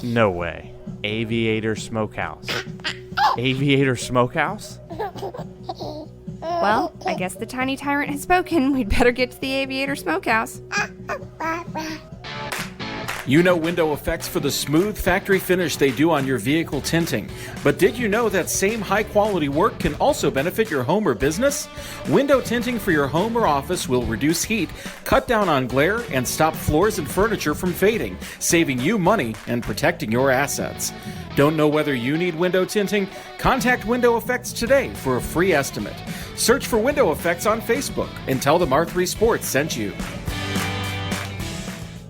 No way. Aviator Smokehouse. Aviator Smokehouse? Well, I guess the tiny tyrant has spoken. We'd better get to the Aviator Smokehouse. You know window effects for the smooth factory finish they do on your vehicle tinting. But did you know that same high-quality work can also benefit your home or business? Window tinting for your home or office will reduce heat, cut down on glare, and stop floors and furniture from fading, saving you money and protecting your assets. Don't know whether you need window tinting? Contact Window Effects today for a free estimate. Search for Window Effects on Facebook and tell them R3 Sports sent you.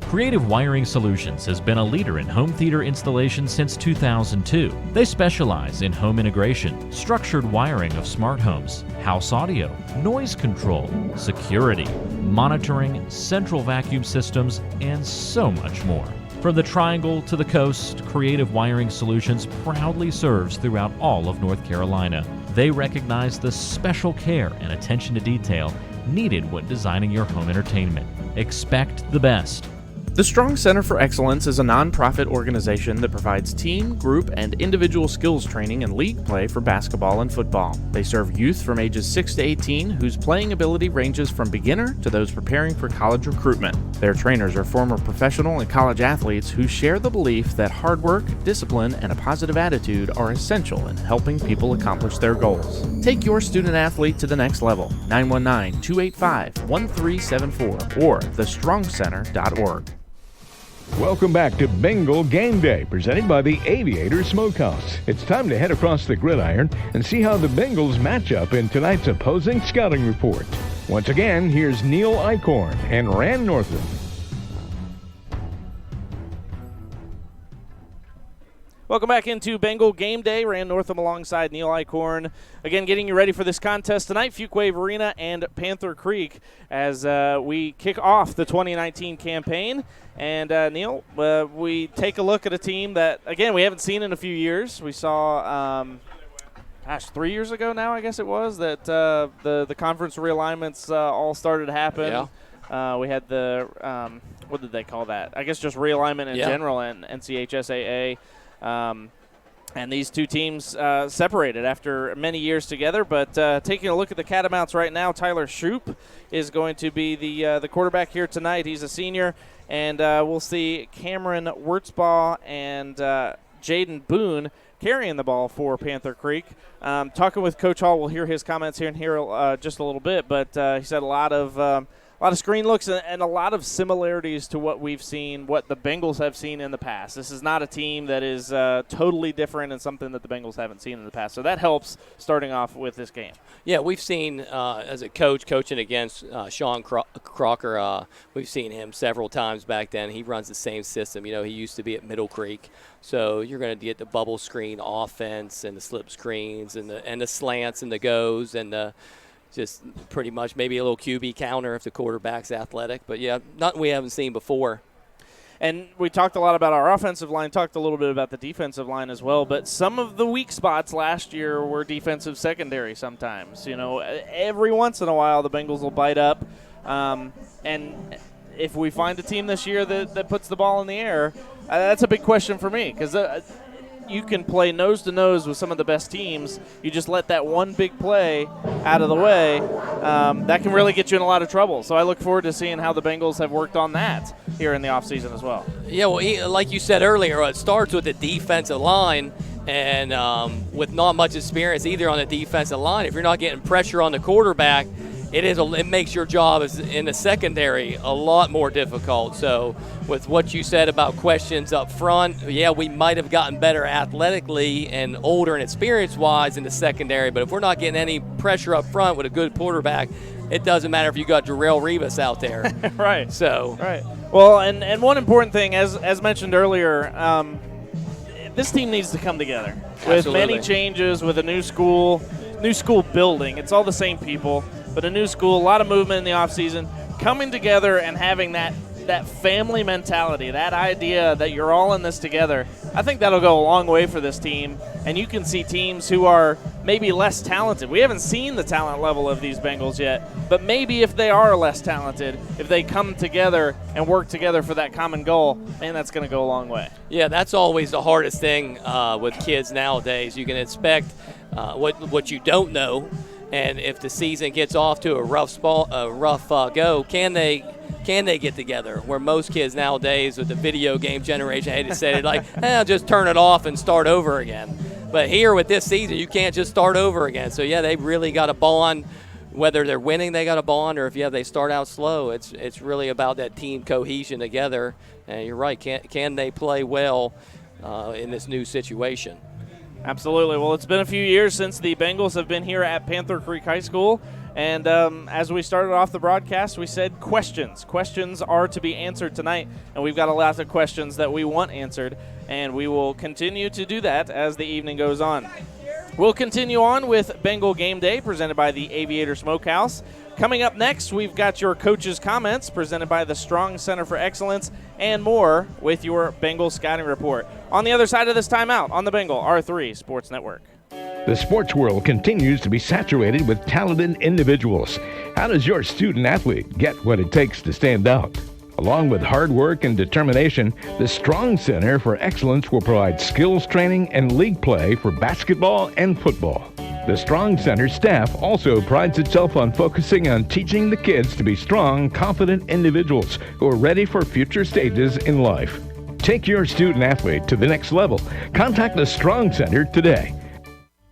Creative Wiring Solutions has been a leader in home theater installation since 2002. They specialize in home integration, structured wiring of smart homes, house audio, noise control, security, monitoring, central vacuum systems, and so much more. From the Triangle to the coast, Creative Wiring Solutions proudly serves throughout all of North Carolina. They recognize the special care and attention to detail needed when designing your home entertainment. Expect the best. The Strong Center for Excellence is a nonprofit organization that provides team, group, and individual skills training and league play for basketball and football. They serve youth from ages 6 to 18 whose playing ability ranges from beginner to those preparing for college recruitment. Their trainers are former professional and college athletes who share the belief that hard work, discipline, and a positive attitude are essential in helping people accomplish their goals. Take your student athlete to the next level. 919-285-1374 or thestrongcenter.org. Welcome back to Bengal Game Day, presented by the Aviator Smokehouse. It's time to head across the gridiron and see how the Bengals match up in tonight's opposing scouting report. Once again, here's Neil Eichhorn and Rand Northam. Welcome back into Bengal Game Day. Rand Northam alongside Neil Eichhorn. Again, getting you ready for this contest tonight, Fuquay-Varina and Panther Creek, as we kick off the 2019 campaign. And, Neil, we take a look at a team that, again, we haven't seen in a few years. We saw, 3 years ago now, I guess it was, that the conference realignments all started to happen. Yeah. We had the, what did they call that? I guess just realignment in general and NCHSAA. And these two teams separated after many years together. But taking a look at the Catamounts right now, Tyler Shoup is going to be the quarterback here tonight. He's a senior. And we'll see Cameron Wurtzbaugh and Jaden Boone carrying the ball for Panther Creek. Talking with Coach Hall, we'll hear his comments here just a little bit. But he said a lot of screen looks and a lot of similarities to what we've seen, what the Bengals have seen in the past. This is not a team that is totally different and something that the Bengals haven't seen in the past. So that helps starting off with this game. Yeah, we've seen, as a coach, coaching against Sean Crocker, we've seen him several times back then. He runs the same system. You know, he used to be at Middle Creek. So you're going to get the bubble screen offense and the slip screens and the slants and the goes and the just pretty much maybe a little QB counter if the quarterback's athletic. But, yeah, nothing we haven't seen before. And we talked a lot about our offensive line, talked a little bit about the defensive line as well, but some of the weak spots last year were defensive secondary sometimes. You know, every once in a while the Bengals will bite up. And if we find a team this year that puts the ball in the air, that's a big question for me because you can play nose-to-nose with some of the best teams. You just let that one big play out of the way. That can really get you in a lot of trouble. So I look forward to seeing how the Bengals have worked on that here in the offseason as well. Yeah, well, like you said earlier, it starts with the defensive line. And with not much experience either on the defensive line, if you're not getting pressure on the quarterback, it makes your job in the secondary a lot more difficult. So with what you said about questions up front, yeah, we might have gotten better athletically and older and experience-wise in the secondary, but if we're not getting any pressure up front with a good quarterback, it doesn't matter if you got Jarrell Rivas out there. Right. So. Right. Well, and one important thing, as mentioned earlier, this team needs to come together. With many changes, with a new school building. It's all the same people. But a new school, a lot of movement in the offseason, coming together and having that that family mentality, that idea that you're all in this together, I think that'll go a long way for this team. And you can see teams who are maybe less talented. We haven't seen the talent level of these Bengals yet, but maybe if they are less talented, if they come together and work together for that common goal, man, that's going to go a long way. Yeah, that's always the hardest thing with kids nowadays. You can expect what you don't know, and if the season gets off to a rough go, can they get together? Where most kids nowadays with the video game generation, I hate to say it, like, just turn it off and start over again. But here with this season, you can't just start over again. So, yeah, they really got to bond. Whether they're winning, they got to bond, or if they start out slow, it's really about that team cohesion together. And you're right, can they play well in this new situation? Absolutely. Well, it's been a few years since the Bengals have been here at Panther Creek High School. And as we started off the broadcast, we said questions. Questions are to be answered tonight, and we've got a lot of questions that we want answered, and we will continue to do that as the evening goes on. We'll continue on with Bengal Game Day, presented by the Aviator Smokehouse. Coming up next, we've got your coaches' comments, presented by the Strong Center for Excellence, and more with your Bengal Scouting Report. On the other side of this timeout on the Bengal R3 Sports Network. The sports world continues to be saturated with talented individuals. How does your student athlete get what it takes to stand out? Along with hard work and determination, the Strong Center for Excellence will provide skills training and league play for basketball and football. The Strong Center staff also prides itself on focusing on teaching the kids to be strong, confident individuals who are ready for future stages in life. Take your student athlete to the next level. Contact the Strong Center today.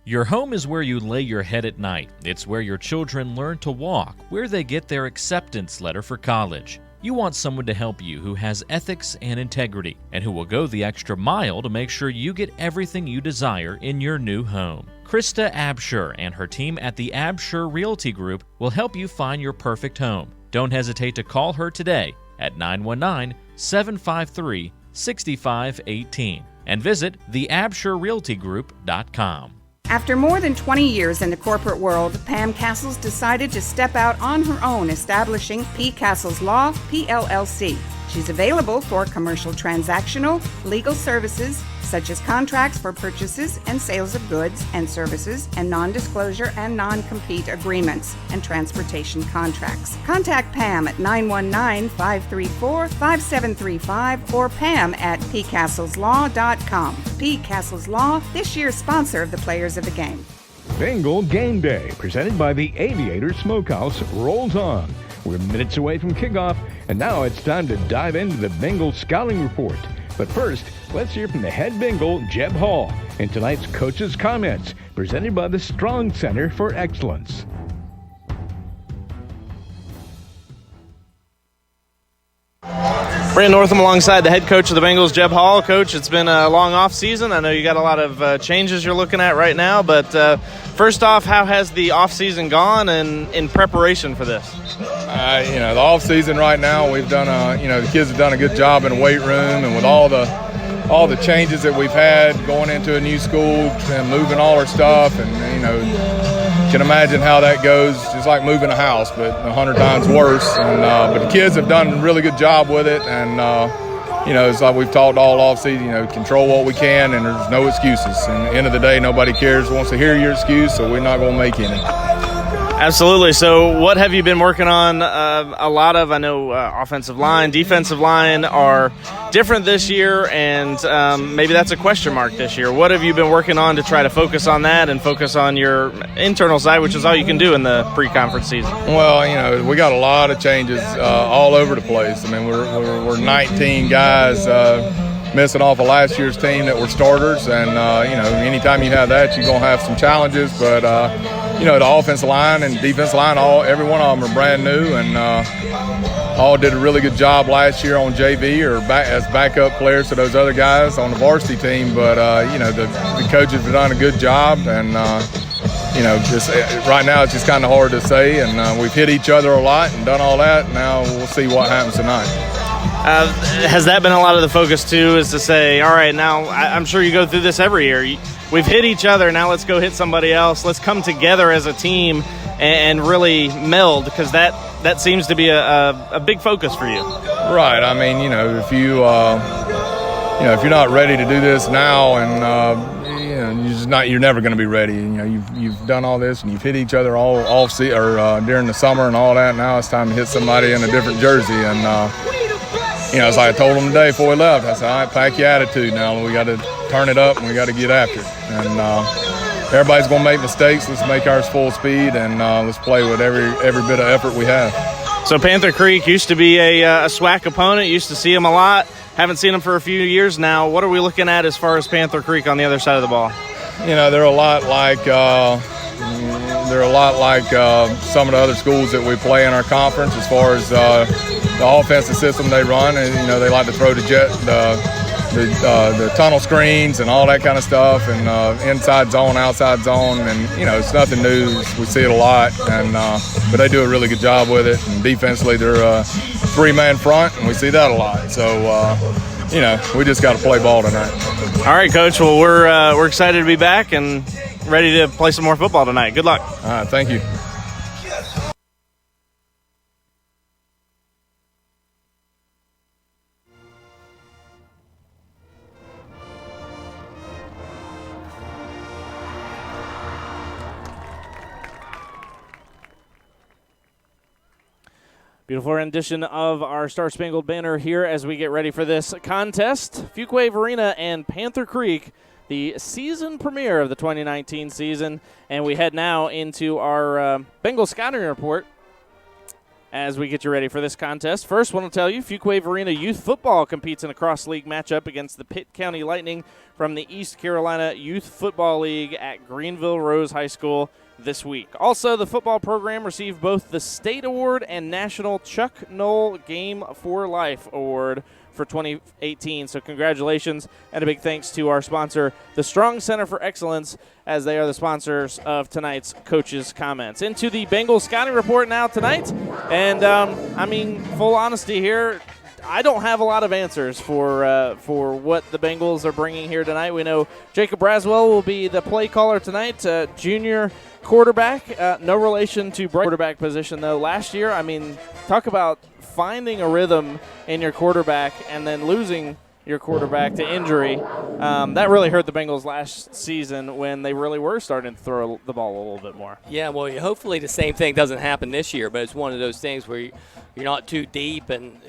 Your home is where you lay your head at night. It's where your children learn to walk, where they get their acceptance letter for college. You want someone to help you who has ethics and integrity, and who will go the extra mile to make sure you get everything you desire in your new home. Krista Absher and her team at the Absher Realty Group will help you find your perfect home. Don't hesitate to call her today at 919-753-6518 and visit theabsherrealtygroup.com. After more than 20 years in the corporate world, Pam Castles decided to step out on her own, establishing P. Castles Law, PLLC. She's available for commercial transactional, legal services, such as contracts for purchases and sales of goods and services, and non-disclosure and non-compete agreements, and transportation contracts. Contact Pam at 919-534-5735 or Pam at pcastleslaw.com. P. Castles Law, this year's sponsor of the Players of the Game. Bengal Game Day, presented by the Aviator Smokehouse, rolls on. We're minutes away from kickoff, and now it's time to dive into the Bengal Scouting Report. But first, let's hear from the head Bengal, Jeb Hall, in tonight's Coach's Comments, presented by the Strong Center for Excellence. Brandon Northam alongside the head coach of the Bengals, Jeb Hall. Coach, it's been a long off season. I know you got a lot of changes you're looking at right now, but first off, how has the off season gone and in preparation for this? The off season right now, we've done the kids have done a good job in the weight room, and with all the changes that we've had going into a new school and moving all our stuff, and can imagine how that goes. Just like moving a house, but 100 times worse. And but the kids have done a really good job with it, and it's like we've talked all off season. Control what we can, and there's no excuses. And at the end of the day, nobody wants to hear your excuse, so we're not going to make any. Absolutely. So what have you been working on? A lot of, I know, offensive line, defensive line are different this year, and maybe that's a question mark this year. What have you been working on to try to focus on that and focus on your internal side, which is all you can do in the pre-conference season? Well, we got a lot of changes all over the place. I mean, we're 19 guys missing off of last year's team that were starters, and anytime you have that, you're gonna have some challenges. But the offensive line and defensive line, every one of them are brand new, and all did a really good job last year on JV or as backup players to those other guys on the varsity team. But the coaches have done a good job, and just right now it's just kind of hard to say. And we've hit each other a lot and done all that. Now we'll see what happens tonight. Has that been a lot of the focus too, is to say, all right, now I'm sure you go through this every year. We've hit each other, now let's go hit somebody else. Let's come together as a team and really meld, because that seems to be a big focus for you. Right. I mean, if you're not ready to do this now, and you're never going to be ready. You've done all this and you've hit each other all during the summer and all that. Now it's time to hit somebody in a different jersey. And it's like I told them today before we left. I said, all right, pack your attitude now. We got to turn it up and we got to get after it. And everybody's going to make mistakes. Let's make ours full speed and let's play with every bit of effort we have. So Panther Creek used to be a SWAC opponent. Used to see them a lot. Haven't seen them for a few years now. What are we looking at as far as Panther Creek on the other side of the ball? They're a lot like some of the other schools that we play in our conference as far as the offensive system they run. And they like to throw the tunnel screens and all that kind of stuff, and inside zone, outside zone, and it's nothing new. We see it a lot, and but they do a really good job with it. And defensively, they're a three-man front, and we see that a lot. So we just got to play ball tonight. All right, Coach. Well, we're excited to be back and ready to play some more football tonight. Good luck. All right, thank you. Beautiful rendition of our Star Spangled Banner here as we get ready for this contest. Fuquay-Varina and Panther Creek, the season premiere of the 2019 season. And we head now into our Bengal scouting report as we get you ready for this contest. First, I want to tell you, Fuquay-Varina Youth Football competes in a cross-league matchup against the Pitt County Lightning from the East Carolina Youth Football League at Greenville Rose High School this week. Also, the football program received both the State Award and National Chuck Knoll Game for Life Award for 2018. So congratulations and a big thanks to our sponsor, the Strong Center for Excellence, as they are the sponsors of tonight's Coach's Comments. Into the Bengals scouting report now tonight. And, full honesty here, I don't have a lot of answers for what the Bengals are bringing here tonight. We know Jacob Braswell will be the play caller tonight, junior quarterback. No relation to quarterback position, though. Last year, talk about finding a rhythm in your quarterback and then losing your quarterback to injury. That really hurt the Bengals last season when they really were starting to throw the ball a little bit more. Yeah, well, hopefully the same thing doesn't happen this year, but it's one of those things where you're not too deep, and,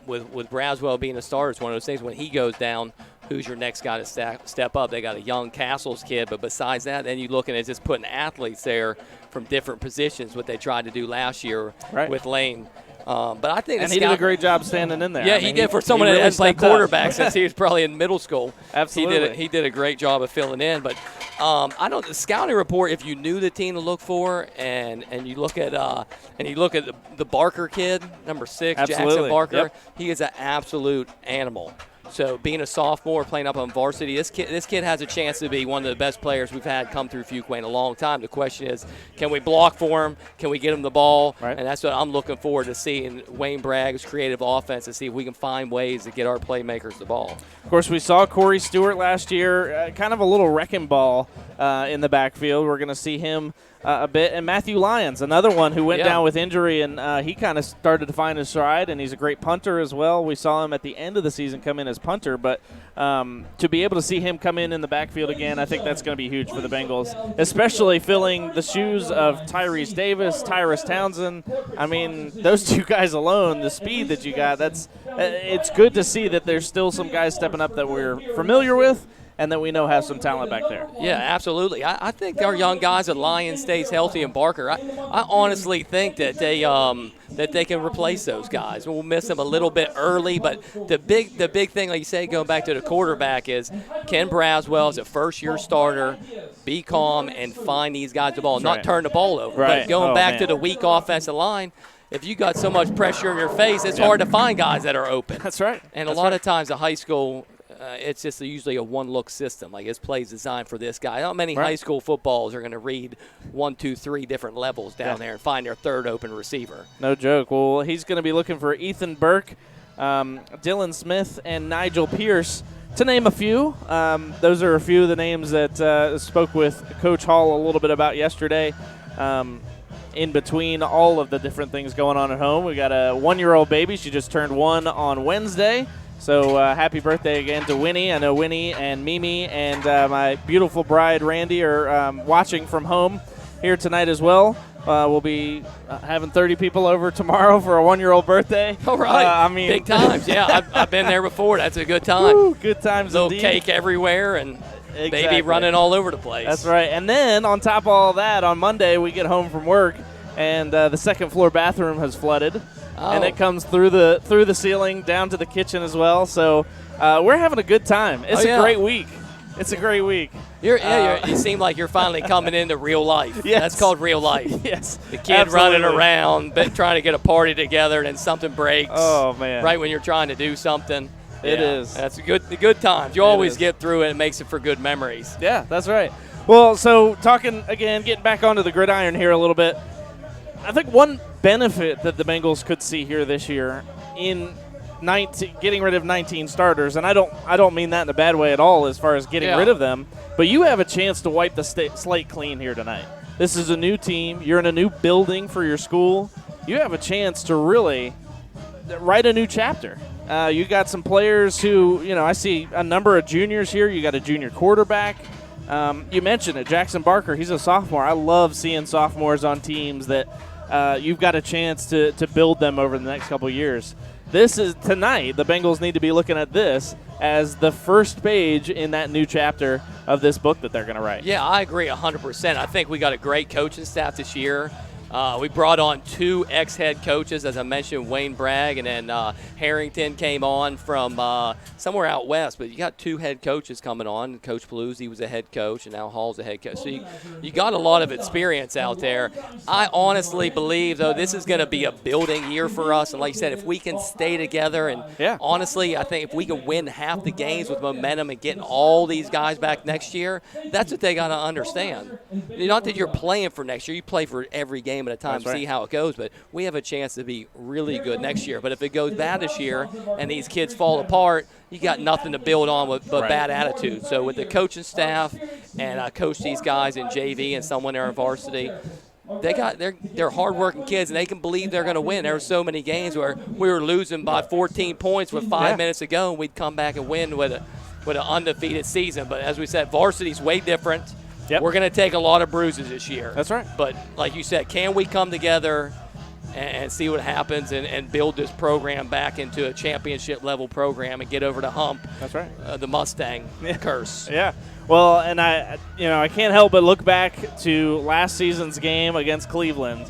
with Braswell being a starter, it's one of those things when he goes down, who's your next guy to step up? They got a young Castles kid, but besides that, then you're looking at just putting athletes there from different positions, what they tried to do last year with Lane. But I think he did a great job standing in there. Yeah, he did for someone that hasn't played quarterback since he was probably in middle school. Absolutely, he did a great job of filling in. But the scouting report, if you knew the team to look for, and you look at the Barker kid, number 6, Absolutely. Jackson Barker, Yep. he is an absolute animal. So being a sophomore, playing up on varsity, this kid has a chance to be one of the best players we've had come through Fuquay in a long time. The question is, can we block for him? Can we get him the ball? Right. And that's what I'm looking forward to seeing, Wayne Bragg's creative offense, to see if we can find ways to get our playmakers the ball. Of course, we saw Corey Stewart last year, kind of a little wrecking ball in the backfield. We're going to see him a bit. And Matthew Lyons, another one who went down with injury, and he kind of started to find his stride, and he's a great punter as well. We saw him at the end of the season come in as punter, but to be able to see him come in the backfield again, I think that's going to be huge for the Bengals, especially filling the shoes of Tyrese Davis, Tyrus Townsend. Those two guys alone, the speed that you got, it's good to see that there's still some guys stepping up that we're familiar with and that we know have some talent back there. Yeah, absolutely. I think our young guys at Lyon stays healthy, and Barker, I honestly think that they can replace those guys. We'll miss them a little bit early, but the big thing, like you say, going back to the quarterback, is Ken Braswell is a first-year starter. Be calm and find these guys the ball, not turn the ball over. Right. But going back to the weak offensive line, if you got so much pressure in your face, it's hard to find guys that are open. That's right. And a lot of times, the high school, it's just usually a one-look system. Like, his play's designed for this guy. Not many high school footballs are going to read 1, 2, 3 different levels down there and find their third open receiver. No joke. Well, he's going to be looking for Ethan Burke, Dylan Smith, and Nigel Pierce, to name a few. Those are a few of the names that spoke with Coach Hall a little bit about yesterday. In between all of the different things going on at home, we got a 1-year-old baby. She just turned 1 on Wednesday. So happy birthday again to Winnie. I know Winnie and Mimi and my beautiful bride Randy are watching from home here tonight as well. We'll be having 30 people over tomorrow for a 1-year-old birthday. All right. Big times. Yeah, I've been there before. That's a good time. Woo, good times Little indeed. cake everywhere and Exactly. baby running all over the place. That's right. And then on top of all that, on Monday we get home from work and the second floor bathroom has flooded. Oh. And it comes through the ceiling down to the kitchen as well. So we're having a good time. It's a great week. It's a great week. You seem like you're finally coming into real life. Yes. That's called real life. Yes. The kid Absolutely. running around, trying to get a party together, and then something breaks. Oh, man. Right when you're trying to do something. It is. That's the good times. You always get through it. It makes it for good memories. Yeah, that's right. Well, so talking again, getting back onto the gridiron here a little bit, I think one benefit that the Bengals could see here this year in getting rid of 19 starters, and I don't mean that in a bad way at all as far as getting rid of them, but you have a chance to wipe the slate clean here tonight. This is a new team. You're in a new building for your school. You have a chance to really write a new chapter. You got some players who, I see a number of juniors here. You got a junior quarterback. You mentioned it, Jackson Barker. He's a sophomore. I love seeing sophomores on teams that you've got a chance to build them over the next couple of years. This is tonight. The Bengals need to be looking at this as the first page in that new chapter of this book that they're going to write. Yeah, I agree 100%. I think we got a great coaching staff this year. We brought on 2 ex-head coaches, as I mentioned, Wayne Bragg, and then Harrington came on from somewhere out west. But you got 2 head coaches coming on. Coach Paluzzi was a head coach, and now Hall's a head coach. So you got a lot of experience out there. I honestly believe, though, this is going to be a building year for us. And like you said, if we can stay together, and honestly, I think if we can win half the games with momentum and getting all these guys back next year, that's what they got to understand. Not that you're playing for next year. You play for every game at a time, see how it goes, but we have a chance to be really good next year. But if it goes bad this year and these kids fall apart, you got nothing to build on but bad attitude. So with the coaching staff, and I coach these guys in JV and someone there in varsity, they're hardworking kids, and they can believe they're going to win. There were so many games where we were losing by 14 points with 5 minutes to go, and we'd come back and win with an undefeated season. But as we said, varsity's way different. Yep. We're going to take a lot of bruises this year. That's right. But like you said, can we come together and see what happens and build this program back into a championship-level program and get over the hump? That's right. The Mustang curse. Yeah. Well, and I can't help but look back to last season's game against Cleveland.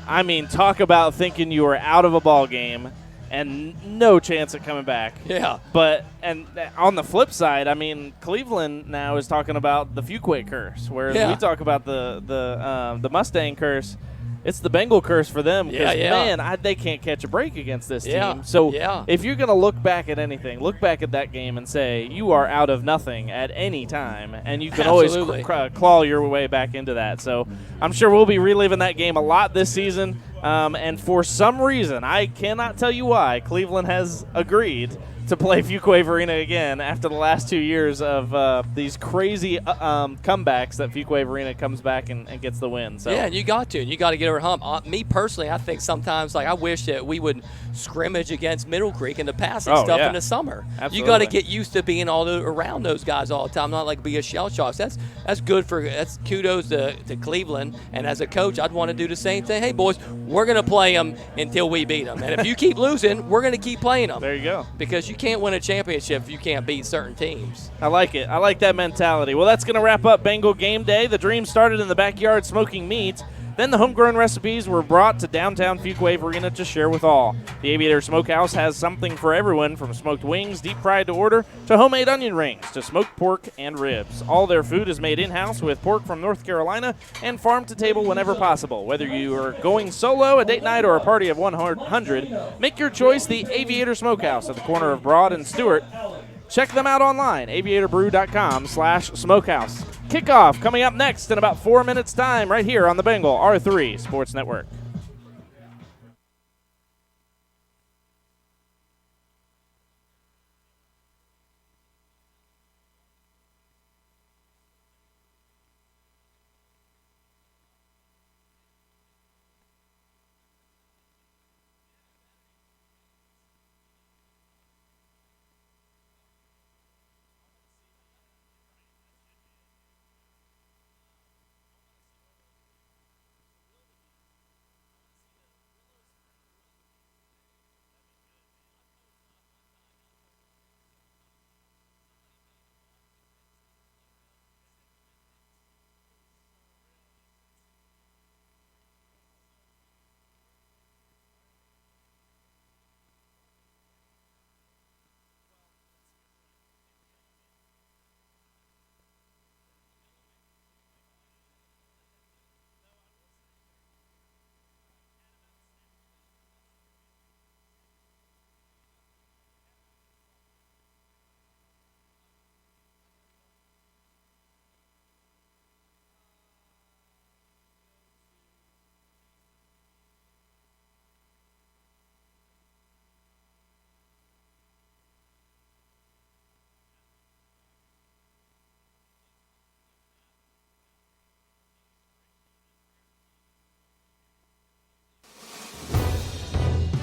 I mean, talk about thinking you were out of a ball game and no chance of coming back. Yeah. But and on the flip side, I mean, Cleveland now is talking about the Fuquay curse, whereas we talk about the Mustang curse. It's the Bengal curse for them because, man, they can't catch a break against this team. So if you're going to look back at anything, look back at that game and say you are out of nothing at any time, and you can always claw your way back into that. So I'm sure we'll be reliving that game a lot this season. And for some reason, I cannot tell you why, Cleveland has agreed to play Fuquay-Varina again after the last 2 years of these crazy comebacks that Fuquay-Varina comes back and gets the win. So. Yeah, and you got to get over the hump. Me personally, I think sometimes I wish that we would scrimmage against Middle Creek in the passing stuff in the summer. Absolutely. You got to get used to being around those guys all the time, not be a shell shock. That's good that's kudos to Cleveland. And as a coach, I'd want to do the same thing. Hey, boys, we're going to play them until we beat them. And if you keep losing, we're going to keep playing them. There you go. Because you can't win a championship if you can't beat certain teams. I like it. I like that mentality. Well, that's going to wrap up Bengal Game Day. The dream started in the backyard smoking meat. Then the homegrown recipes were brought to downtown Fuquay-Varina to share with all. The Aviator Smokehouse has something for everyone, from smoked wings, deep fried to order, to homemade onion rings, to smoked pork and ribs. All their food is made in-house with pork from North Carolina and farm to table whenever possible. Whether you are going solo, a date night, or a party of 100, make your choice the Aviator Smokehouse at the corner of Broad and Stewart. Check them out online, aviatorbrew.com/smokehouse. Kickoff coming up next in about 4 minutes' time right here on the Bengal R3 Sports Network.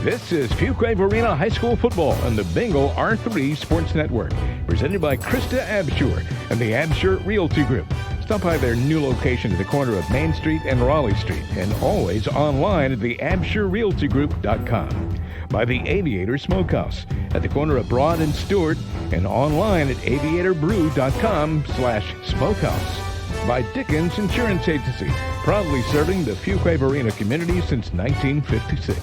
This is Fuquay-Varina High School football on the Bengal R3 Sports Network, presented by Krista Absher and the Absher Realty Group. Stop by their new location at the corner of Main Street and Raleigh Street, and always online at the AbsherRealtyGroup.com. By the Aviator Smokehouse at the corner of Broad and Stewart, and online at aviatorbrew.com/smokehouse. By Dickens Insurance Agency, proudly serving the Fuquay-Varina community since 1956.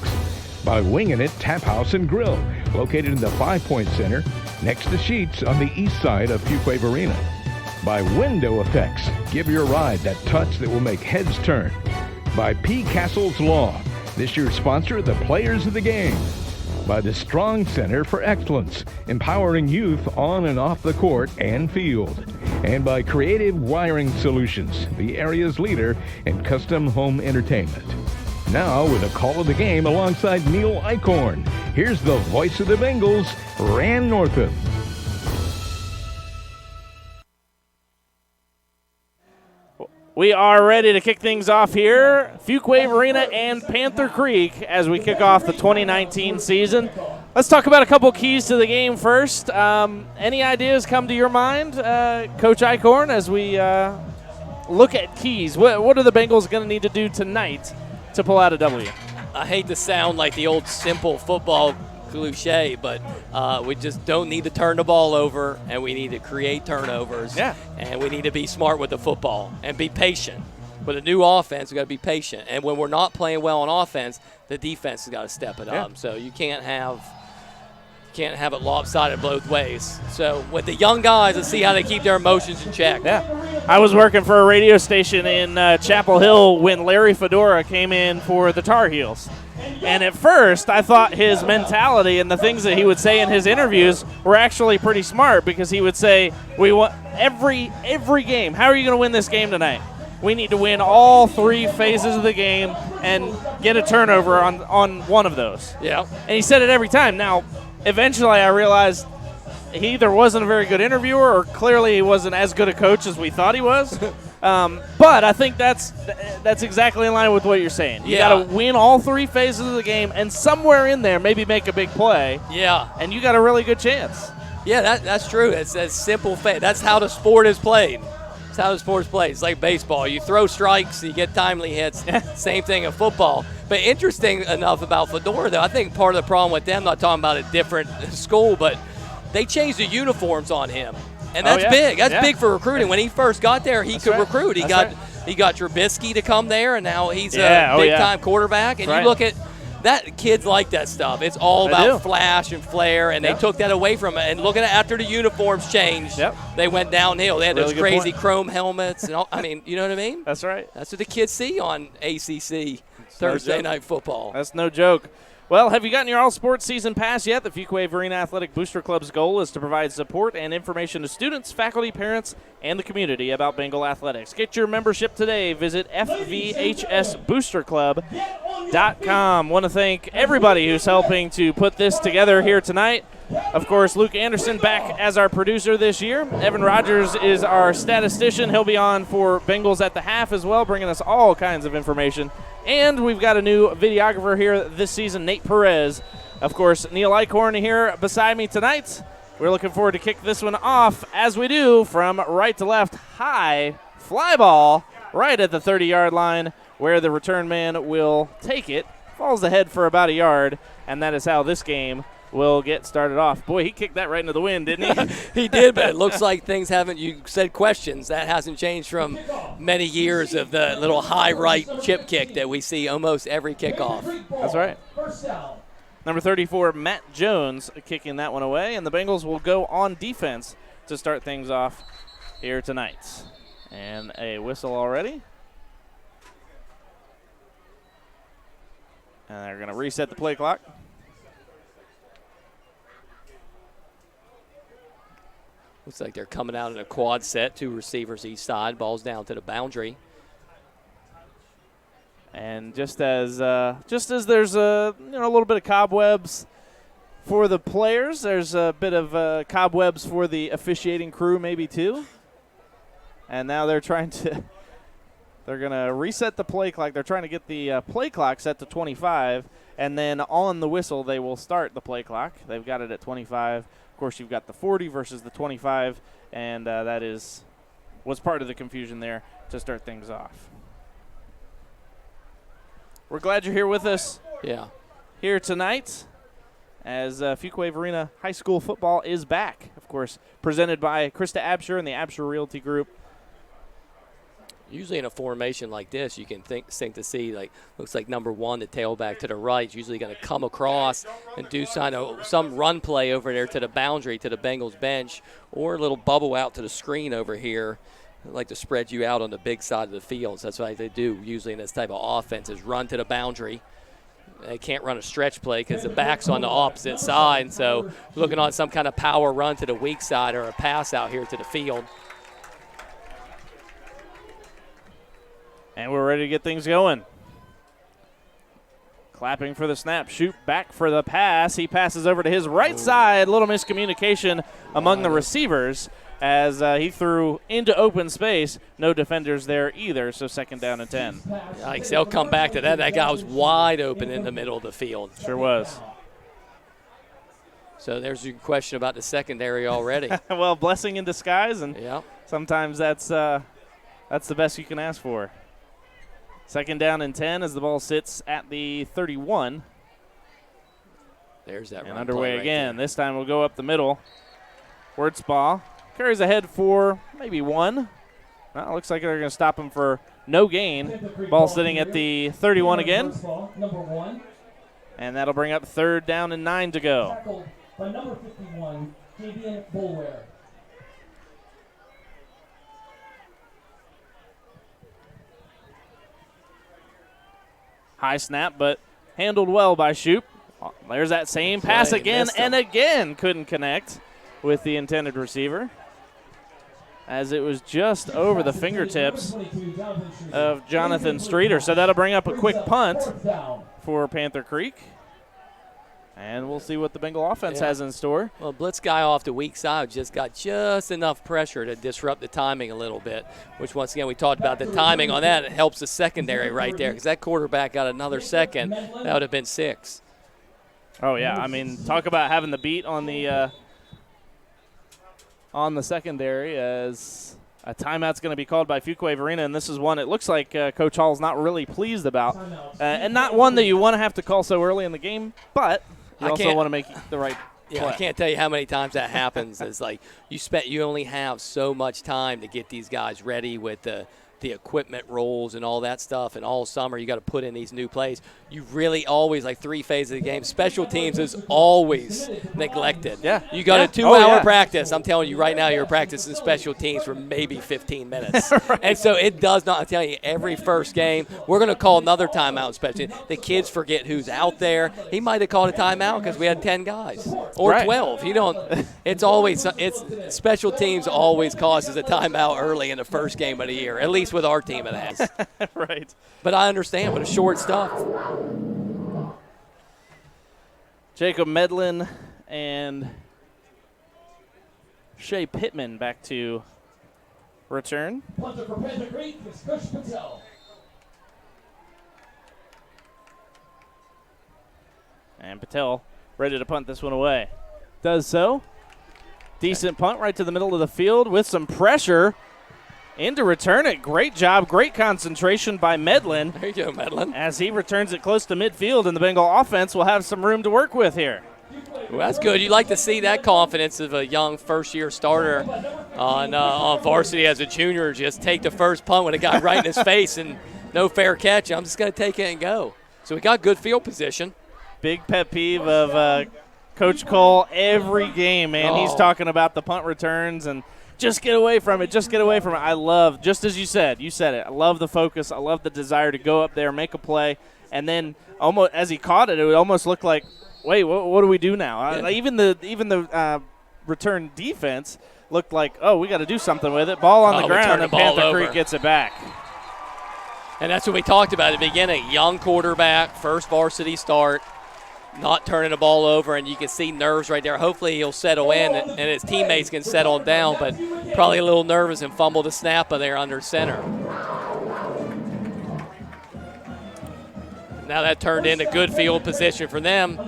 By Wingin' It Tap House and Grill, located in the 5 Point Center, next to Sheets on the east side of Fuquay-Varina. By Window Effects, give your ride that touch that will make heads turn. By P. Castle's Law, this year's sponsor of the Players of the Game. By the Strong Center for Excellence, empowering youth on and off the court and field. And by Creative Wiring Solutions, the area's leader in custom home entertainment. Now, with a call of the game alongside Neil Eichhorn, here's the voice of the Bengals, Rand Northam. We are ready to kick things off here. Fuquay-Varina and Panther Creek as we kick off the 2019 season. Let's talk about a couple keys to the game first. Any ideas come to your mind, Coach Eichhorn, as we look at keys? What are the Bengals going to need to do tonight to pull out a W? I hate to sound like the old simple football cliche, but we just don't need to turn the ball over, and we need to create turnovers. Yeah. And we need to be smart with the football and be patient. With a new offense, we've got to be patient. And when we're not playing well on offense, the defense has got to step it up. So you can't have it lopsided both ways. So with the young guys, let's see how they keep their emotions in check. Yeah. I was working for a radio station in Chapel Hill when Larry Fedora came in for the Tar Heels. And at first, I thought his mentality and the things that he would say in his interviews were actually pretty smart, because he would say, "We want every game. How are you going to win this game tonight? We need to win all 3 phases of the game and get a turnover on one of those." Yeah. And he said it every time. Now, eventually, I realized he either wasn't a very good interviewer or clearly he wasn't as good a coach as we thought he was. But I think that's exactly in line with what you're saying. You got to win all 3 phases of the game, and somewhere in there maybe make a big play. Yeah. And you got a really good chance. Yeah, that's true. It's a simple phase. That's how the sport is played. That's how the sport's played. It's like baseball. You throw strikes, you get timely hits. Same thing in football. But interesting enough about Fedora, though, I think part of the problem with them, not talking about a different school, but they changed the uniforms on him. And that's big. That's big for recruiting. When he first got there, he could recruit. He got Trubisky to come there, and now he's a big-time quarterback. And you look at that, kids like that stuff. It's all about flash and flair, and they took that away from it. And looking at after the uniforms changed, they went downhill. They had those crazy chrome helmets. And all, I mean, you know what I mean? That's right. That's what the kids see on ACC Thursday Night Football. That's no joke. Well, have you gotten your all-sports season pass yet? The Fuquay-Varina Athletic Booster Club's goal is to provide support and information to students, faculty, parents, and the community about Bengal athletics. Get your membership today. Visit FVHSBoosterClub.com. Want to thank everybody who's helping to put this together here tonight. Of course, Luke Anderson back as our producer this year. Evan Rogers is our statistician. He'll be on for Bengals at the half as well, bringing us all kinds of information. And we've got a new videographer here this season, Nate Perez. Of course, Neil Eichhorn here beside me tonight. We're looking forward to kick this one off, as we do, from right to left. High fly ball right at the 30-yard line, where the return man will take it. Falls ahead for about a yard, and that is how this game will get started off. Boy, he kicked that right into the wind, didn't he? He did, but it looks like things haven't – you said questions. That hasn't changed from many years of the little high right chip kick that we see almost every kickoff. That's right. Number 34, Matt Jones, kicking that one away, and the Bengals will go on defense to start things off here tonight. And a whistle already. And they're going to reset the play clock. Looks like they're coming out in a quad set, 2 receivers each side. Ball's down to the boundary. And just as there's a little bit of cobwebs for the players, there's a bit of cobwebs for the officiating crew maybe too. And now they're trying to They're going to reset the play clock. They're trying to get the play clock set to 25, and then on the whistle they will start the play clock. They've got it at 25. Of course, you've got the 40 versus the 25, and that was part of the confusion there to start things off. We're glad you're here with us. Yeah. Here tonight, as Fuquay-Varina High School football is back, of course, presented by Krista Absher and the Absher Realty Group. Usually in a formation like this, you can think to see, like, looks like number 1, the tailback to the right, is usually going to come across and do some run play over there to the boundary, to the Bengals bench, or a little bubble out to the screen over here. They like to spread you out on the big side of the field. So that's what they do usually in this type of offense, is run to the boundary. They can't run a stretch play because the back's on the opposite side. So looking on some kind of power run to the weak side or a pass out here to the field. And we're ready to get things going. Clapping for the snap, shoot back for the pass. He passes over to his right side. Little miscommunication among the receivers as he threw into open space. No defenders there either, so 2nd down and 10. Yikes, they'll come back to that. That guy was wide open in the middle of the field. Sure was. So there's your question about the secondary already. Well, blessing in disguise, and Yep. sometimes that's the best you can ask for. 2nd down and 10 as the ball sits at the 31. There's that And run underway play again. right there. This time we'll go up the middle. Wurtzbaugh carries ahead for maybe 1. Well, it looks like they're going to stop him for no gain. Ball sitting at the 31 again. And that'll bring up 3rd down and 9 to go. Tackled by number 51, Javian Bulware. High snap, but handled well by Shoop. There's that same pass again and again. Couldn't connect with the intended receiver, as it was just over the fingertips of Jonathan Streeter. So that'll bring up a quick punt for Panther Creek. And we'll see what the Bengal offense has in store. Well, blitz guy off the weak side just got just enough pressure to disrupt the timing a little bit, which once again we talked about the timing on that. It helps the secondary right there because that quarterback got another second. That would have been 6. Oh, yeah. I mean, talk about having the beat on the secondary, as a timeout's going to be called by Fuquay-Varina, and this is one it looks like Coach Hall's not really pleased about, and not one that you want to have to call so early in the game, but you also want to make the right play. I can't tell you how many times that happens. It's like you only have so much time to get these guys ready with the equipment rolls and all that stuff, and all summer you got to put in these new plays. You really always, like 3 phases of the game, special teams is always neglected. Yeah. You got a 2-hour practice. I'm telling you right now, you're practicing special teams for maybe 15 minutes. Right. And so it does not, I'm telling you, every first game, we're going to call another timeout special team. The kids forget who's out there. He might have called a timeout because we had 10 guys or 12. You don't, it's special teams always causes a timeout early in the first game of the year, at least with our team it has. Right. But I understand with a short stuff. Jacob Medlin and Shea Pittman back to return. Punter for Panther Creek is Kush Patel. And Patel ready to punt this one away. Does so. Decent punt right to the middle of the field with some pressure. In to return it. Great job. Great concentration by Medlin. There you go, Medlin. As he returns it close to midfield, and the Bengal offense will have some room to work with here. Well, that's good. You like to see that confidence of a young first-year starter on varsity as a junior just take the first punt with a guy right in his face and no fair catch. I'm just going to take it and go. So we got good field position. Big pet peeve of Coach Cole every game, man. He's talking about the punt returns and just get away from it. Just get away from it. I love, just as you said it. I love the focus. I love the desire to go up there, make a play, and then almost as he caught it, it would almost look like, wait, what do we do now? Yeah. Even the return defense looked like, oh, we got to do something with it. Ball on the ground, and Panther Creek gets it back. And that's what we talked about at the beginning. Young quarterback, first varsity start, not turning the ball over, and you can see nerves right there. Hopefully he'll settle in and his teammates can settle him down, but probably a little nervous and fumble the snap there under center. now that turned into good field position for them.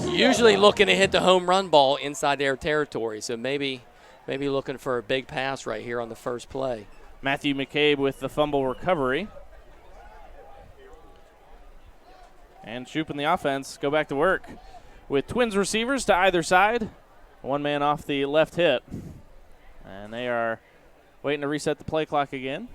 Usually looking to hit the home run ball inside their territory. So maybe looking for a big pass right here on the first play. Matthew McCabe with the fumble recovery. And Shoup and the offense go back to work with Twins receivers to either side. One man off the left hip. And they are waiting to reset the play clock again.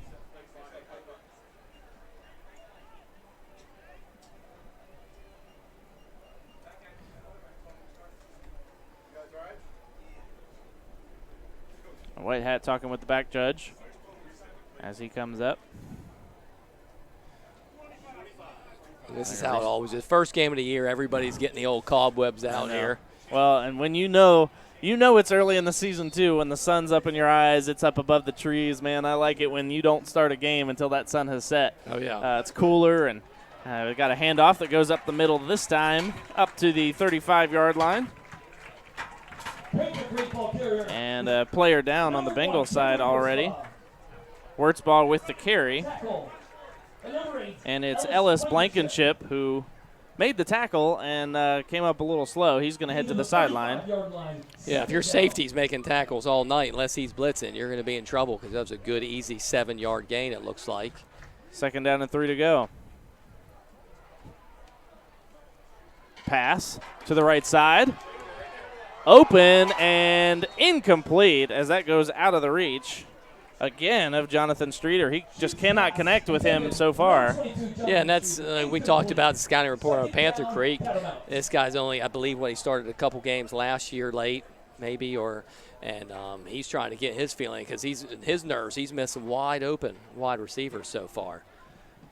White Hat talking with the back judge as he comes up. This is how it always is. First game of the year, everybody's getting the old cobwebs out here. Well, and when you know it's early in the season, too, when the sun's up in your eyes, it's up above the trees, man. I like it when you don't start a game until that sun has set. Oh, yeah. It's cooler, and we've got a handoff that goes up the middle this time, up to the 35-yard line. And a player down on the Bengal side already. Wurtzball with the carry. And it's Ellis Blankenship who made the tackle and came up a little slow. He's going to head to the sideline. Yeah, if your safety's making tackles all night, unless he's blitzing, you're going to be in trouble because that was a good, easy 7-yard gain, it looks like. 2nd down and 3 to go. Pass to the right side. Open and incomplete as that goes out of the reach again of Jonathan Streeter. He just cannot connect with him so far. Yeah, and that's we talked about the scouting report on Panther Creek. This guy's only, I believe, he started a couple games last year late, maybe, and he's trying to get his feeling because his nerves. He's missing wide open wide receivers so far.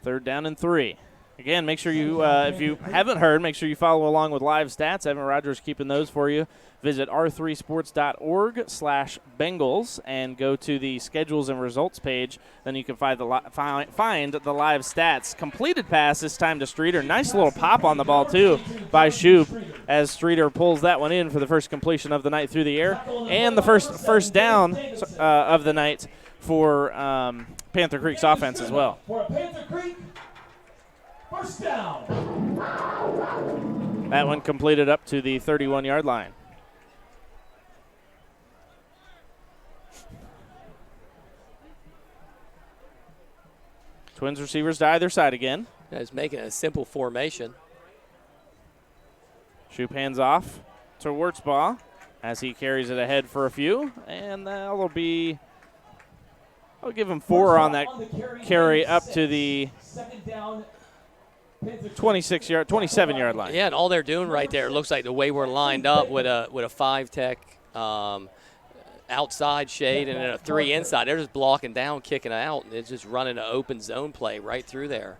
3rd down and 3. Again, make sure you, if you haven't heard, make sure you follow along with live stats. Evan Rogers keeping those for you. Visit r3sports.org/Bengals and go to the schedules and results page. Then you can find the live stats. Completed pass this time to Streeter. Nice little pop on the ball, too, by Shoup as Streeter pulls that one in for the first completion of the night through the air and the first down of the night for Panther Creek's offense as well. For Panther Creek, first down. That one completed up to the 31-yard line. Twins receivers to either side again. He's making a simple formation. Shoup hands off to Wurtzball as he carries it ahead for a few. And that'll be, I'll give him 4 on that carry up to the 27-yard line. Yeah, and all they're doing right there, it looks like the way we're lined up with a 5-tech outside shade and then a 3 inside. They're just blocking down, kicking out, and it's just running an open zone play right through there.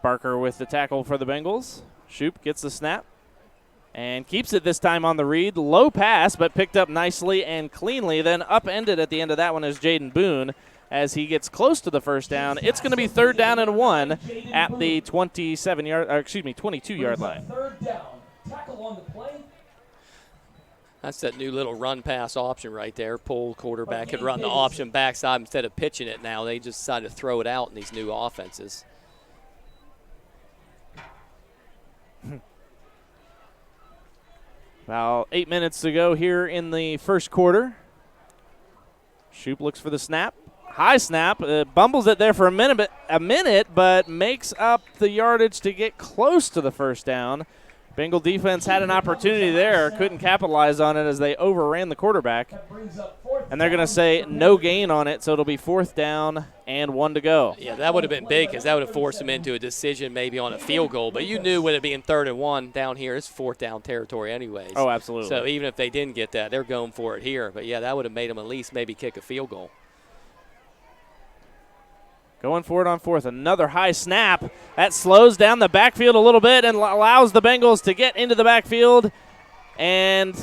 Barker with the tackle for the Bengals. Shoup gets the snap and keeps it this time on the read. Low pass, but picked up nicely and cleanly. Then upended at the end of that one is Jaden Boone as he gets close to the first down. It's going to be 3rd down and 1 at the 22-yard line. 3rd down. Tackle on the play. That's that new little run-pass option right there. Pull quarterback could run the option backside instead of pitching it now. They just decided to throw it out in these new offenses. About 8 minutes to go here in the first quarter. Shoup looks for the snap. High snap. Bumbles it there for a minute, but makes up the yardage to get close to the first down. Bengal defense had an opportunity there, couldn't capitalize on it as they overran the quarterback. And they're going to say no gain on it, so it'll be 4th down and 1 to go. Yeah, that would have been big because that would have forced them into a decision maybe on a field goal. But you knew with it being 3rd and 1 down here, it's 4th down territory anyways. Oh, absolutely. So even if they didn't get that, they're going for it here. But, yeah, that would have made them at least maybe kick a field goal. Going for it on 4th. Another high snap. That slows down the backfield a little bit and allows the Bengals to get into the backfield and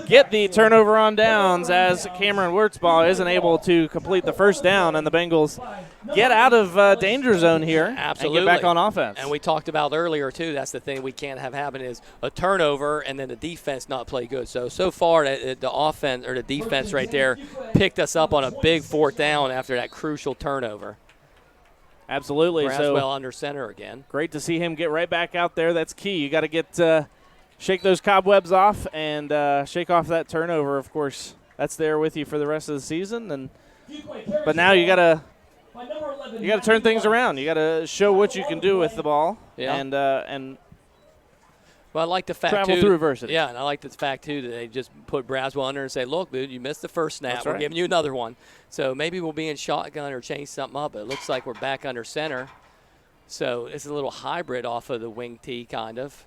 get the turnover on downs as Cameron Wurtzball isn't able to complete the first down, and the Bengals get out of danger zone here. Absolutely. And get back on offense. And we talked about earlier, too, that's the thing we can't have happen is a turnover and then the defense not play good. So far, the offense or the defense right there picked us up on a big 4th down after that crucial turnover. Absolutely. Braswell under center again. Great to see him get right back out there. That's key. You got to get shake those cobwebs off and shake off that turnover. Of course, that's there with you for the rest of the season. But now you got to turn things around. You got to show what you can do with the ball. Yeah. And well, I like the fact travel through adversity. Yeah, and I like the fact too that they just put Braswell under and say, "Look, dude, you missed the first snap. That's We're right. giving you another one." So maybe we'll be in shotgun or change something up. But it looks like we're back under center. So it's a little hybrid off of the wing tee, kind of.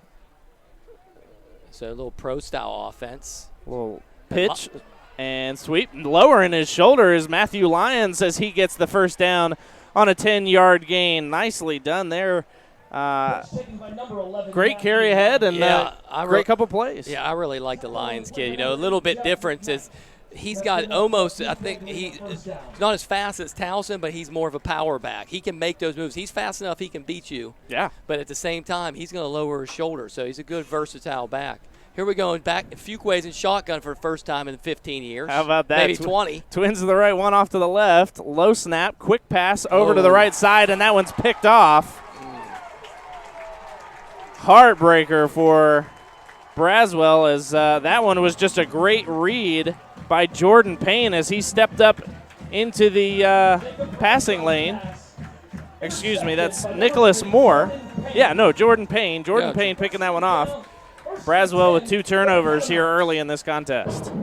So a little pro-style offense. Little pitch and sweep. Lowering his shoulder is Matthew Lyons as he gets the first down on a 10-yard gain. Nicely done there. Great carry ahead and great couple plays. Yeah, I really like the Lions kid. You know, a little bit different is he's got almost, I think he's not as fast as Towson, but he's more of a power back. He can make those moves. He's fast enough he can beat you. Yeah. But at the same time, he's going to lower his shoulder, so he's a good versatile back. Here we go, back. Fuquay's in shotgun for the first time in 15 years. How about that? Maybe 20. Twins to the right, one off to the left. Low snap, quick pass over to the right side, and that one's picked off. Heartbreaker for Braswell as that one was just a great read by Jordan Payne as he stepped up into the passing lane. Excuse me, that's Nicholas Moore. Yeah, no, Jordan Payne. Jordan Payne picking that one off. Braswell with 2 turnovers here early in this contest.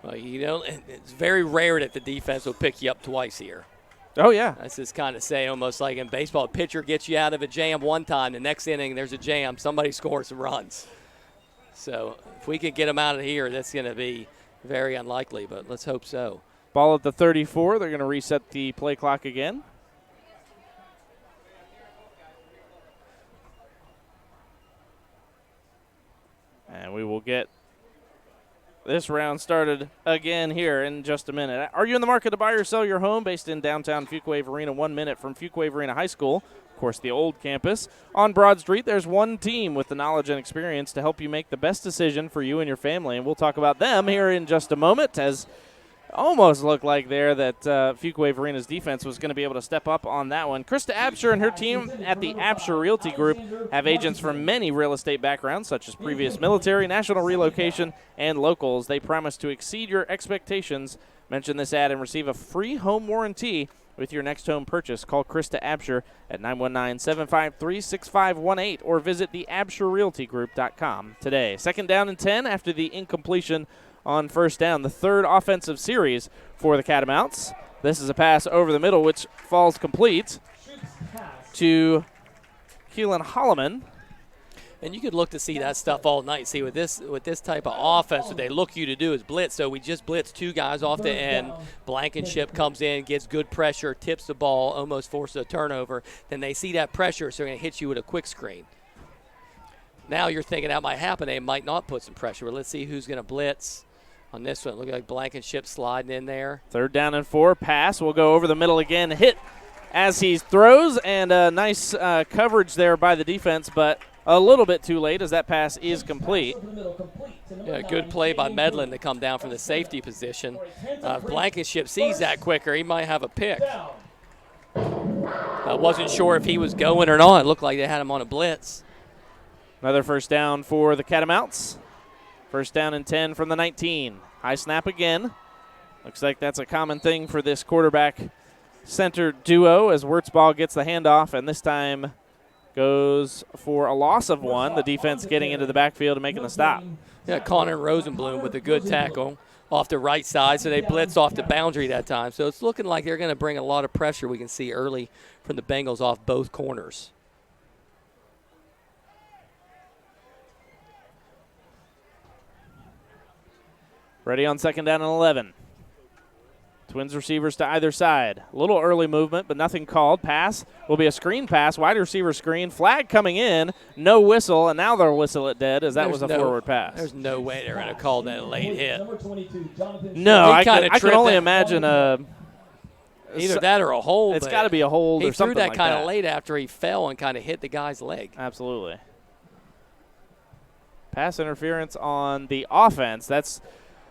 Well, you know, it's very rare that the defense will pick you up twice here. Oh, yeah. That's just kind of say almost like in baseball, a pitcher gets you out of a jam one time, the next inning there's a jam, somebody scores some runs. So if we can get them out of here, that's going to be very unlikely, but let's hope so. Ball at the 34. They're going to reset the play clock again. And we will get this round started again here in just a minute. Are you in the market to buy or sell your home? Based in downtown Fuquay-Varina, 1 minute from Fuquay-Varina High School, of course the old campus. On Broad Street, there's one team with the knowledge and experience to help you make the best decision for you and your family. And we'll talk about them here in just a moment, as almost looked like there that Fuquay-Varina's defense was going to be able to step up on that one. Krista Absher and her team at the Absher Realty Group have agents from many real estate backgrounds, such as previous military, national relocation, and locals. They promise to exceed your expectations. Mention this ad and receive a free home warranty with your next home purchase. Call Krista Absher at 919-753-6518 or visit theabsherrealtygroup.com today. Second down and 10 after the incompletion on first down, the third offensive series for the Catamounts. This is a pass over the middle, which falls complete to Keelan Holloman. And you could look to see that stuff all night. See, with this type of offense, what they look you to do is blitz. So we just blitz 2 guys off the end. Blankenship comes in, gets good pressure, tips the ball, almost forces a turnover. Then they see that pressure, so they're going to hit you with a quick screen. Now you're thinking that might happen. They might not put some pressure. But let's see who's going to blitz. On this one, look like Blankenship sliding in there. Third down and 4. Pass will go over the middle again. Hit as he throws, and a nice coverage there by the defense, but a little bit too late as that pass is complete. Yeah, good play by Medlin to come down from the safety position. Blankenship sees that quicker. He might have a pick. I wasn't sure if he was going or not. It looked like they had him on a blitz. Another first down for the Catamounts. First down and 10 from the 19. High snap again. Looks like that's a common thing for this quarterback-center duo as Wurtzball gets the handoff, and this time goes for a loss of 1. The defense getting into the backfield and making the stop. Yeah, Connor Rosenblum with a good tackle off the right side, so they blitz off the boundary that time. So it's looking like they're going to bring a lot of pressure we can see early from the Bengals off both corners. Ready on second down and 11. Twins receivers to either side. A little early movement, but nothing called. Pass will be a screen pass, wide receiver screen. Flag coming in, no whistle, and now they'll whistle it dead as that was a forward pass. There's no way they're going to call that a late hit. No, I can only imagine either that or a hold. It's got to be a hold or something like that. He threw that kind of late after he fell and kind of hit the guy's leg. Absolutely. Pass interference on the offense. That's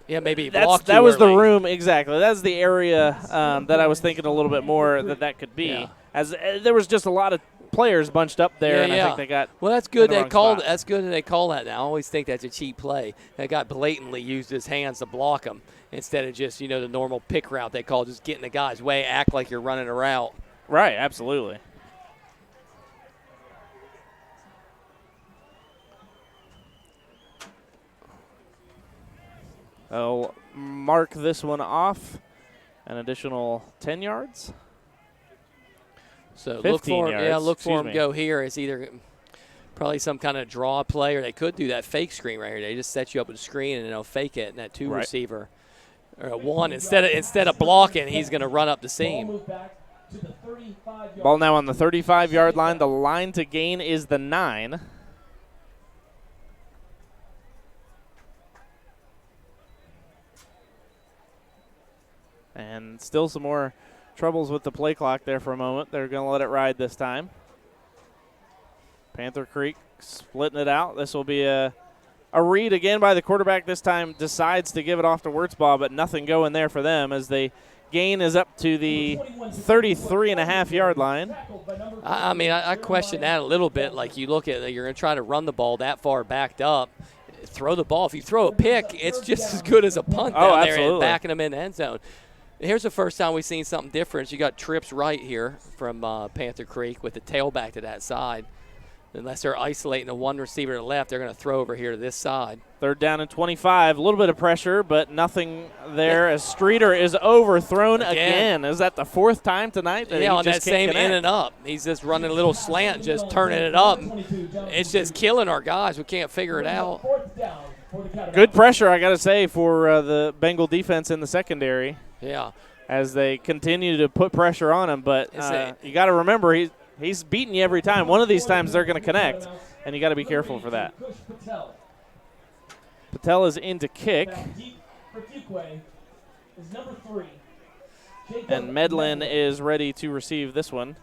Yeah, maybe blocked that was the early. room, exactly. That's the area that I was thinking a little bit more that could be. Yeah. As there was just a lot of players bunched up there, and I think they got. Well, that's good. in the They wrong called. spot. That's good that they call that now. I always think that's a cheap play. That guy blatantly used his hands to block him instead of just the normal pick route they call, just getting the guy's way, act like you're running a route. Right, absolutely. I'll mark this one off. An additional 10 yards. So 15 look for him. yards, Yeah, look for excuse him me. go here. It's either probably some kind of draw play, or they could do that fake screen right here. They just set you up with a screen and they'll fake it, and that two Right. receiver or a one instead of blocking, he's going to run up the Ball seam. moved back to the 35-yard Ball now on the 35-yard line. The line to gain is the 9. And still some more troubles with the play clock there for a moment. They're going to let it ride this time. Panther Creek splitting it out. This will be a read again by the quarterback. This time decides to give it off to Wurtzbaugh, but nothing going there for them as the gain is up to the 33.5-yard line. I mean, I question that a little bit. Like, you look at it, you're going to try to run the ball that far backed up. Throw the ball. If you throw a pick, it's just as good as a punt Oh, down there and absolutely. backing them in the end zone. Here's the first time we've seen something different. You got trips right here from Panther Creek with the tailback to that side. Unless they're isolating the one receiver to the left, they're going to throw over here to this side. Third down and 25. A little bit of pressure, but nothing there as Streeter is overthrown again. Is that the fourth time tonight that he on just that can't same connect? in and up. He's just running a little slant, just turning it up. It's just killing our guys. We can't figure it out. Fourth down for the Catamounts. Good pressure, I got to say, for the Bengal defense in the secondary Yeah. as they continue to put pressure on him. But you got to remember, he's beating you every time. One of these times they're going to connect, and you got to be careful for that. Coach Patel. Patel is in to kick, Down deep for Fuquay is number 3. Jacob and Medlin is ready to receive this one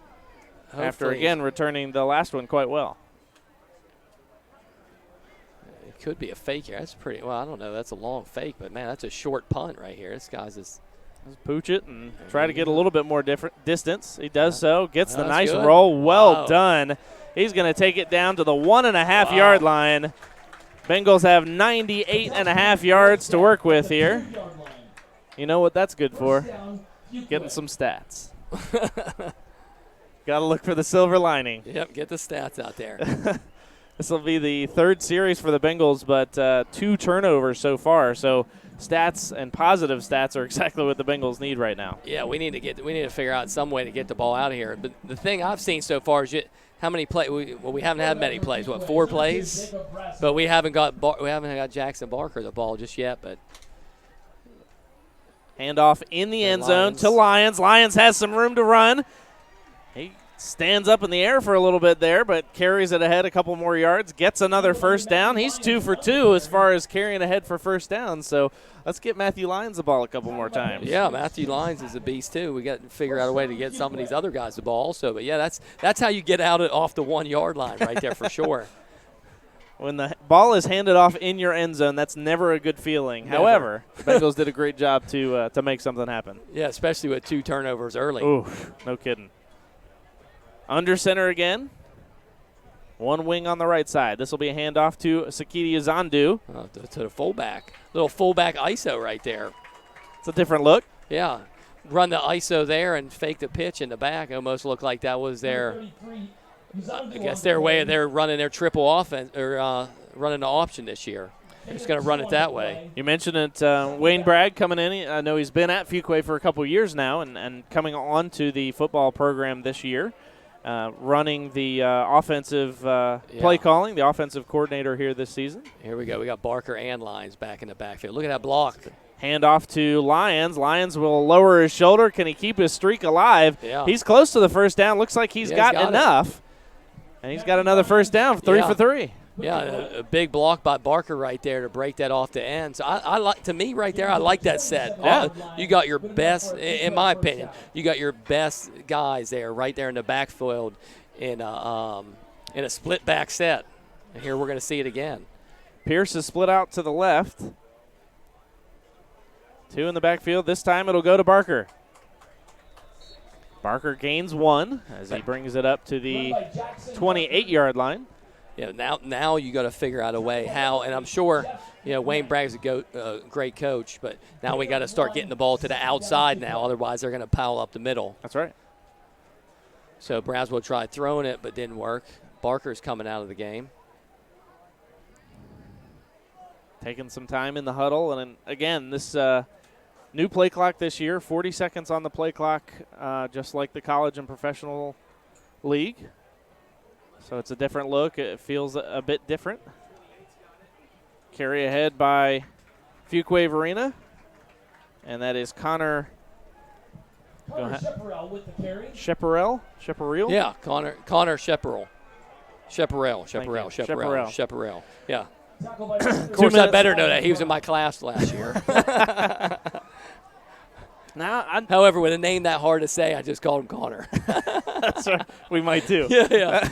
after, Hopefully. again, returning the last one quite well. It could be a fake here. That's pretty, well, I don't know. That's a long fake, but, man, that's a short punt right here. This guy's just. Let's pooch it and try to get a little bit more distance. He does so. Gets the That's nice good. roll. Well Wow. done. He's going to take it down to the 1.5-yard line. Bengals have 98.5 yards to work with here. 2-yard line. You know what that's good for? First down, Fuquay. Getting some stats. Got to look for the silver lining. Yep, get the stats out there. This will be the third series for the Bengals, but 2 turnovers so far. So stats and positive stats are exactly what the Bengals need right now. Yeah, we need to figure out some way to get the ball out of here. But the thing I've seen so far is how many plays? We haven't had many plays. What, 4 plays? But we haven't got Jackson Barker the ball just yet. But Handoff in the end zone Lions. to Lyons. Lyons has some room to run. He stands up in the air for a little bit there, but carries it ahead a couple more yards, gets another first down. He's 2 for 2 as far as carrying ahead for first down. So let's get Matthew Lyons the ball a couple more times. yeah, Matthew Lyons is a beast too. We got to figure out a way to get some of these other guys the ball also. But yeah, that's how you get off the 1-yard line right there for sure. When the ball is handed off in your end zone, that's never a good feeling. Never. However, the Bengals did a great job to make something happen. Yeah, especially with 2 turnovers early. Ooh, no kidding. Under center again. One wing on the right side. This will be a handoff to Sakiti Azandu. To the fullback. Little fullback ISO right there. It's a different look. Yeah. Run the ISO there and fake the pitch in the back. Almost looked like that was their, I guess, their way of their running their triple offense or running the option this year. They're just going to run it that way. You mentioned it, Wayne Bragg coming in. I know he's been at Fuquay for a couple years now and coming on to the football program this year. Running the offensive play calling, the offensive coordinator here this season. Here we go. We got Barker and Lyons back in the backfield. Look at that block. Handoff to Lyons. Lyons will lower his shoulder. Can he keep his streak alive? Yeah. He's close to the first down. Looks like he's got it. enough. And he's got another first down, 3 for 3. Yeah, a big block by Barker right there to break that off the end. So I like, to me right there, I like that set. Yeah. You got your best, in my opinion, you got your best guys there right there in the backfield in a split back set. And here we're going to see it again. Pierce is split out to the left. 2 in the backfield. This time it'll go to Barker. Barker gains 1 as he brings it up to the 28-yard line. Yeah, now you got to figure out a way how, and I'm sure, Wayne Bragg's a great coach, but now we got to start getting the ball to the outside now, otherwise they're going to pile up the middle. That's right. So Braswell tried throwing it, but didn't work. Barker's coming out of the game. Taking some time in the huddle, and then, again, this new play clock this year, 40 seconds on the play clock, just like the college and professional league. So it's a different look. It feels a bit different. Carry ahead by Fuquay-Varina, and that is Connor Chaparral with the carry. Chaparral? Yeah, Connor Chaparral. Chaparral. Yeah. Of course, I better know that. He was in my class last year. However, with a name that hard to say, I just called him Connor. That's right. We might too. Yeah.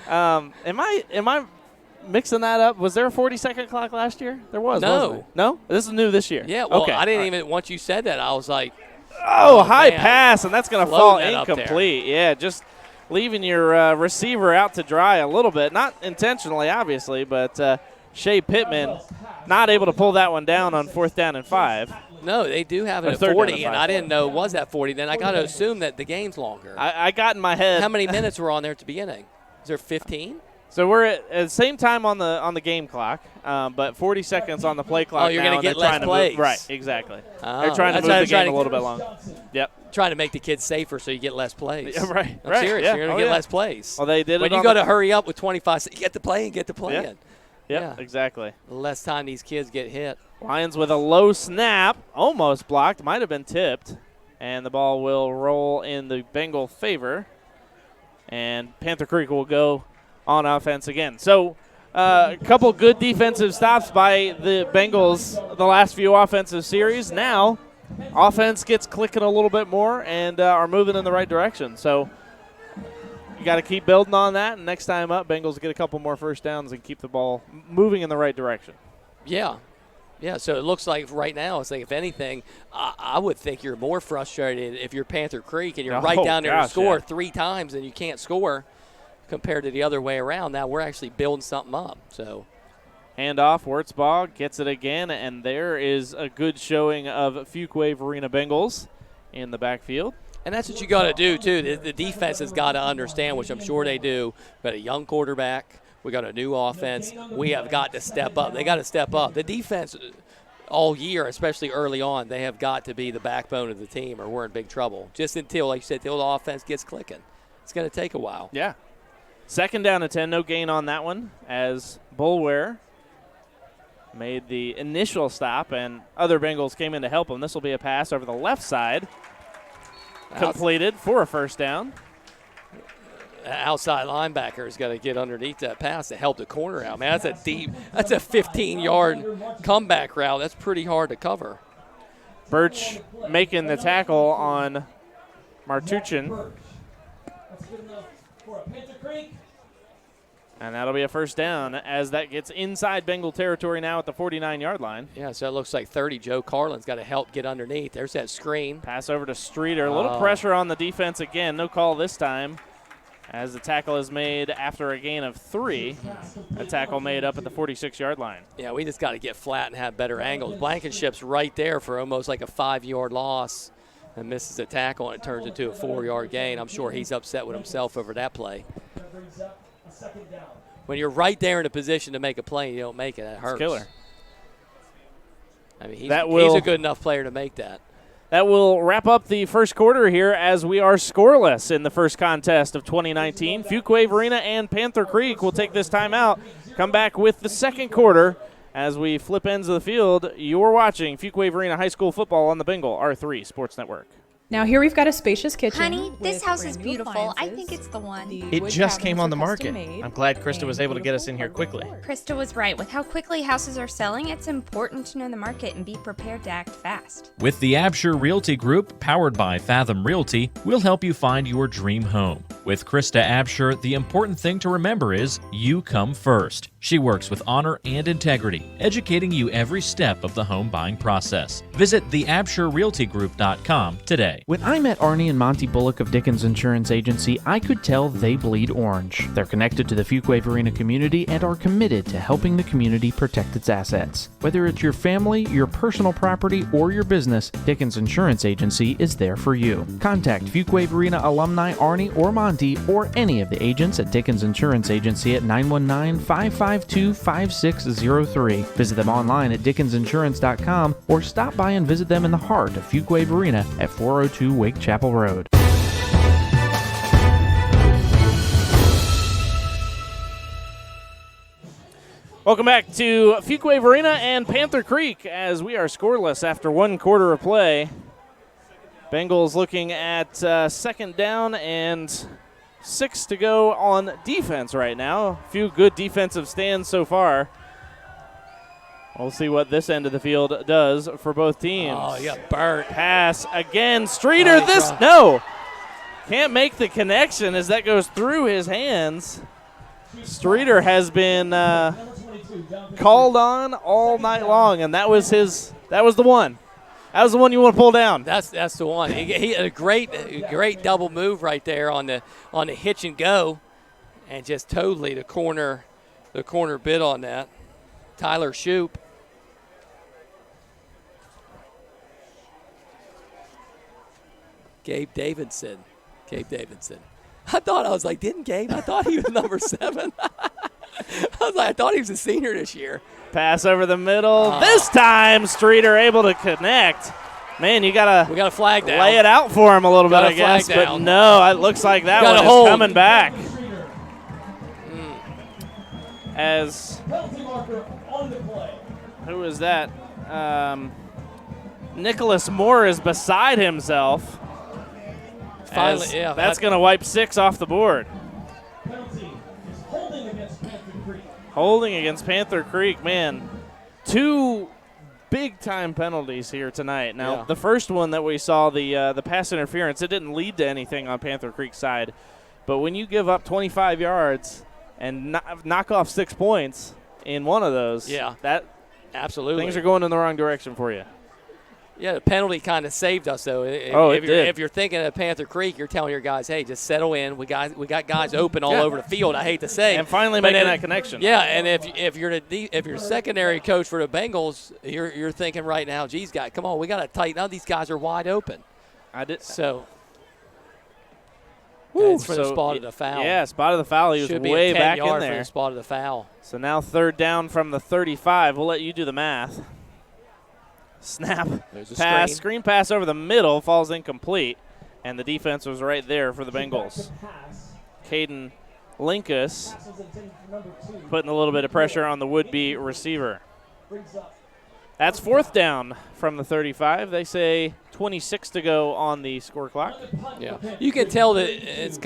Am I mixing that up? Was there a 40-second clock last year? There was. No. Wasn't there? No? This is new this year. Yeah. Well, okay. I didn't even. Once you said that, I was like, high man. pass, and that's going to fall incomplete. Yeah, just leaving your receiver out to dry a little bit. Not intentionally, obviously, but Shea Pittman not able to pull that one down on 4th down and 5. No, they do have it at 40, and I didn't know it was at 40. Then I got to assume that the game's longer. I got in my head. How many minutes were on there at the beginning? Is there 15? So we're at the same time on the game clock, but 40 seconds on the play clock. Oh, you're going to get less plays. Right, exactly. Oh, they're trying to move the game a little bit long. Yep. Trying to make the kids safer so you get less plays. Yeah, right. I'm serious. Yeah. You're going to get less plays. Well, they did when it you got to hurry up with 25 seconds, get the play in. Yeah, exactly. The less time these kids get hit. Lions with a low snap, almost blocked, might have been tipped, and the ball will roll in the Bengal favor, and Panther Creek will go on offense again. So a couple good defensive stops by the Bengals the last few offensive series. Now offense gets clicking a little bit more and are moving in the right direction. So you got to keep building on that, and next time up, Bengals get a couple more first downs and keep the ball moving in the right direction. Yeah. Yeah, so it looks like right now, it's like if anything, I would think you're more frustrated if you're Panther Creek and you're right down there to score 3 times and you can't score compared to the other way around. Now we're actually building something up. So handoff, Wurtzbach gets it again, and there is a good showing of Fuquay-Varina Bengals in the backfield. And that's what you got to do, too. The defense has got to understand, which I'm sure they do. We've got a young quarterback. We got a new offense. We have got to step up. They got to step up. The defense all year, especially early on, they have got to be the backbone of the team or we're in big trouble. Just until, like you said, the offense gets clicking. It's going to take a while. Yeah. 2nd down and 10, no gain on that one as Bulware made the initial stop and other Bengals came in to help him. This will be a pass over the left side. Completed for a first down. Outside linebacker has got to get underneath that pass to help the corner out. Man, that's a 15-yard comeback route. That's pretty hard to cover. Birch making the tackle on Martuchin. And that'll be a first down as that gets inside Bengal territory now at the 49-yard line. Yeah, so it looks like 30. Joe Carlin's got to help get underneath. There's that screen. Pass over to Streeter. A little pressure on the defense again. No call this time as the tackle is made after a gain of 3. A tackle made up at the 46-yard line. Yeah, we just got to get flat and have better angles. Blankenship's right there for almost like a 5-yard loss and misses a tackle, and it turns into a 4-yard gain. I'm sure he's upset with himself over that play. When you're right there in a position to make a play and you don't make it, that hurts. It's killer. I mean, he's a good enough player to make that. That will wrap up the first quarter here as we are scoreless in the first contest of 2019. Fuquay-Varina and Panther Creek will take this time out, come back with the second quarter as we flip ends of the field. You're watching Fuquay-Varina High School football on the Bengal R3 Sports Network. Now here we've got a spacious kitchen. Honey, this with house is brand new beautiful. I appliances. think it's the one. It just came on the market. I'm glad Krista was able to get us in here quickly. Krista was right. With how quickly houses are selling, it's important to know the market and be prepared to act fast. With the Absher Realty Group, powered by Fathom Realty, we'll help you find your dream home. With Krista Absher, the important thing to remember is you come first. She works with honor and integrity, educating you every step of the home buying process. Visit theabshirerealtygroup.com today. When I met Arnie and Monty Bullock of Dickens Insurance Agency, I could tell they bleed orange. They're connected to the Fuquay-Varina community and are committed to helping the community protect its assets. Whether it's your family, your personal property, or your business, Dickens Insurance Agency is there for you. Contact Fuquay-Varina alumni Arnie or Monty or any of the agents at Dickens Insurance Agency at 919-552-5603. Visit them online at dickensinsurance.com or stop by and visit them in the heart of Fuquay-Varina at 402 Wake Chapel Road. Welcome back to Fuquay-Varina and Panther Creek as we are scoreless after 1 quarter of play. Bengals looking at second down and 6 to go on defense right now. A few good defensive stands so far. We'll see what this end of the field does for both teams. Oh, you got burnt. Pass again. Streeter, no. Can't make the connection as that goes through his hands. Streeter has been called on all night long, and that was the one. That was the one you want to pull down. That's the one. He had a great double move right there on the hitch and go, and just totally the corner bit on that. Tyler Shoup. Gabe Davidson. I was like, didn't Gabe? I thought he was number 7. I thought he was a senior this year. Pass over the middle. This time, Streeter able to connect. Man, we got a flag down. Lay it out for him a little bit, I guess. But no, it looks like that one is coming back. As who is that? Nicholas Moore is beside himself. Finally, yeah. That's going to wipe 6 off the board. Holding against Panther Creek, man. 2 big-time penalties here tonight. Now, the first one that we saw, the pass interference, it didn't lead to anything on Panther Creek's side. But when you give up 25 yards and knock off 6 points in one of those, that absolutely things are going in the wrong direction for you. Yeah, the penalty kind of saved us, though. If you're thinking of Panther Creek, you're telling your guys, hey, just settle in. We got guys open all over the field, I hate to say. And finally making that connection. Yeah, and if you're secondary coach for the Bengals, you're thinking right now, geez, guys, come on, we got to tighten up. These guys are wide open. So that's for the spot of the foul. Yeah, spot of the foul. He was way back in there. For the spot of the foul. So now third down from the 35. We'll let you do the math. Snap, pass, screen pass over the middle, falls incomplete, and the defense was right there for the Bengals. Caden Linkus putting a little bit of pressure on the would-be receiver. That's fourth down from the 35. They say 26 to go on the score clock. Yeah, you can tell that it's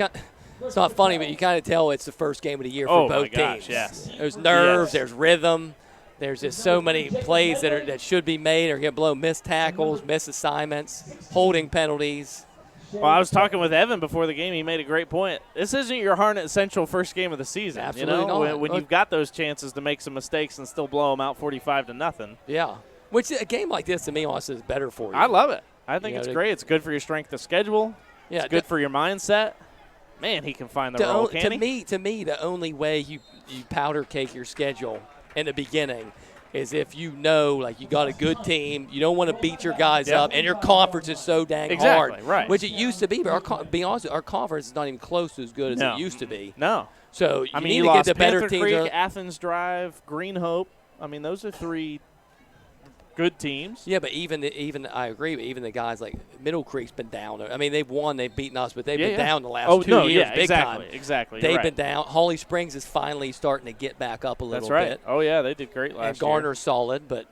not funny, but you kind of tell it's the first game of the year for both teams. Yes. There's nerves, there's rhythm. There's just so many plays that should be made or get blown. Missed tackles, missed assignments, holding penalties. Well, I was talking with Evan before the game. He made a great point. This isn't your Harnett Central first game of the season. Absolutely not. When you've got those chances to make some mistakes and still blow them out 45-0. Yeah, which a game like this to me honestly is better for you. I love it. I think it's great. It's good for your strength of schedule. Yeah, it's good for your mindset. Man, he can find the role, can't he? To me, the only way you powder cake your schedule in the beginning is if you know, like, you got a good team, you don't want to beat your guys up, and your conference is so dang hard. Right. Which it used to be, but be honest, our conference is not even close to as good as it used to be. No. So you need to get the better Panther teams. Creek, Athens Drive, Green Hope. I mean, those are 3 good teams. Yeah, but even I agree. But even the guys like Middle Creek's been down. I mean, they've won, they've beaten us, but they've been down the last 2 years. Big time. Exactly. They've been down. Holly Springs is finally starting to get back up a little bit. That's right. Oh yeah, they did great last year. And Garner's solid, but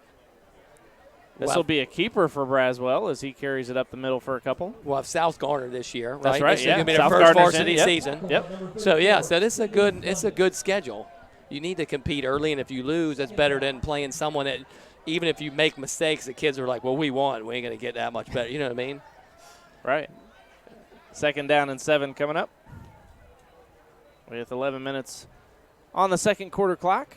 this will be a keeper for Braswell as he carries it up the middle for a couple. We'll have South Garner this year, right? That's right. This is going to be their first varsity season. Yep. So this is a good schedule. You need to compete early, and if you lose, that's better than playing someone that. Even if you make mistakes, the kids are like, well, we won. We ain't going to get that much better. You know what I mean? Right. Second down and 7 coming up. With 11 minutes on the second quarter clock.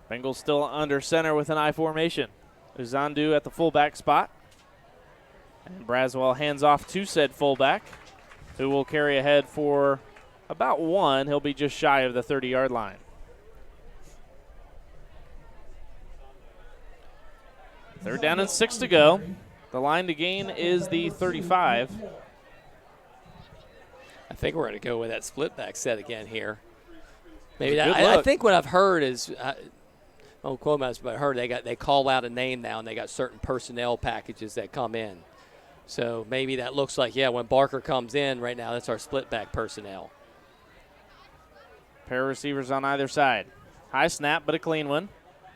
Bengals still under center with an I formation. Uzandu at the fullback spot. And Braswell hands off to said fullback, who will carry ahead for about 1. He'll be just shy of the 30-yard line. Third down and 6 to go. The line to gain is the 35. I think we're going to go with that split back set again here. Maybe that, I think what I've heard is, I heard they call out a name now, and they got certain personnel packages that come in. So maybe that looks like, when Barker comes in right now, that's our split back personnel. Pair of receivers on either side. High snap, but a clean one.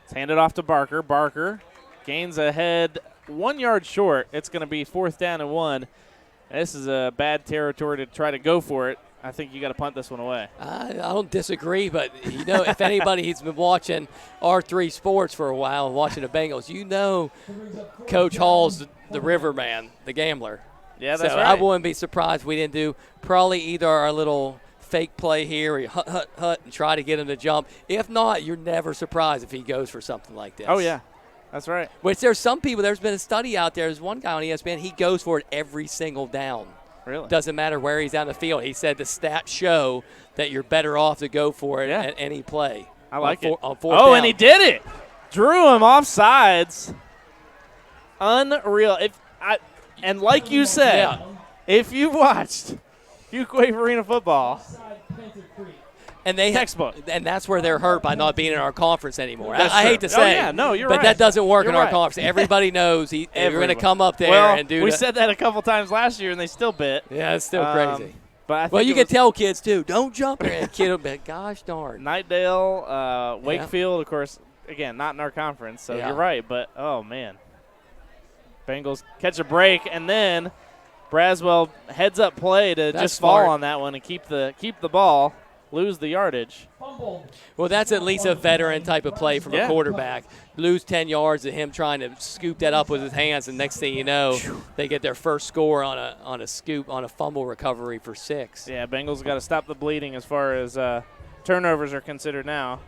It's handed off to Barker. Barker gains ahead 1 yard short. It's going to be 4th down and 1. This is a bad territory to try to go for it. I think you got to punt this one away. I don't disagree, but if anybody's been watching R3 Sports for a while and watching the Bengals, Coach Hall's the riverman, the gambler. Yeah, that's right. I wouldn't be surprised if we didn't do probably either our little fake play here or you hut and try to get him to jump. If not, you're never surprised if he goes for something like this. Oh, yeah. That's right. Which there's some people, there's been a study out there. There's one guy on ESPN, he goes for it every single down. Really? Doesn't matter where he's on the field. He said the stats show that you're better off to go for it at any play. I like it. On 4th down. And he did it. Drew him off sides. Unreal. And like you said, if you've watched Fuquay-Varina football, and they textbook, and that's where they're hurt by not being in our conference anymore. I hate to say, you're but right. That doesn't work You're in our right. conference. Everybody knows you're going to come up there and do. We said that a couple times last year, and they still bit. Yeah, it's still crazy. But you can tell kids too, don't jump there. And kid will be, gosh darn. Nightdale, Wakefield, of course. Again, not in our conference, so you're right. But oh man, Bengals catch a break, and then Braswell heads up play to just fall on that one and keep the ball. Lose the yardage. Well, that's at least a veteran type of play from a quarterback. Lose 10 yards of him trying to scoop that up with his hands, and next thing you know, they get their first score on a fumble recovery for 6. Yeah, Bengals got to stop the bleeding as far as turnovers are considered now.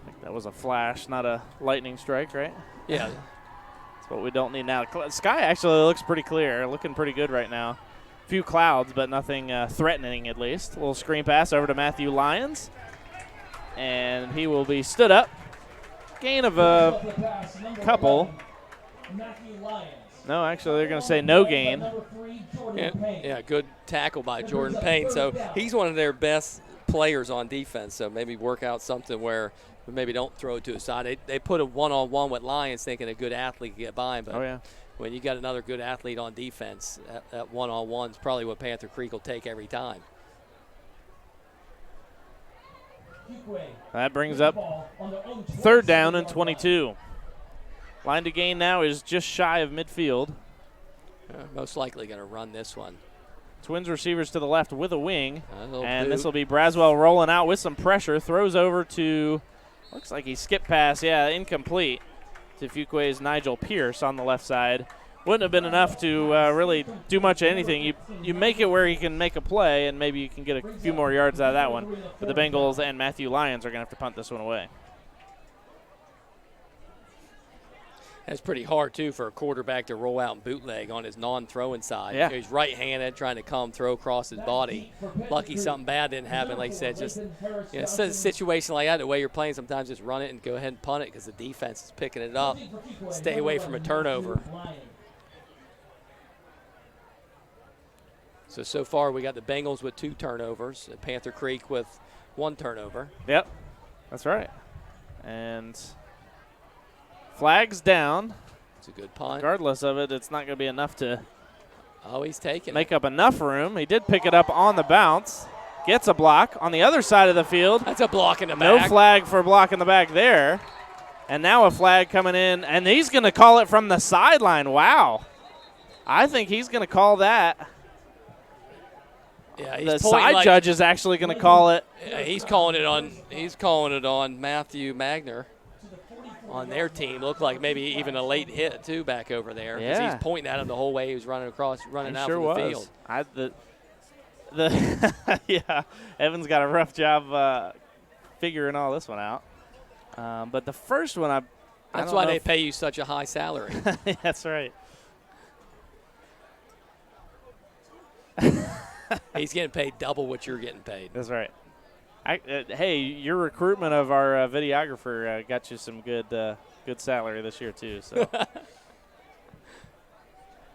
I think that was a flash, not a lightning strike, right? Yeah. What we don't need now. Sky actually looks pretty clear, looking pretty good right now. A few clouds, but nothing threatening at least. A little screen pass over to Matthew Lyons, and he will be stood up. Gain of a couple. No, actually they're going to say no gain. Yeah, good tackle by Jordan Payne. So he's one of their best players on defense, so maybe work out something where maybe don't throw it to his side. They put a one-on-one with Lyons thinking a good athlete can get by him, but when you got another good athlete on defense, that one-on-one is probably what Panther Creek will take every time. That brings up 3rd down and 22. Line to gain now is just shy of midfield. Most likely going to run this one. Twins receivers to the left with a wing, and this will be Braswell rolling out with some pressure. Throws over to, looks like he skipped past, incomplete, to Fuquay's Nigel Pierce on the left side. Wouldn't have been enough to really do much of anything. You make it where he can make a play, and maybe you can get a few more yards out of that one. But the Bengals and Matthew Lyons are going to have to punt this one away. That's pretty hard, too, for a quarterback to roll out and bootleg on his non-throwing side. Yeah. He's right-handed, trying to come throw across his body. Lucky something bad didn't happen. Like I said, just it's a situation like that, the way you're playing, sometimes just run it and go ahead and punt it because the defense is picking it up. Stay away from a turnover. So far we got the Bengals with 2 turnovers, and Panther Creek with 1 turnover. Yep, that's right. And flags down. It's a good punt. Regardless of it, it's not going to be enough to he's taking make up enough room. He did pick it up on the bounce. Gets a block on the other side of the field. That's a block in the back. No flag for block in the back there. And now a flag coming in, and he's going to call it from the sideline. Wow. I think he's going to call that. Yeah, he's the pointing side like, judge is actually going to call it. He's calling it on. He's calling it on Matthew Magner on their team. Looked like maybe even a late hit too back over there. Yeah. He's pointing at him the whole way he was running across, running out Sure from the was. field. Yeah, Evan's got a rough job figuring all this one out. But the first one, That's why they pay you such a high salary. That's right. He's getting paid double what you're getting paid. That's right. Hey, your recruitment of our videographer got you some good salary this year too. So,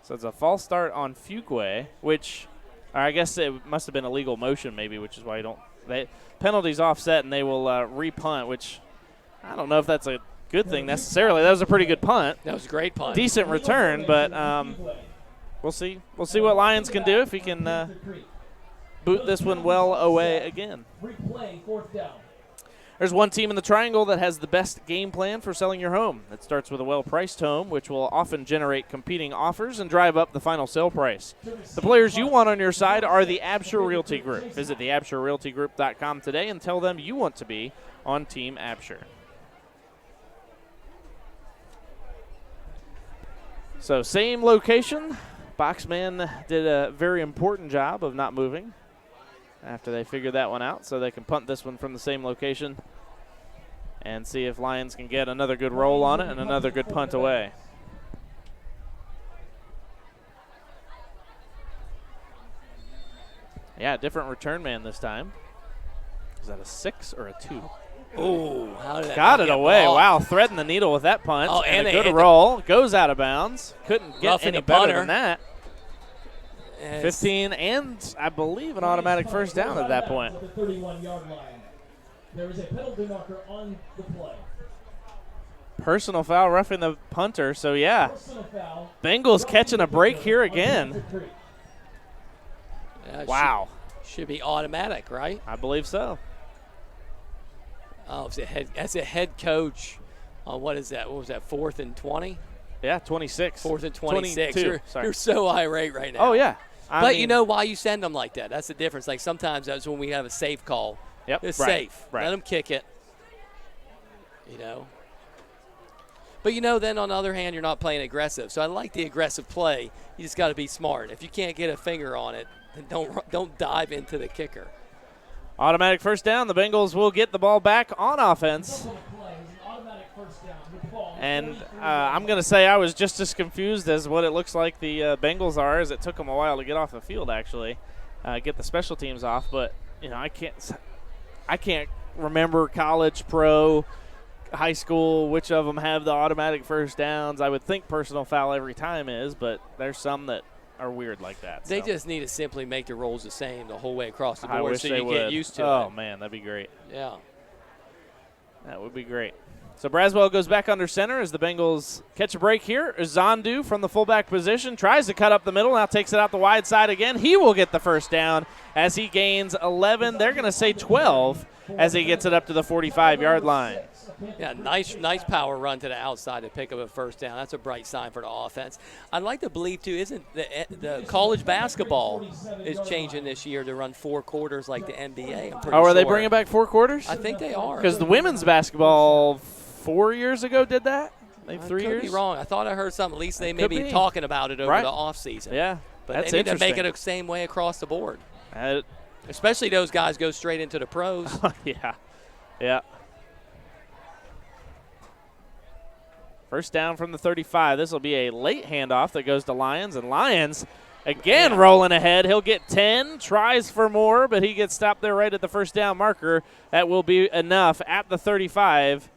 so it's a false start on Fuquay, which, or I guess it must have been a legal motion maybe, which is why you don't. Penalties offset and they will repunt, which I don't know if that's a good thing necessarily. That was a pretty good punt. That was a great punt. Decent return, but we'll see. We'll see what Lions can do if he can boot this one well away again. Replay, 4th down. There's one team in the triangle that has the best game plan for selling your home. It starts with a well-priced home, which will often generate competing offers and drive up the final sale price. The players you want on your side are the Absher Realty Group. Visit theabsherrealtygroup.com today and tell them you want to be on Team Absher. So same location. Boxman did a very important job of not moving after they figured that one out, so they can punt this one from the same location and see if Lions can get another good roll on it and another good punt away. Yeah, different return man this time. Is that a 6 or a 2? Oh, how did that got it away. Ball? Wow, threading the needle with that punt. Oh, and a good roll. Goes out of bounds. Couldn't get any better than that. 15 and, I believe, an automatic first down at that point. The 31-yard line. There is a penalty marker on the play. Personal foul roughing the punter, so yeah. Bengals catching a break here again. Wow. Should be automatic, right? I believe so. Oh, as a head coach, what is that? What was that, 4th and 20? Yeah, 26. 4th and 26. You're so irate right now. Oh, yeah. I mean, you know why you send them like that. That's the difference. Like sometimes that's when we have a safe call. Yep. It's right. safe. Right. Let them kick it. You know. But, you know, then on the other hand, you're not playing aggressive. So I like the aggressive play. You just got to be smart. If you can't get a finger on it, then don't dive into the kicker. Automatic first down. The Bengals will get the ball back on offense. And I'm going to say I was just as confused as what it looks like the Bengals are, as it took them a while to get off the field, actually, get the special teams off. But, you know, I can't remember college, pro, high school, which of them have the automatic first downs. I would think personal foul every time is, but there's some that are weird like that. They just need to simply make the rules the same the whole way across the board, I wish so they you would. get used to it. Oh, man, that'd be great. Yeah. That would be great. So Braswell goes back under center as the Bengals catch a break here. Zondu from the fullback position tries to cut up the middle, now takes it out the wide side again. He will get the first down as he gains 11. They're going to say 12 as he gets it up to the 45-yard line. Yeah, nice power run to the outside to pick up a first down. That's a bright sign for the offense. I'd like to believe, too, isn't the college basketball is changing this year to run 4 quarters like the NBA. I'm pretty are sure. they bringing back 4 quarters? I think they are. Because the women's basketball 4 years ago did that? Maybe 3 years? I could be wrong. I thought I heard something. At least they may be be talking about it over the offseason. Yeah, but that's they need to make interesting. it the same way across the board. Uh, Especially those guys go straight into the pros. Yeah. First down from the 35. This will be a late handoff that goes to Lions. And Lions, again, rolling ahead. He'll get 10, tries for more, but he gets stopped there right at the first down marker. That will be enough at the 35.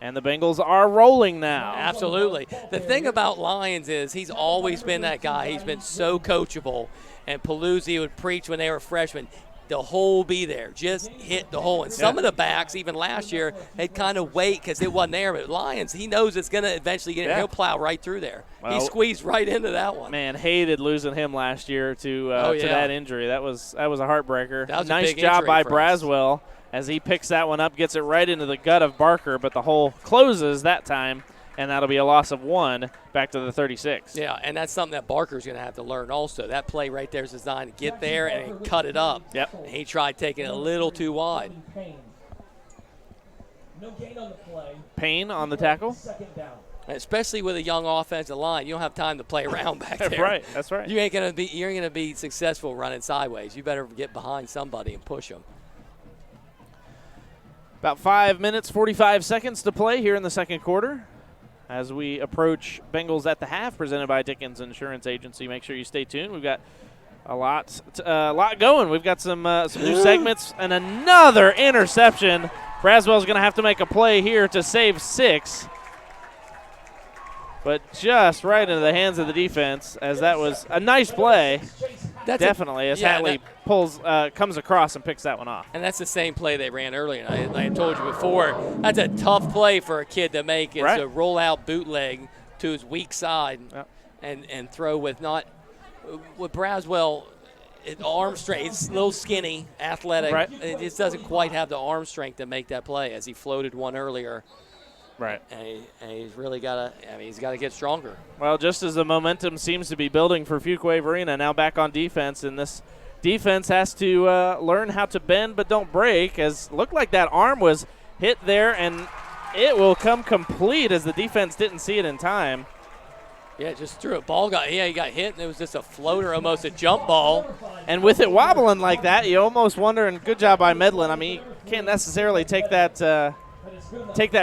And the Bengals are rolling now. Absolutely. The thing about Lions is he's always been that guy. He's been so coachable. And Paluzzi would preach when they were freshmen, the hole be there. Just hit the hole. And some of the backs, even last year, they'd kind of wait because it wasn't there. But Lions, he knows it's going to eventually get in. He'll plow right through there. Well, he squeezed right into that one. Man, hated losing him last year to that injury. That was a heartbreaker. That was nice a big job by injury for us. Braswell as he picks that one up, gets it right into the gut of Barker, but the hole closes that time, and that'll be a loss of 1 back to the 36. Yeah, and that's something that Barker's going to have to learn also. That play right there is designed to get there and cut it up. Yep. And he tried taking it a little too wide. No gain on the play. Payne on the tackle. Second down. Especially with a young offensive line, you don't have time to play around back there. Right, that's right. You ain't gonna be successful running sideways. You better get behind somebody and push them. About 5 minutes, 45 seconds to play here in the second quarter. As we approach Bengals at the half, presented by Dickens Insurance Agency. Make sure you stay tuned. We've got a lot going. We've got some new segments and another interception. Braswell's going to have to make a play here to save 6. But just right into the hands of the defense, as that was a nice play. Definitely, as Hatley comes across and picks that one off. And that's the same play they ran earlier. And I told you before, that's a tough play for a kid to make. It's a roll-out bootleg to his weak side and throw with Braswell. Arm strength, he's a little skinny, athletic. Right. It just doesn't quite have the arm strength to make that play as he floated one earlier. Right. And he's really got to, he's got to get stronger. Well, just as the momentum seems to be building for Fuquay-Varina, now back on defense, and this defense has to learn how to bend but don't break, as looked like that arm was hit there, and it will come complete as the defense didn't see it in time. Yeah, just threw a ball. He got hit, and it was just a floater, almost a jump ball. And with it wobbling like that, you almost wonder, and good job by Medlin. I mean, you can't necessarily take that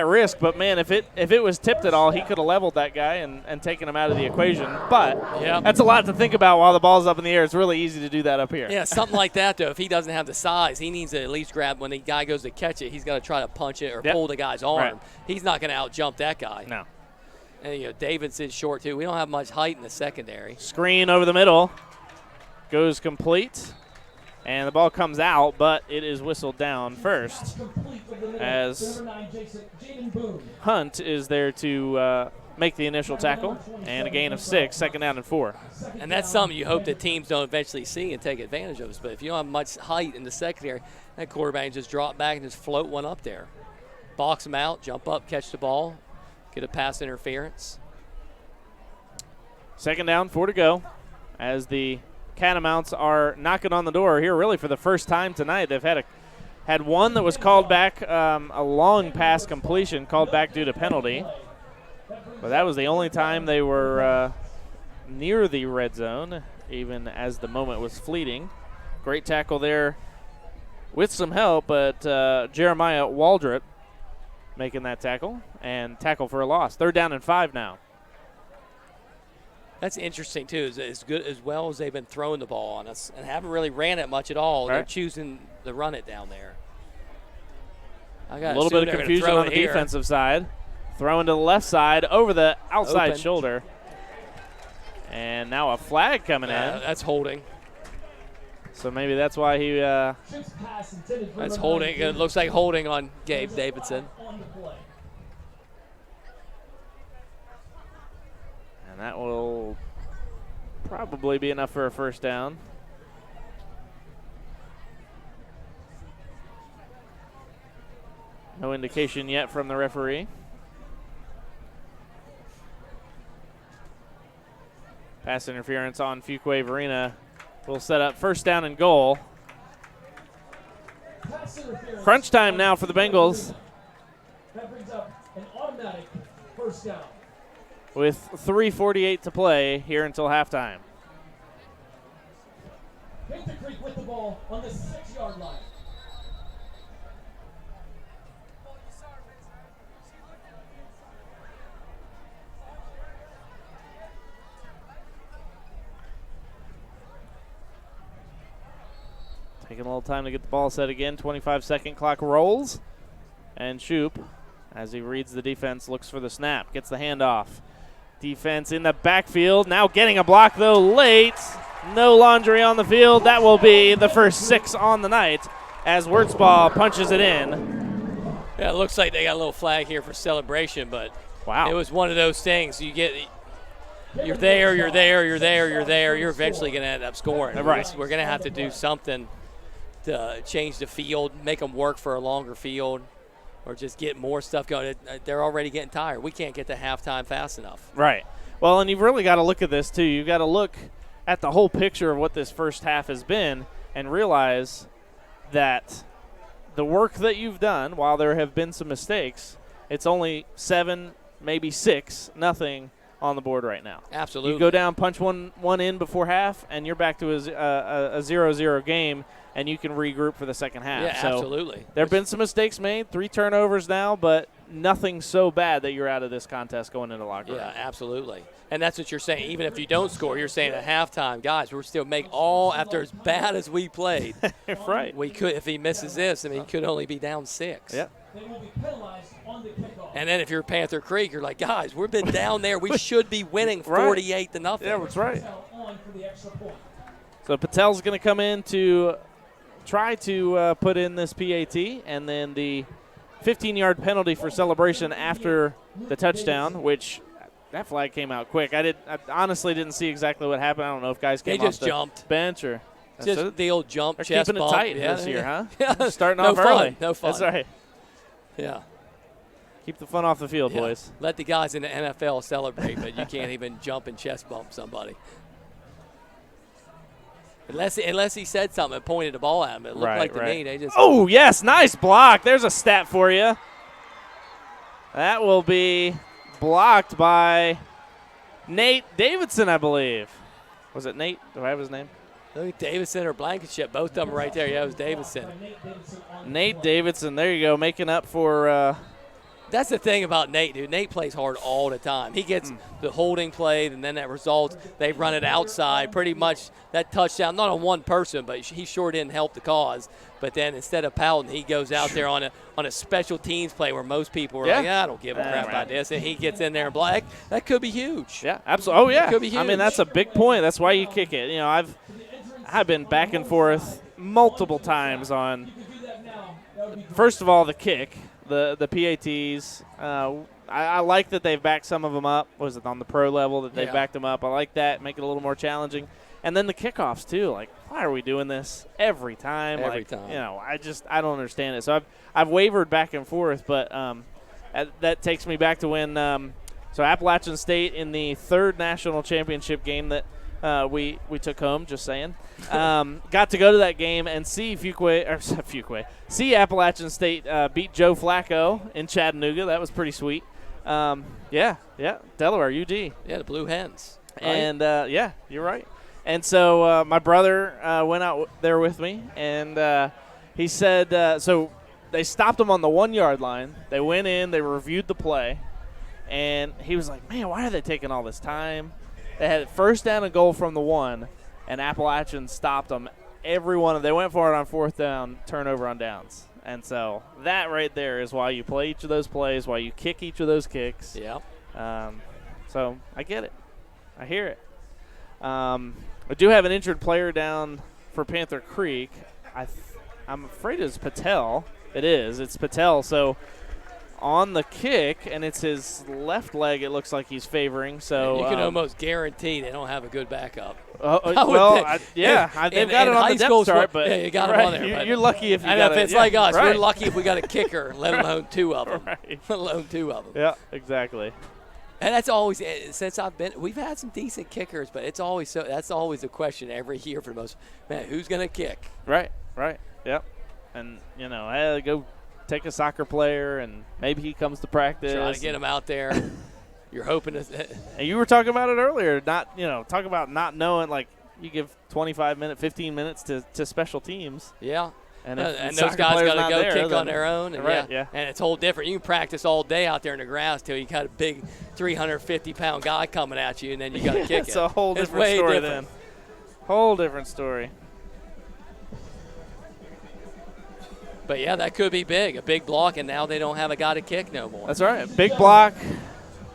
risk, but, man, if it was tipped at all, he could have leveled that guy and taken him out of the equation. But that's a lot to think about while the ball's up in the air. It's really easy to do that up here. Yeah, something like that, though. If he doesn't have the size, he needs to at least grab when the guy goes to catch it. He's got to try to punch it or pull the guy's arm. Right. He's not going to out-jump that guy. No. And, Davidson's short, too. We don't have much height in the secondary. Screen over the middle. Goes complete. And the ball comes out, but it is whistled down first as Hunt is there to make the initial tackle. And a gain of 6, second down and 4. And that's something you hope that teams don't eventually see and take advantage of. But if you don't have much height in the secondary, that quarterback just drop back and just float one up there. Box him out, jump up, catch the ball. Get a pass interference. Second down, 4 to go, as the Catamounts are knocking on the door here really for the first time tonight. They've had one that was called back, a long pass completion called back due to penalty. But that was the only time they were near the red zone, even as the moment was fleeting. Great tackle there with some help, but Jeremiah Waldrop making that tackle, and tackle for a loss. 3rd down and 5 now. That's interesting, too, as good as well as they've been throwing the ball on us and haven't really ran it much at all. Right. They're choosing to run it down there. A little bit of confusion on the defensive side. Throwing to the left side over the outside shoulder. And now a flag coming in. That's holding. So maybe that's why he that's holding. It looks like holding on Gabe Davidson. And that will probably be enough for a first down. No indication yet from the referee. Pass interference on Fuquay-Varina will set up first down and goal. Crunch time now for the Bengals. That brings up an automatic first down. With 3:48 to play here until halftime. Panther Creek with the ball on the 6-yard line. Taking a little time to get the ball set again. 25-second clock rolls. And Shoop, as he reads the defense, looks for the snap. Gets the handoff. Defense in the backfield. Now getting a block, though, late. No laundry on the field. That will be the first 6 on the night as Wurtzball punches it in. Yeah, it looks like they got a little flag here for celebration, but wow, it was one of those things. You're there, you're eventually going to end up scoring. Right. We're going to have to do something to change the field, make them work for a longer field. or just get more stuff going. They're already getting tired. We can't get to halftime fast enough. Right. Well, and you've really got to look at this, too. You've got to look at the whole picture of what this first half has been and realize that the work that you've done, while there have been some mistakes, it's only 7, maybe 6, nothing on the board right now. Absolutely. You go down, punch one in before half, and you're back to a 0-0 game, and you can regroup for the second half. Yeah, so absolutely. There have been some mistakes made, 3 turnovers now, but nothing so bad that you're out of this contest going into locker room. Yeah, absolutely. And that's what you're saying. Even if you don't score, you're saying at halftime, guys, we're still make all after as bad as we played. Right. We could, if he misses this, I mean, he could only be down 6. Yeah. And then if you're Panther Creek, you're like, guys, we've been down there. We should be winning 48-0. Yeah, that's right. So Patel's going to come in to try to put in this PAT, and then the 15-yard penalty for celebration after the touchdown, which that flag came out quick. I honestly didn't see exactly what happened. I don't know if guys came off the jumped. bench or just the old jump, they're chest keeping bump. it tight Yeah, this year, huh? Yeah. Starting off early. No fun. That's right. Yeah. Keep the fun off the field, boys. Let the guys in the NFL celebrate, but you can't even jump and chest bump somebody. Unless he said something and pointed the ball at him. It looked like to me they just. Oh, yes, nice block. There's a stat for you. That will be blocked by Nate Davidson, I believe. Was it Nate? Do I have his name? I think Davidson or Blankenship, both of them right there. Yeah, it was Davidson. Nate Davidson, there you go, making up for That's the thing about Nate, dude. Nate plays hard all the time. He gets the holding play, and then that results. They run it outside. Pretty much that touchdown, not on one person, but he sure didn't help the cause. But then instead of pouting, he goes out there on a special teams play where most people are like, I don't give a crap about this. And he gets in there and black. That could be huge. Yeah, absolutely. Oh, yeah. It could be huge. I mean, that's a big point. That's why you kick it. You know, I've been back and forth multiple times on, first of all, the kick. The PATs, I like that they've backed some of them up. Was it on the pro level that they've backed them up? I like that, make it a little more challenging. And then the kickoffs too. Like, why are we doing this every time? Every time. You know, I don't understand it. So I've wavered back and forth, but that takes me back to when so Appalachian State in the 3rd national championship game that we took home. Just saying. Got to go to that game and see see Appalachian State beat Joe Flacco in Chattanooga. That was pretty sweet. Delaware, UD. Yeah, the Blue Hens. Right? And, you're right. And so my brother went out there with me, and he said so they stopped him on the 1-yard line. They went in, they reviewed the play, and he was like, man, why are they taking all this time? They had first down and goal from the 1, and Appalachian stopped them. Every one of them. They went for it on 4th down, turnover on downs. And so that right there is why you play each of those plays, why you kick each of those kicks. Yeah. So I get it. I hear it. I do have an injured player down for Panther Creek. I'm afraid it's Patel. It is. It's Patel. So on the kick, and it's his left leg it looks like he's favoring. So you can almost guarantee they don't have a good backup. They've got it on the depth chart, but you got it on there. You're lucky if you got it. It's like us. We're lucky if we got a kicker, let alone 2 of them. Right. Let alone 2 of them. Yeah, exactly. And that's always, since we've had some decent kickers, but it's always that's always a question every year for the most. Man, who's going to kick? Right. Yep. And, go take a soccer player, and maybe he comes to practice. Try to get him out there. You're hoping to. And you were talking about it earlier. Talk about not knowing, like, you give 25 minutes, 15 minutes to special teams. Yeah. And those guys got to go kick on their own. And yeah. And it's whole different. You can practice all day out there in the grass till you got a big 350-pound guy coming at you, and then you got to kick it. It's a whole different story then. Whole different story. But, yeah, that could be big, a big block, and now they don't have a guy to kick no more. That's right, big block.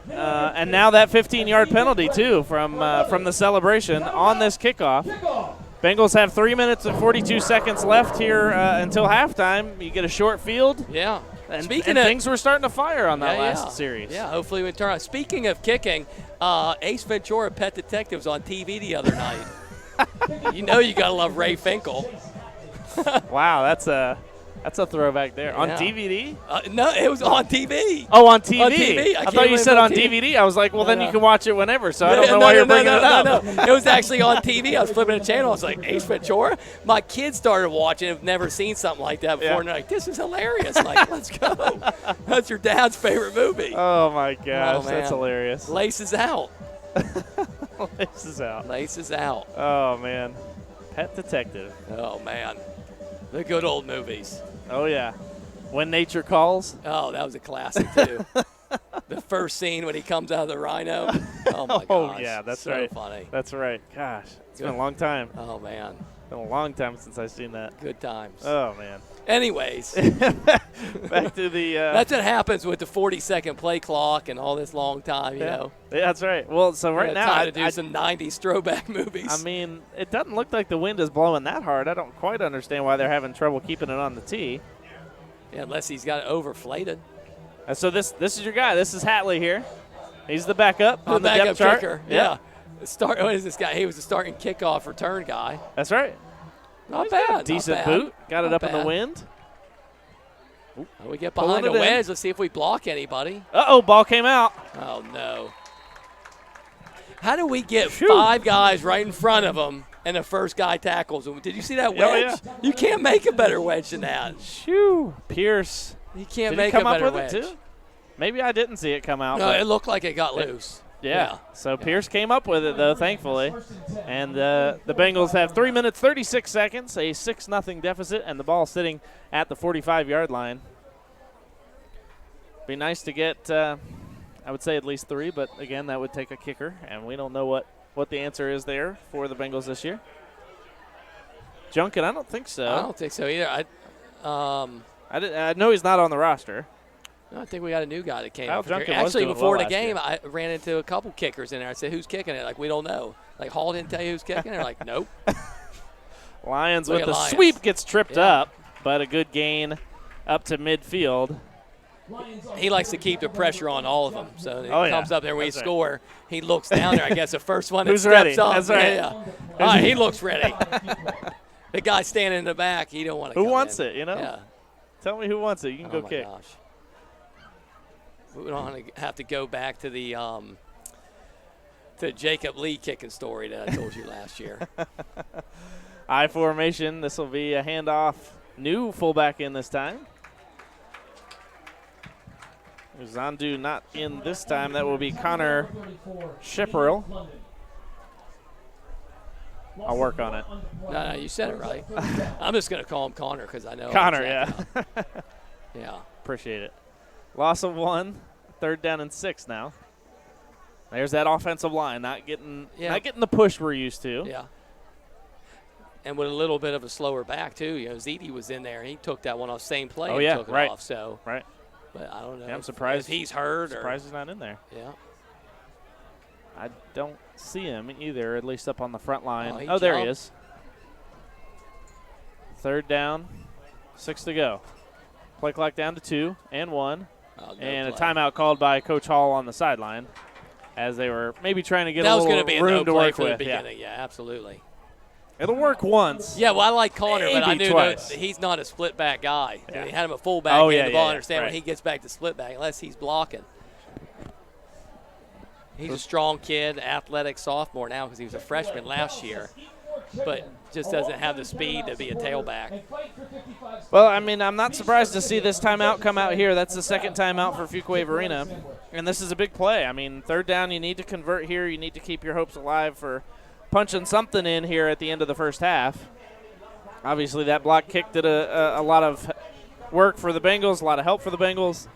And now that 15-yard penalty, too, from the celebration on this kickoff. Bengals have 3 minutes and 42 seconds left here until halftime. You get a short field. Yeah. And things were starting to fire on that last series. Yeah, hopefully we turn on. Speaking of kicking, Ace Ventura Pet Detective was on TV the other night. You got to love Ray Finkel. Wow, that's a That's a throwback there. On Yeah. DVD? No, it was on TV. Oh, on TV. On TV. I thought you said on DVD. I was like, well, No, then no. you can watch it whenever, so I don't know why you're bringing it up. No. It was actually on TV. I was flipping a channel. I was like, Ace Ventura? My kids started watching. Have never seen something like that before. Yeah. And they're like, this is hilarious. I'm like, let's go. That's your dad's favorite movie. Oh, my gosh. Oh, man. That's hilarious. Laces out. Laces out. Laces out. Oh, man. Pet Detective. Oh, man. The good old movies. Oh, yeah. When Nature Calls. Oh, that was a classic, too. The first scene when he comes out of the rhino. Oh, my gosh. Oh, yeah, that's so right. funny. That's right. Gosh, it's been a long time. Oh, man. It's been a long time since I've seen that. Good times. Oh, man. Anyways. Back to the that's what happens with the 40-second play clock and all this long time, you know. Yeah, that's right. Well, so right now, time to do some 90s throwback movies. I mean, it doesn't look like the wind is blowing that hard. I don't quite understand why they're having trouble keeping it on the tee. Yeah, unless he's got it overflated. And so this is your guy. This is Hatley here. He's the backup on the backup depth chart. kicker. Yeah. What is this guy? He was the starting kickoff return guy. That's right. Not bad. Decent not bad. boot. Got it Not up in the bad. wind. We get behind a Pulling it in. wedge. Let's see if we block anybody. Uh-oh, ball came out. Oh, no. How do we get 5 guys right in front of him and the first guy tackles him? Did you see that wedge? Oh, yeah. You can't make a better wedge than that. Shoo. Pierce. You can't Did make he come a up better with wedge. it too? Maybe I didn't see it come out. No, but it looked like it got loose. Yeah. So Pierce came up with it, though, thankfully. And the Bengals have 3 minutes, 36 seconds, a 6-0 deficit, and the ball sitting at the 45-yard line. Be nice to get, I would say, at least 3, but, again, that would take a kicker, and we don't know what the answer is there for the Bengals this year. Junkin, I don't think so. I don't think so either. I know he's not on the roster. I think we got a new guy that came Kyle up. Junkin was Actually, doing before well the game, last I ran into a couple kickers in there. I said, who's kicking it? Like, we don't know. Like, Hall didn't tell you who's kicking it? They're like, nope. Lions Look with at the Lions. sweep gets tripped Yeah. up, but a good gain up to midfield. He likes to keep the pressure on all of them. So he Oh, yeah. comes up there when That's he right. score. He looks down there. I guess the first one that Who's steps ready? up. That's right. Yeah. All right, he looks ready. The guy standing in the back, he don't want to Who come wants in. it, you know? Yeah. Tell me who wants it. You can go my kick. Gosh. We don't have to go back to the Jacob Lee kicking story that I told you last year. I formation. This will be a handoff. New fullback in this time. Zandu not in this time. That will be Connor Shipperl. I'll work on it. No, you said it right. I'm just going to call him Connor because I know Connor, exactly. yeah. Yeah. Appreciate it. Loss of 1. 3rd down and 6 now. There's that offensive line not getting the push we're used to. Yeah. And with a little bit of a slower back too. You know, Ziti was in there and he took that one off same play Oh, and yeah, took it right. off. So Right. But I don't know. Yeah, I'm surprised if he's hurt. Surprised he's not in there. Yeah. I don't see him either, at least up on the front line. Oh, There he is. 3rd down, 6 to go. Play clock down to 2 and 1. Oh, and a timeout called by Coach Hall on the sideline as they were maybe trying to get that a was little going to be a room no to play work for with. the beginning. Yeah, absolutely. It'll work once. Yeah, well, I like Connor, but I Maybe knew twice. that he's not a split back guy. Yeah. He had him a fullback Oh, in yeah, the ball. yeah, Understand right. when he gets back to split back, unless he's blocking. He's a strong kid, athletic sophomore now because he was a freshman last year, but just doesn't have the speed to be a tailback. Well, I mean, I'm not surprised to see this timeout come out here. That's the second timeout for Fuquay-Varina, and this is a big play. I mean, 3rd down, you need to convert here. You need to keep your hopes alive for punching something in here at the end of the first half. Obviously, that block kick did a lot of work for the Bengals, a lot of help for the Bengals.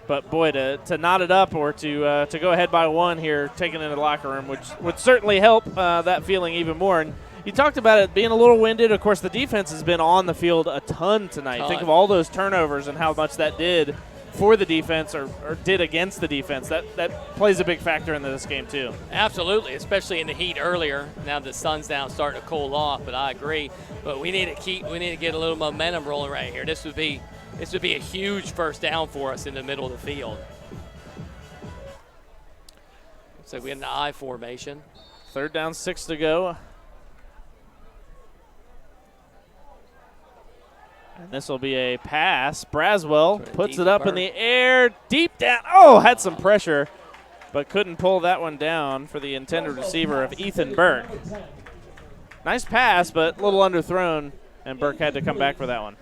But, boy, to knot it up or to go ahead by 1 here, taking it into the locker room, which would certainly help that feeling even more. And you talked about it being a little winded. Of course, the defense has been on the field a ton tonight. Think of all those turnovers and how much that did for the defense or did against the defense. That plays a big factor into this game, too. Absolutely, especially in the heat earlier. Now the sun's down, starting to cool off, but I agree. But we need to get a little momentum rolling right here. This would be a huge first down for us in the middle of the field. So we have an I formation. 3rd down, 6 to go. And this will be a pass. Braswell puts it up in Burke. the air, deep down. Oh, had some pressure, but couldn't pull that one down for the intended receiver of Ethan Burke. Nice pass, but a little underthrown, and Burke had to come back for that one.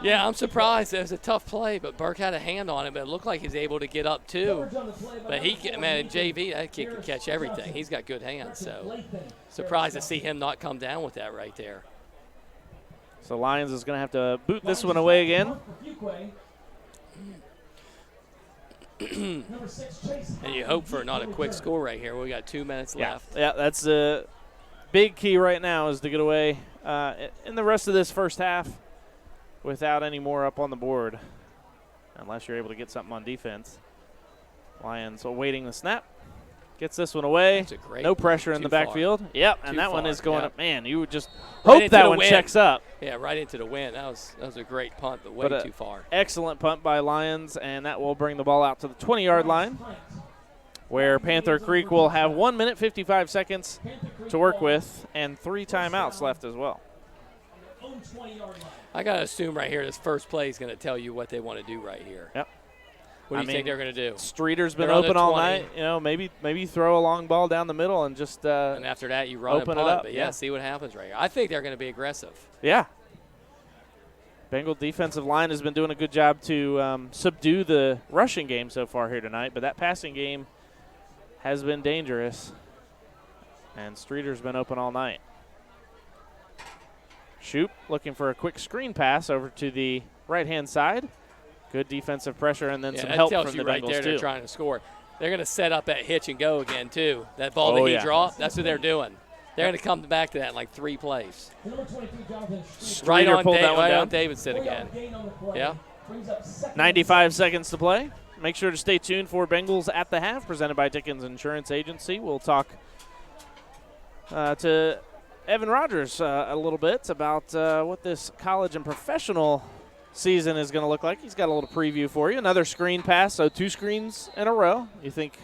Yeah, I'm surprised. It was a tough play, but Burke had a hand on it, but it looked like he was able to get up too. But man, JV, that kid can catch everything. He's got good hands, so surprised to see him not come down with that right there. So Lions is going to have to boot this one away again. And you hope for not a quick score right here. We got 2 minutes left. Yeah, that's a big key right now is to get away in the rest of this first half without any more up on the board, unless you're able to get something on defense. Lions awaiting the snap. Gets this one away. No pressure in the backfield. Yep, and that one is going up. Man, you would just hope that one checks up. Yeah, right into the wind. That was a great punt, but way too far. Excellent punt by Lions, and that will bring the ball out to the 20-yard line, where Panther Creek will have 1 minute, 55 seconds to work with, and 3 timeouts left as well. I got to assume right here this first play is going to tell you what they want to do right here. Yep. What do you think they're going to do? Streeter's been open all night. You know, maybe throw a long ball down the middle and just and after that you run open and punt. it up. But yeah, see what happens right here. I think they're going to be aggressive. Yeah. Bengal defensive line has been doing a good job to subdue the rushing game so far here tonight, but that passing game has been dangerous, and Streeter's been open all night. Shoop looking for a quick screen pass over to the right-hand side. Good defensive pressure and then some help from the right Bengals there, too. They're trying to score. They're going to set up that hitch and go again too. That ball that he dropped, that's what they're doing. They're going to come back to that in like 3 plays. Right on Davidson again. Yeah. 95 seconds to play. Make sure to stay tuned for Bengals at the half, presented by Dickens Insurance Agency. We'll talk to Evan Rogers a little bit about what this college and professional season is going to look like. He's got a little preview for you. Another screen pass, so 2 screens in a row. You think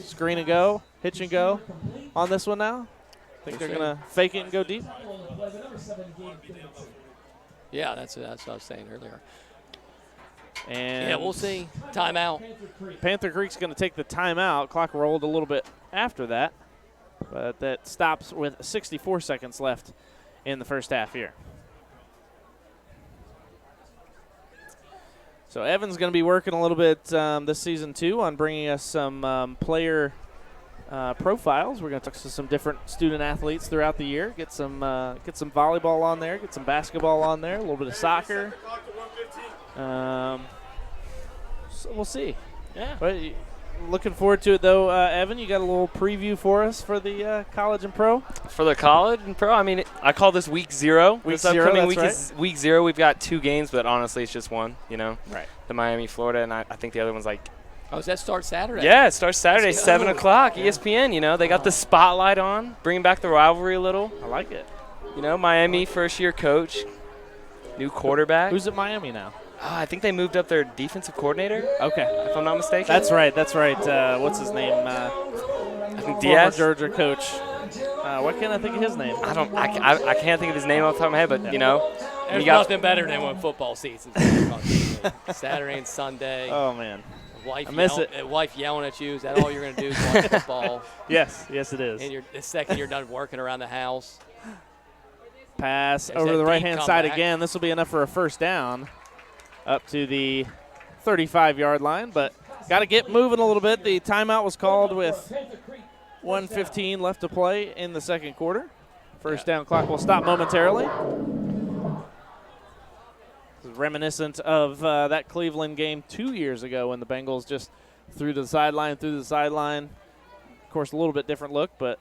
screen and go, hitch and go on this one now? Think they're going to fake it and go deep? Yeah, that's what I was saying earlier. And yeah, we'll see. Timeout. Panther Creek's going to take the timeout. Clock rolled a little bit after that, but that stops with 64 seconds left in the first half here. So Evan's going to be working a little bit this season too on bringing us some player profiles. We're going to talk to some different student athletes throughout the year. Get some volleyball on there. Get some basketball on there. A little bit of soccer. So we'll see. Yeah. But looking forward to it though. Evan, you got a little preview for us for the college and pro? For the college and pro, I mean, I call this week 0. Week this 0, upcoming that's week is week 0. We've got 2 games, but honestly, it's just one. You know, right? The Miami, Florida, and I think the other one's like. Oh, does that start Saturday? Yeah, it starts Saturday, 7 o'clock, ESPN. You know, they got the spotlight on, bringing back the rivalry a little. I like it. You know, Miami, first-year coach, new quarterback. Who's at Miami now? I think they moved up their defensive coordinator. Okay, if I'm not mistaken. That's right. What's his name? I think Diaz, Georgia coach. Why can't I think of his name? I can't think of his name off the top of my head, but you know, there's nothing better than when football season's Saturday and Sunday. Oh man, I miss it. Wife yelling at you. Is that all you're going to do? Is watch football? Yes, it is. And the second you're done working around the house. Pass over the right-hand side again. This will be enough for a first down. Up to the 35-yard line, but got to get moving a little bit. The timeout was called with 1:15 left to play in the second quarter. First down clock will stop momentarily. This is reminiscent of that Cleveland game 2 years ago when the Bengals just threw to the sideline. Of course, a little bit different look, but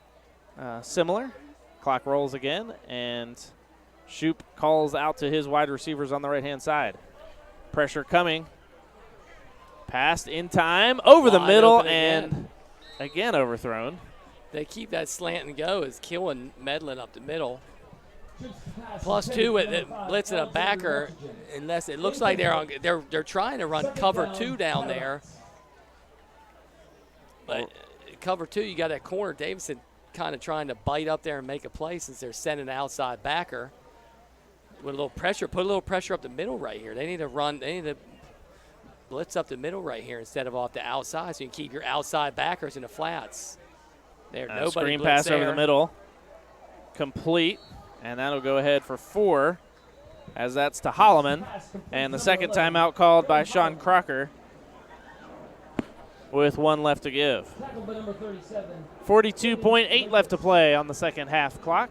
similar. Clock rolls again, and Shoop calls out to his wide receivers on the right-hand side. Pressure coming. Passed in time, over the middle, and again overthrown. They keep that slant and go. Is killing Medlin up the middle. +2 with blitzing a backer, unless it looks like they're trying to run cover 2 down there. But cover 2, you got that corner. Davidson kind of trying to bite up there and make a play since they're sending an outside backer. with a little pressure, put a little pressure up the middle right here. They need to run. They need to blitz up the middle right here instead of off the outside, so you can keep your outside backers in the flats. There, nobody screen blitz pass there. over the middle, complete, and that'll go ahead for 4, as that's to Holloman, and the second timeout called by Sean Crocker, with 1 left to give. 42.8 left to play on the first half clock.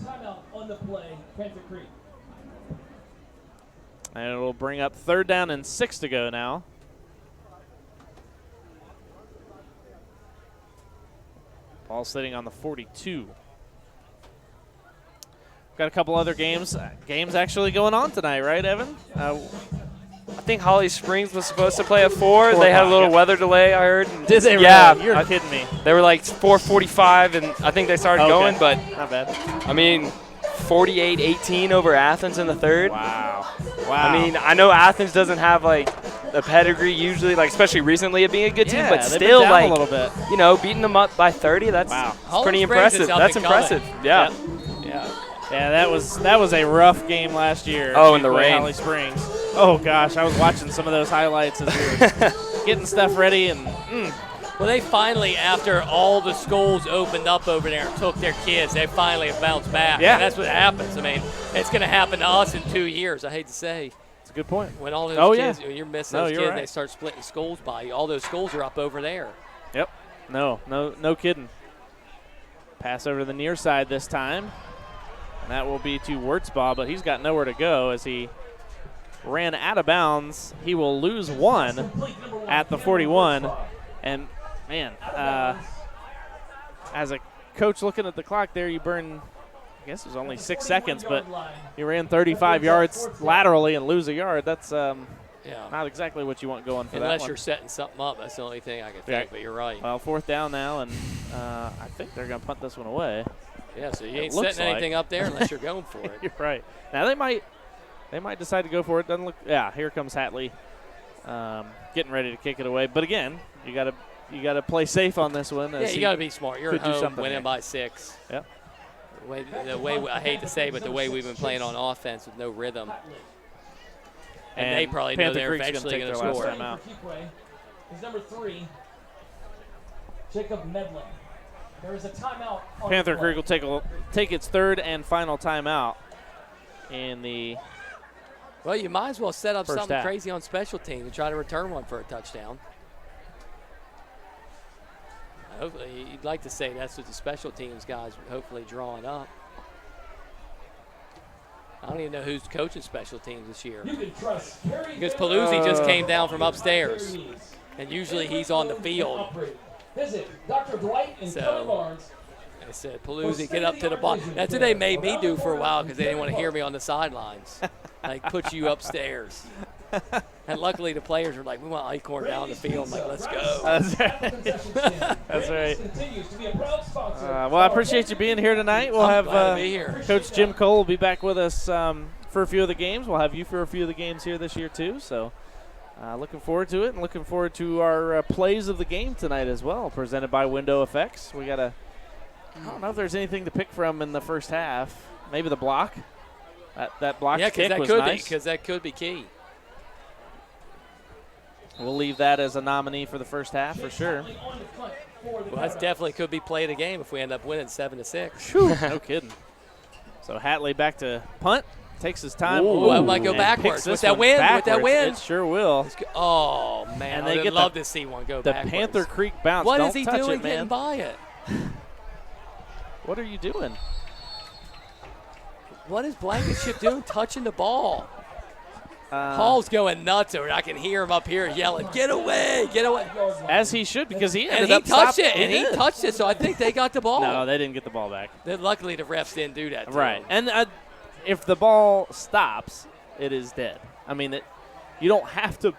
Timeout on the play, Panther Creek. And it'll bring up 3rd down and 6 to go now. Ball sitting on the 42. Got a couple other games actually going on tonight, right, Evan? I think Holly Springs was supposed to play at 4. They had a little weather delay, I heard. Did they? Yeah. Really? You're kidding me. They were like 4:45, and I think they started going, but not bad. I mean, 48-18 over Athens in the 3rd. Wow. I mean, I know Athens doesn't have like the pedigree usually, like especially recently of being a good team, but they've still been down like a little bit. You know, beating them up by 30. That's pretty impressive. That's impressive. Yeah. Yeah, that was a rough game last year. Oh, in the rain. Holly Springs. Oh gosh, I was watching some of those highlights as we were getting stuff ready, and Well, they finally, after all the schools opened up over there and took their kids, they finally have bounced back. Yeah. And that's what happens. I mean, it's going to happen to us in 2 years, I hate to say. It's a good point. When all those kids, when you're missing those you're kids, right. they start splitting schools by you. All those schools are up over there. Yep. No kidding. Pass over to the near side this time. And that will be to Wurtzbaugh, but he's got nowhere to go as he ran out of bounds. He will lose 1 at the 41. And, man, as a coach looking at the clock there, you burn, I guess it was only 6 seconds, but you ran 35 yards laterally and lose a yard. That's not exactly what you want going for that one. Unless you're setting something up. That's the only thing I can think, but you're right. Well, 4th down now, and I think they're going to punt this one away. Yeah, so you ain't setting anything up there unless you're going for it. You're right. Now they might decide to go for it. Doesn't look. Yeah, here comes Hatley, getting ready to kick it away. But again, you gotta play safe on this one. Yeah, you gotta be smart. You're at home, winning here. by 6. Yep. The way I hate to say, but the way we've been playing on offense with no rhythm, and they probably know they're eventually going to score. Is number 3, Jacob Medlin. There is a timeout. Panther Creek will take its 3rd and final timeout in the. Well, you might as well set up something half. crazy on special teams and try to return one for a touchdown. Hopefully, you'd like to say that's what the special teams guys are hopefully drawing up. I don't even know who's coaching special teams this year. Because Paluzzi just came down from upstairs, and usually he's on the field. Visit Dr. Dwight and Kelly Barnes. I said, Paluzzi, get up to the bottom. That's what they made me do for a while because they didn't want to hear me on the sidelines. Like, put you upstairs. And luckily the players were like, we want Eichhorn down the field. I'm like, let's go. That's right. That's right. Well, I appreciate you being here tonight. We'll have Coach Jim Cole will be back with us for a few of the games. We'll have you for a few of the games here this year too. So looking forward to it, and looking forward to our plays of the game tonight as well, presented by Window Effects. We got I don't know if there's anything to pick from in the first half. Maybe the block. That block kick was nice. Because that could be key. We'll leave that as a nominee for the first half for sure. Well, that definitely could be play of the game if we end up winning 7-6. No kidding. So Hatley back to punt. Takes his time. Ooh, that might go backwards. With that wind. With that wind. It sure will. Oh, man. And they I'd love to see one go backwards. The Panther Creek bounce. What Don't is he touch doing it, man. getting by it? What are you doing? What is Blankenship doing touching the ball? Hall's going nuts over it. I can hear him up here yelling, get away, get away. As he should, because he ended up touched it. And he touched it, so I think they got the ball. No, they didn't get the ball back. Luckily, the refs didn't do that. Right. And if the ball stops, it is dead. I mean, you don't have to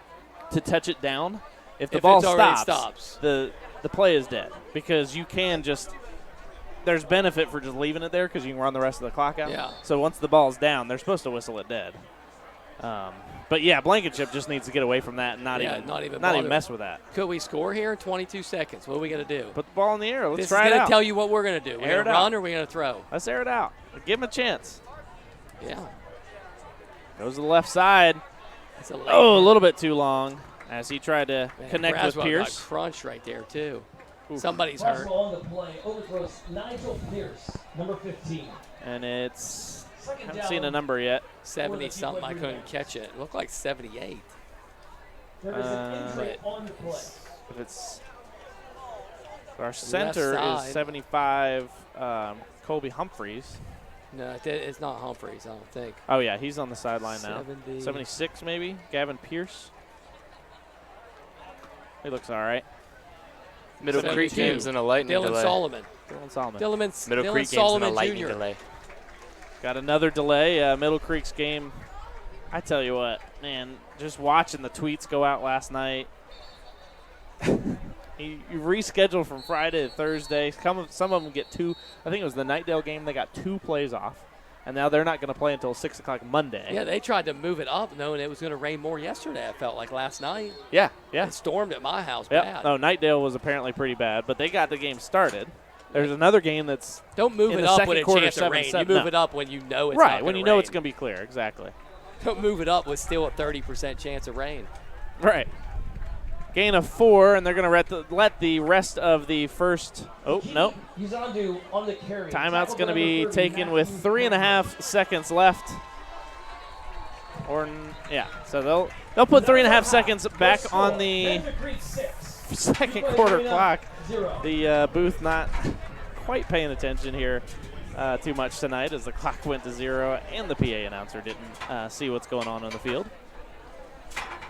touch it down. If the ball stops, the play is dead, because you can just – there's benefit for just leaving it there because you can run the rest of the clock out. Yeah. So once the ball's down, they're supposed to whistle it dead. But yeah, Blankenship just needs to get away from that and not even mess with that. Could we score here in 22 seconds? What are we going to do? Put the ball in the air. Let's this try it out. This is going to tell you what we're going to do. We're going to run or we're going to throw? Let's air it out. Give him a chance. Yeah. Goes to the left side. That's a little bit too long as he tried to connect Braswell with Pierce. got crunched right there, too. Oof. Somebody's hurt. Braswell on the play. Overthrows Nigel Pierce, number 15. And it's, Second haven't down. seen a number yet. 70-something. I couldn't catch it. It looked like 78. There is an injury on the play. If it's our center is 75, Colby Humphreys. No, it's not Humphreys, I don't think. Oh, yeah, he's on the sideline now. 70. 76 maybe, Gavin Pierce. He looks all right. Middle Creek game's in a lightning Dylan delay. Solomon. Middle Creek game's in a lightning delay. Got another delay. Middle Creek's game. I tell you what, man, just watching the tweets go out last night. You rescheduled from Friday to Thursday. Some of them get two. I think it was the Nightdale game. They got 2 plays off. And now they're not going to play until 6 o'clock Monday. Yeah, they tried to move it up knowing it was going to rain more yesterday, I felt like last night. Yeah. It stormed at my house Yep. bad. No, Nightdale was apparently pretty bad, but they got the game started. There's another game that's Don't move in it the up second when it quarter, chance of rain. 7-7. You move No. it up when you know it's right, not when gonna you know rain. it's going to be clear. Exactly. Don't move it up with still a 30% chance of rain. Right. Gain of 4, and they're going to let the rest of the first. Oh, no. He's on the carry. Timeout's going to be taken with 3.5 seconds left. So they'll put 3.5 seconds back on the second quarter clock. The booth not quite paying attention here too much tonight as the clock went to 0 and the PA announcer didn't see what's going on the field.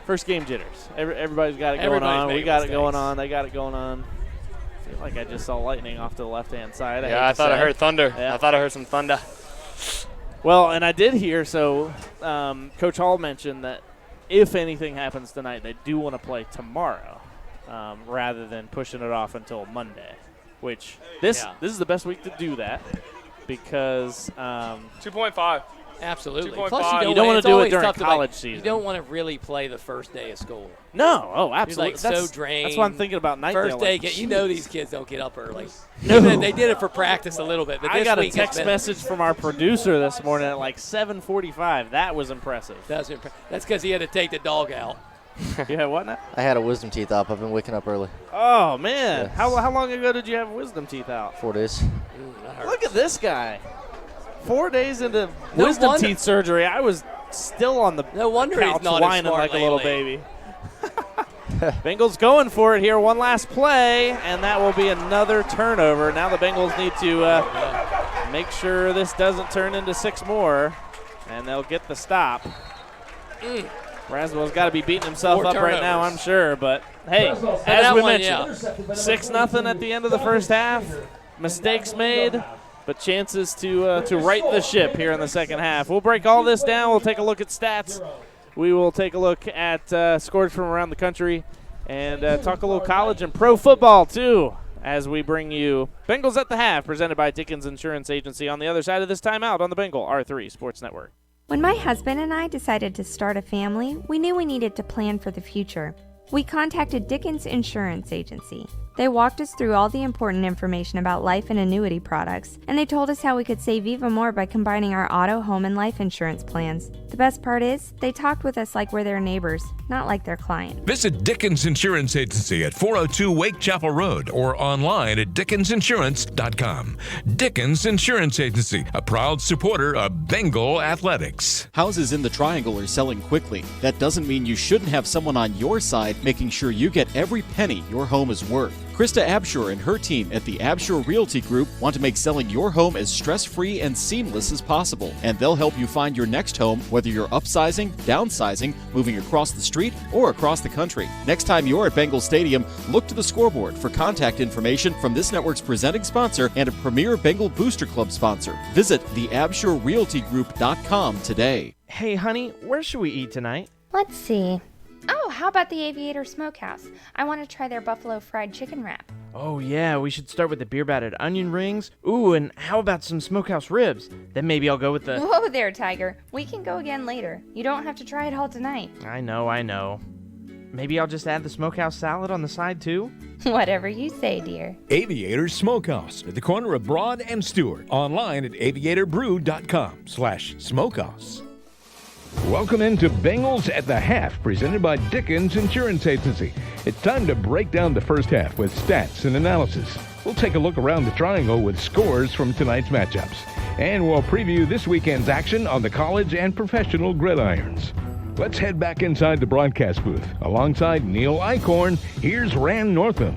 First game jitters. Everybody's got it going on. We got it going on. They got it going on. I feel like I just saw lightning off to the left-hand side. Yeah, I thought I heard thunder. Yeah. I thought I heard some thunder. Well, and I did hear, Coach Hall mentioned that if anything happens tonight, they do want to play tomorrow rather than pushing it off until Monday, which this is the best week to do that because 2.5. Absolutely. 2.5. Plus, you don't want to do it during tough to, college season. You don't want to really play the first day of school. No. Oh, absolutely. You're so drained. That's what I'm thinking about Nightdale. First day, you know these kids don't get up early. No. They did it for practice a little bit. But I this got a week text message from our producer this morning at like 7:45. That was impressive. That's because he had to take the dog out. You had what now? I had a wisdom teeth up. I've been waking up early. Oh, man. Yeah. How long ago did you have wisdom teeth out? 4 days. Look at this guy. 4 days into wisdom teeth surgery, I was still on the couch he's not whining as smart like a little lately. baby. Bengals going for it here. One last play, and that will be another turnover. Now the Bengals need to make sure this doesn't turn into 6 more, and they'll get the stop. Braswell's got to be beating himself 4 up right now, I'm sure. But, hey, as we mentioned, 6-0 at the end of the first half. Mistakes made, but chances to right the ship here in the second half. We'll break all this down. We'll take a look at stats. We will take a look at scores from around the country and talk a little college and pro football, too, as we bring you Bengals at the Half, presented by Dickens Insurance Agency on the other side of this timeout on the Bengal R3 Sports Network. When my husband and I decided to start a family, we knew we needed to plan for the future. We contacted Dickens Insurance Agency. They walked us through all the important information about life and annuity products, and they told us how we could save even more by combining our auto, home, and life insurance plans. The best part is, they talked with us like we're their neighbors, not like their client. Visit Dickens Insurance Agency at 402 Wake Chapel Road or online at dickensinsurance.com. Dickens Insurance Agency, a proud supporter of Bengal athletics. Houses in the Triangle are selling quickly. That doesn't mean you shouldn't have someone on your side making sure you get every penny your home is worth. Krista Abshore and her team at the Abshore Realty Group want to make selling your home as stress-free and seamless as possible. And they'll help you find your next home, whether you're upsizing, downsizing, moving across the street, or across the country. Next time you're at Bengal Stadium, look to the scoreboard for contact information from this network's presenting sponsor and a premier Bengal Booster Club sponsor. Visit theabshorerealtygroup.com today. Hey, honey, where should we eat tonight? Let's see. Oh, how about the Aviator Smokehouse? I want to try their buffalo fried chicken wrap. Oh, yeah, we should start with the beer-battered onion rings. Ooh, and how about some smokehouse ribs? Then maybe I'll go with the... Whoa there, Tiger. We can go again later. You don't have to try it all tonight. I know. maybe I'll just add the smokehouse salad on the side too? Whatever you say, dear. Aviator Smokehouse at the corner of Broad and Stewart. Online at aviatorbrew.com/smokehouse. Welcome into Bengals at the Half, presented by Dickens Insurance Agency. It's time to break down the first half with stats and analysis. We'll take a look around the triangle with scores from tonight's matchups. And we'll preview this weekend's action on the college and professional gridirons. Let's head back inside the broadcast booth. Alongside Neil Eichhorn, here's Rand Northam.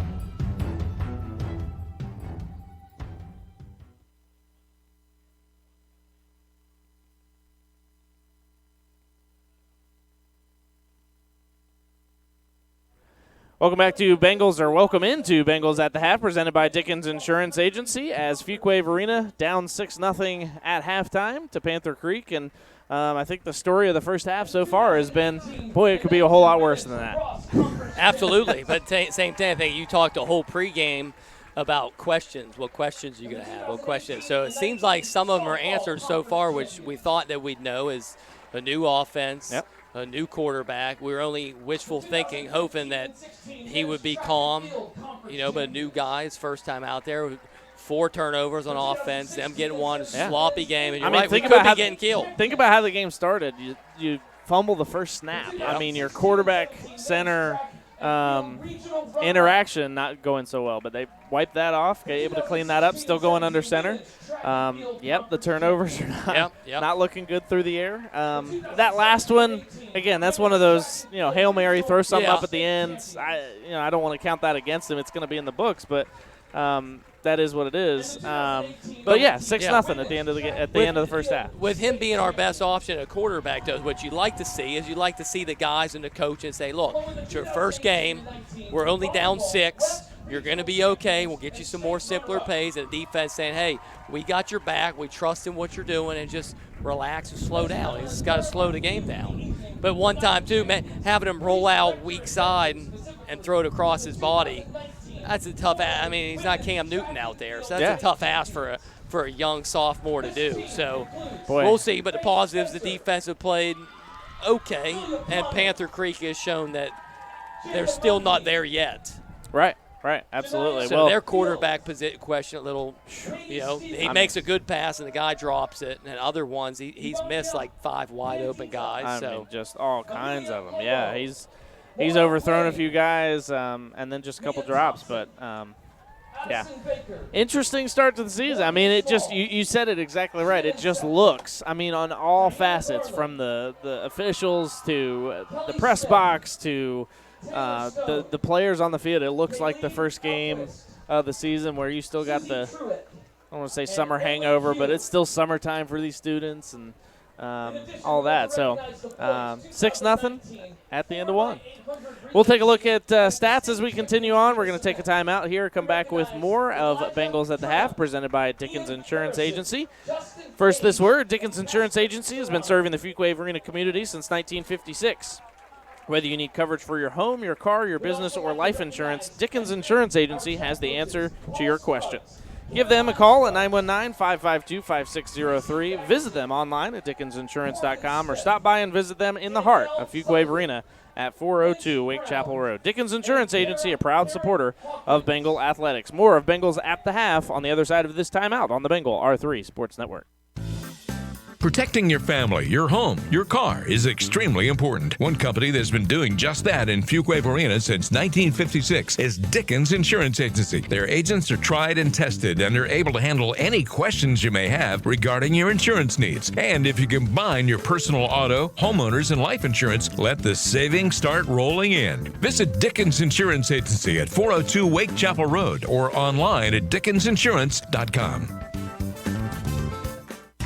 Welcome back to Bengals, or welcome into Bengals at the Half, presented by Dickens Insurance Agency, as Fuquay-Varina down 6-0 at halftime to Panther Creek. And I think the story of the first half so far has been, boy, it could be a whole lot worse than that. Absolutely, but same thing. I think you talked a whole pregame about questions. What questions are you going to have? What questions? So it seems like some of them are answered so far, which we thought that we'd know is a new offense. Yep. A new quarterback. We were only wishful thinking, hoping that he would be calm, but a new guy, his first time out there, 4 turnovers on offense, them getting one, sloppy game, and you're right, we could be getting killed. Think about how the game started. You fumble the first snap. Yep. I mean, your quarterback center interaction not going so well, but they wiped that off, able to clean that up, still going under center. The turnovers are not looking good through the air. That last one, again, that's one of those, Hail Mary, throw something up at the end. I don't want to count that against him. It's going to be in the books, but that is what it is. 6-0 at the end of the first half. With him being our best option at quarterback, though, what you like to see is the guys and the coach and say, look, it's your first game. We're only down 6. You're going to be okay. We'll get you some more simpler plays. And the defense saying, hey, we got your back. We trust in what you're doing, and just relax and slow down. He's just got to slow the game down. But one time, too, having him roll out weak side and throw it across his body, that's a tough – he's not Cam Newton out there. So that's a tough ask for a young sophomore to do. So we'll see. But the positives, the defense have played okay, and Panther Creek has shown that they're still not there yet. Right, absolutely. So their quarterback position question a little, he makes a good pass and the guy drops it, and other ones he's missed like 5 wide open guys. Just all kinds of them. Yeah, he's overthrown a few guys and then just a couple drops, but interesting start to the season. It just you said it exactly right. It just looks, on all facets, from the officials to the press box to the players on the field, it looks like the first game of the season where you still got I don't want to say summer hangover, but it's still summertime for these students and all that. So 6-0 at the end of 1. We'll take a look at stats as we continue on. We're going to take a timeout here, come back with more of Bengals at the Half, presented by Dickens Insurance Agency. First, this word: Dickens Insurance Agency has been serving the Fuquay-Varina community since 1956. Whether you need coverage for your home, your car, your business, or life insurance, Dickens Insurance Agency has the answer to your question. Give them a call at 919-552-5603. Visit them online at dickensinsurance.com, or stop by and visit them in the heart of Fuquay-Varina at 402 Wake Chapel Road. Dickens Insurance Agency, a proud supporter of Bengal athletics. More of Bengals at the Half on the other side of this timeout on the Bengal R3 Sports Network. Protecting your family, your home, your car is extremely important. One company that's been doing just that in Fuquay-Varina since 1956 is Dickens Insurance Agency. Their agents are tried and tested, and they're able to handle any questions you may have regarding your insurance needs. And if you combine your personal auto, homeowners, and life insurance, let the savings start rolling in. Visit Dickens Insurance Agency at 402 Wake Chapel Road or online at dickensinsurance.com.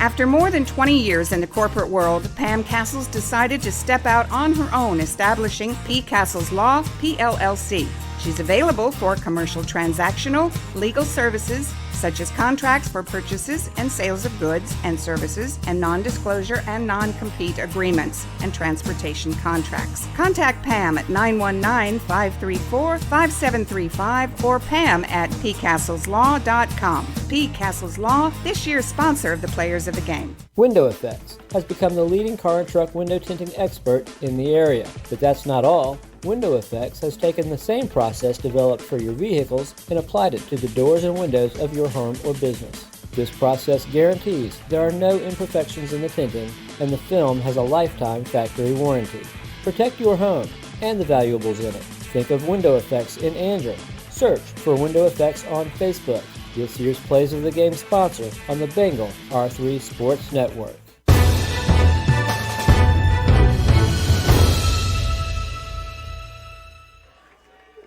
After more than 20 years in the corporate world, Pam Castles decided to step out on her own, establishing P. Castles Law, PLLC. She's available for commercial transactional, legal services, such as contracts for purchases and sales of goods and services, and non-disclosure and non-compete agreements, and transportation contracts. Contact Pam at 919-534-5735 or Pam at pcastleslaw.com. P. Castles Law, this year's sponsor of the Players of the Game. Window Effects has become the leading car and truck window tinting expert in the area. But that's not all. Window Effects has taken the same process developed for your vehicles and applied it to the doors and windows of your home or business. This process guarantees there are no imperfections in the tinting, and the film has a lifetime factory warranty. Protect your home and the valuables in it. Think of Window Effects in Andrew. Search for Window Effects on Facebook. This year's Plays of the Game sponsor on the Bengal R3 Sports Network.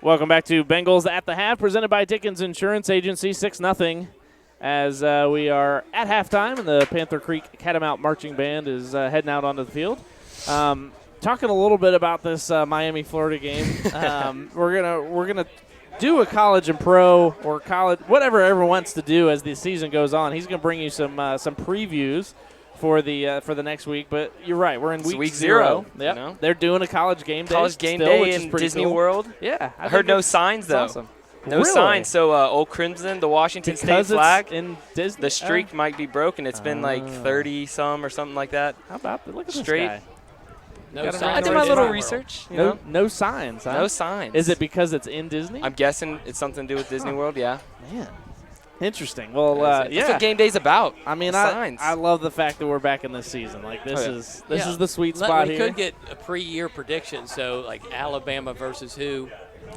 Welcome back to Bengals at the Half, presented by Dickens Insurance Agency, 6-0, as we are at halftime, and the Panther Creek Catamount Marching Band is heading out onto the field. Talking a little bit about this Miami-Florida game, we're gonna do a college and pro or college, whatever everyone wants to do as the season goes on. He's gonna bring you some previews for the next week, but you're right. We're in week 0. You Yep. know? They're doing a college game day. College game still, day which is in pretty Disney cool. World. Yeah, I heard no signs though. Awesome. No Really? signs. So Old Crimson, the Washington Because State flag, it's in Disney. the streak might be broken. It's been like 30 some or something like that. How about look at straight? This guy. No Gotta signs. I did my little research. You know? No signs. Huh? No signs. Is it because it's in Disney? I'm guessing it's something to do with Disney World. Yeah. Man. Interesting. Well, That's what game day's about. I mean, signs. I love the fact that we're back in this season. Like this is the sweet Let- spot we here. could get a pre-year prediction, so like Alabama versus who?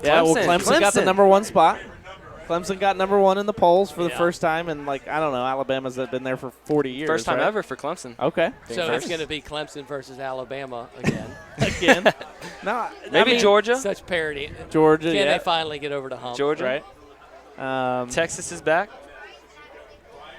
Yeah, well, Clemson got the number 1 spot. Clemson got number 1 in the polls for the first time, and I don't know, Alabama's been there for 40 years. First time right? ever for Clemson. Okay. So it's going to be Clemson versus Alabama again. Again. No, maybe Georgia. Such parity. Georgia. Can yeah. they finally get over the hump? Georgia. Right. Texas is back.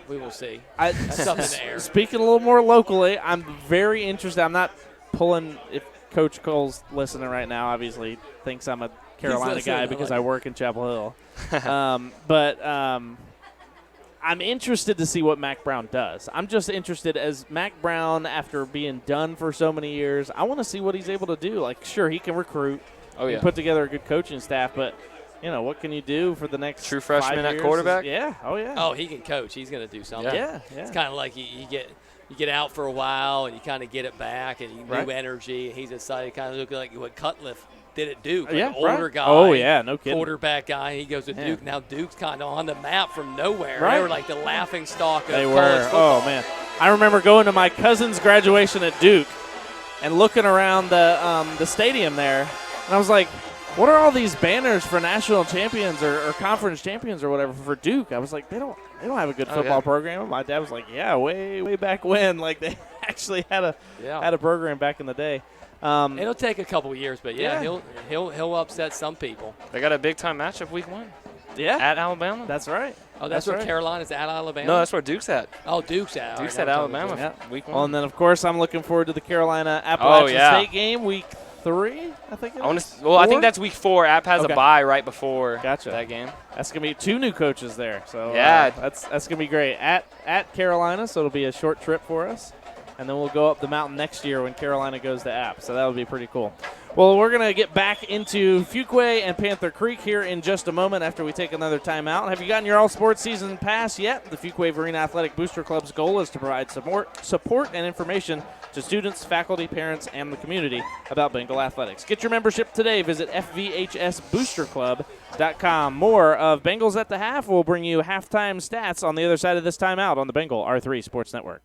We will see. That's up in the air. Speaking a little more locally, I'm very interested. I'm not pulling. If Coach Cole's listening right now, obviously thinks I'm a Carolina guy because I work in Chapel Hill. But I'm interested to see what Mac Brown does. I'm just interested as Mac Brown, after being done for so many years, I want to see what he's able to do. Like, sure, he can recruit. Oh, yeah. Put together a good coaching staff, but what can you do for the next true freshman 5 at years? quarterback? Yeah. Oh, yeah. Oh, he can coach. He's going to do something. Yeah. It's kind of like you get out for a while and you kind of get it back and you new energy. And he's decided kind of look like what Cutcliffe did at Duke. Like an older guy. Oh, yeah, no kidding. Quarterback guy. He goes to Duke. Now Duke's kind of on the map from nowhere. Right. They were like the laughing stock of They college were. football. Oh, man. I remember going to my cousin's graduation at Duke and looking around the stadium there, and I was like, what are all these banners for national champions or conference champions or whatever for Duke? I was like, they don't have a good football program. And my dad was like, yeah, way back when, like they actually had a program back in the day. It'll take a couple years, but he'll upset some people. They got a big time matchup week 1. Yeah, at Alabama. That's right. Oh, that's where right. Carolina's at Alabama. No, that's where Duke's at. Oh, Duke's at. Duke's at Alabama. Week 1. Well, and then of course I'm looking forward to the Carolina Appalachian State game week 3. I think. I think that's week 4. App has a bye right before that game. That's gonna be 2 new coaches there. So that's gonna be great at Carolina. So it'll be a short trip for us, and then we'll go up the mountain next year when Carolina goes to App. So that'll be pretty cool. Well, we're going to get back into Fuquay and Panther Creek here in just a moment after we take another timeout. Have you gotten your all-sports season pass yet? The Fuquay-Varina Athletic Booster Club's goal is to provide support and information to students, faculty, parents, and the community about Bengal athletics. Get your membership today. Visit fvhsboosterclub.com. More of Bengals at the Half will bring you halftime stats on the other side of this timeout on the Bengal R3 Sports Network.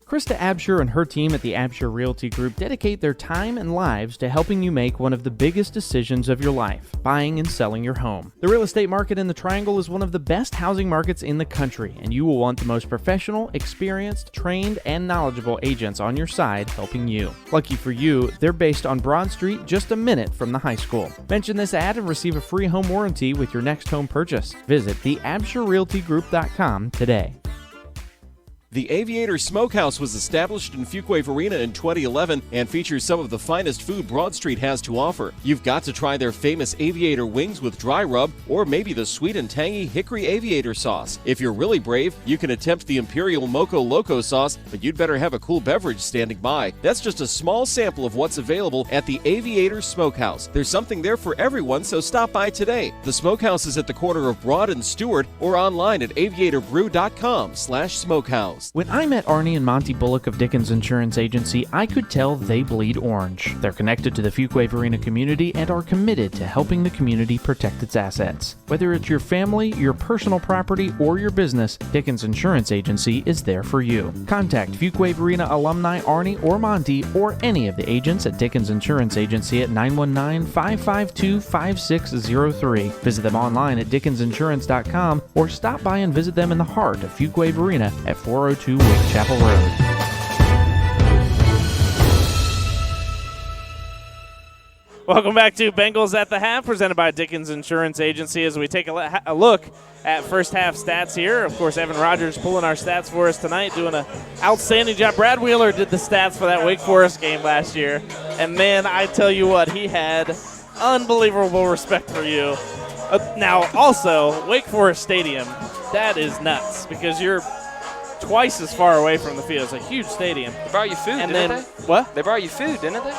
Krista Absher and her team at the Absher Realty Group dedicate their time and lives to helping you make one of the biggest decisions of your life, buying and selling your home. The real estate market in the Triangle is one of the best housing markets in the country, and you will want the most professional, experienced, trained, and knowledgeable agents on your side helping you. Lucky for you, they're based on Broad Street, just a minute from the high school. Mention this ad and receive a free home warranty with your next home purchase. Visit theabsherrealtygroup.com today. The Aviator Smokehouse was established in Fuquay-Varina in 2011 and features some of the finest food Broad Street has to offer. You've got to try their famous Aviator wings with dry rub, or maybe the sweet and tangy Hickory Aviator sauce. If you're really brave, you can attempt the Imperial Moco Loco sauce, but you'd better have a cool beverage standing by. That's just a small sample of what's available at the Aviator Smokehouse. There's something there for everyone, so stop by today. The Smokehouse is at the corner of Broad and Stewart, or online at aviatorbrew.com/smokehouse. homes. When I met Arnie and Monty Bullock of Dickens Insurance Agency, I could tell they bleed orange. They're connected to the Fuquay-Varina community and are committed to helping the community protect its assets. Whether it's your family, your personal property, or your business, Dickens Insurance Agency is there for you. Contact Fuquay-Varina alumni Arnie or Monty or any of the agents at Dickens Insurance Agency at 919-552-5603. Visit them online at dickensinsurance.com or stop by and visit them in the heart of Fuquay-Varina at 402 Wake Chapel Road. Welcome back to Bengals at the Half, presented by Dickens Insurance Agency, as we take a look at first half stats here. Of course, Evan Rogers pulling our stats for us tonight, doing an outstanding job. Brad Wheeler did the stats for that Wake Forest game last year, and man, I tell you what, he had unbelievable respect for you. Now, also, Wake Forest Stadium, that is nuts, because you're twice as far away from the field. It's a huge stadium. They brought you food, didn't they? What? They brought you food, didn't they?